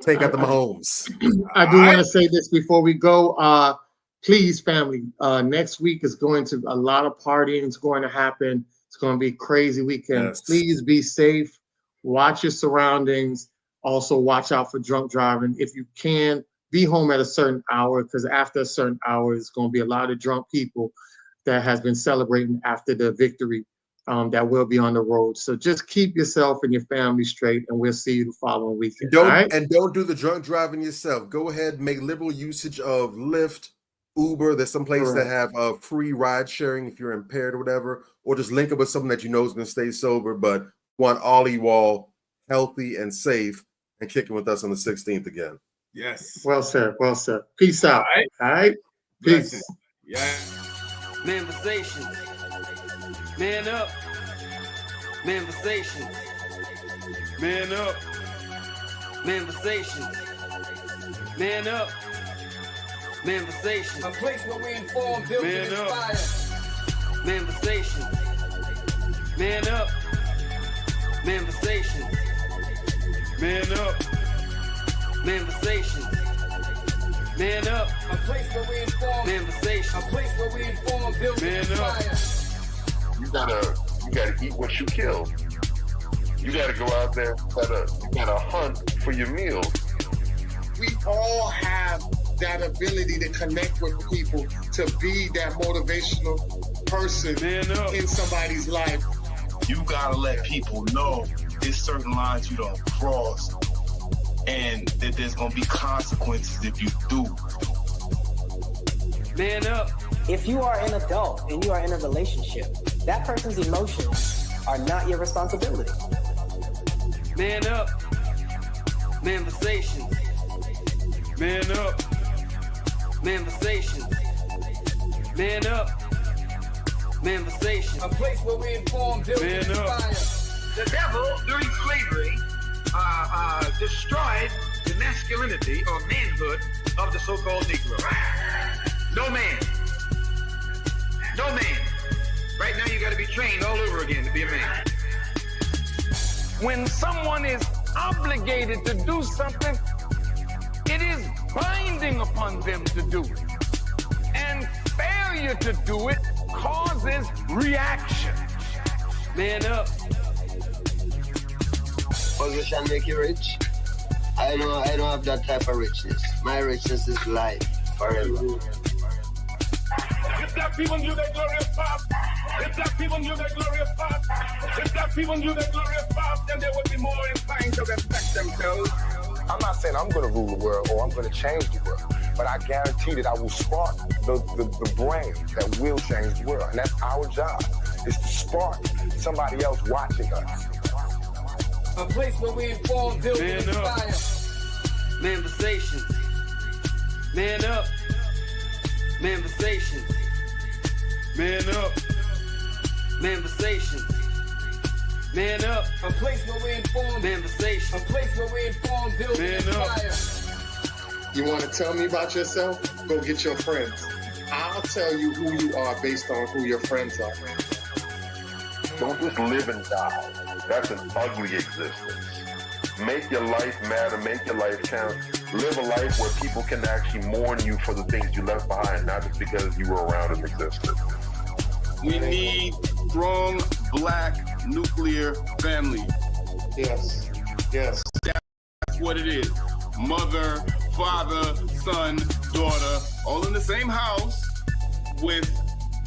L: Take out the Mahomes.
D: I do want to say this before we go. Please, family, next week is going to a lot of partying. It's going to happen. It's going to be a crazy weekend.
L: Yes.
D: Please be safe. Watch your surroundings. Also, watch out for drunk driving. If you can, be home at a certain hour, because after a certain hour, it's going to be a lot of drunk people that has been celebrating after the victory that will be on the road. So just keep yourself and your family straight, and we'll see you the following weekend.
L: Don't do the drunk driving yourself. Go ahead, make liberal usage of Lyft, Uber. There's some places that have free ride sharing if you're impaired or whatever, or just link up with someone that you know is going to stay sober. But want all you all healthy and safe and kicking with us on the 16th again.
K: Yes.
D: Well said. Well said. Peace out. All right. Peace.
K: Yeah.
A: Manifestations. Man up. Manifestations. Man up. Manifestations. Man up. Manifestations.
B: A place where we inform, build, and inspire.
A: Manifestations. Man up. Manifestations. Man up. Manifestations. Man up.
B: A place where we inform.
A: Manifestations.
B: A place where we inform, build, and inspire.
C: You gotta eat what you kill. You gotta go out there. You gotta hunt for your meals.
D: We all have that ability to connect with people, to be that motivational person in somebody's life.
G: You gotta let people know there's certain lines you don't cross, and that there's gonna be consequences if you do.
A: Man up.
V: If you are an adult and you are in a relationship, that person's emotions are not your responsibility.
A: Man up. Manifestations. Man up. Manifestations. Man up. Manifestations.
B: A place where we inform, build, and inspire.
W: The devil, during slavery, destroyed the masculinity or manhood of the so-called Negro. No man. No man. Right now you got to be trained all over again to be a man.
H: When someone is obligated to do something, it is binding upon them to do it. And failure to do it causes reaction.
A: Man up.
I: Position make you rich. I don't have that type of richness. My richness is life forever.
W: If that people knew their glorious past, if that people knew their glorious past, if that people knew their glorious past, then they would be more inclined to respect themselves.
J: I'm not saying I'm going to rule the world or I'm going to change the world, but I guarantee that I will spark the brain that will change the world. And that's our job, is to spark somebody else watching us.
B: A place where we inform, build, and inspire.
A: Manifestations. Man up. Manifestations. Man up. Manifestations. Man up.
B: A place where we inform.
A: Manifestations.
B: A place where we inform, build, and inspire.
D: You want to tell me about yourself? Go get your friends. I'll tell you who you are based on who your friends are.
C: Don't just live and die. That's an ugly existence. Make your life matter. Make your life count. Live a life where people can actually mourn you for the things you left behind, not just because you were around and existed.
E: We need strong black nuclear family.
D: Yes. Yes.
E: That's what it is. Mother, father, son, daughter, all in the same house with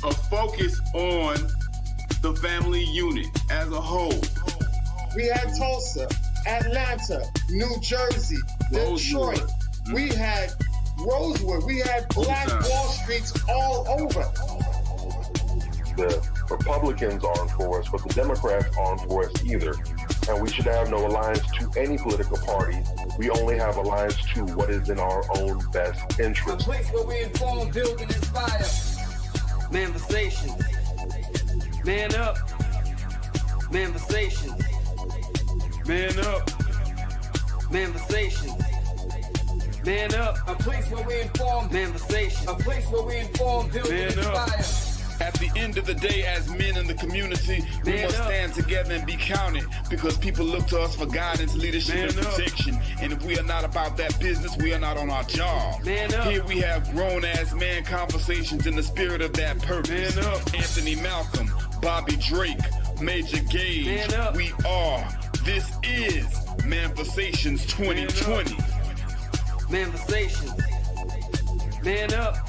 E: a focus on the family unit as a whole.
D: We had Tulsa, Atlanta, New Jersey, Detroit. We had Rosewood. We had Black Wall Streets all over.
C: The Republicans aren't for us, but the Democrats aren't for us either. And we should have no alliance to any political party. We only have alliance to what is in our own best interest.
B: A place where we inform, build, and inspire.
A: Manifestations. Man up. Manifestations. Man up. Manifestations. Man up.
B: A place where we inform.
A: Manifestations.
B: A place where we inform, build, and inspire.
E: At the end of the day, as men in the community, we must stand together and be counted because people look to us for guidance, leadership, and protection. And if we are not about that business, we are not on our job. Here we have grown-ass man conversations in the spirit of that purpose. Anthony Malcolm, Bobby Drake, Major Gage, we are. This is Manversations 2020.
A: Manversations. Man up.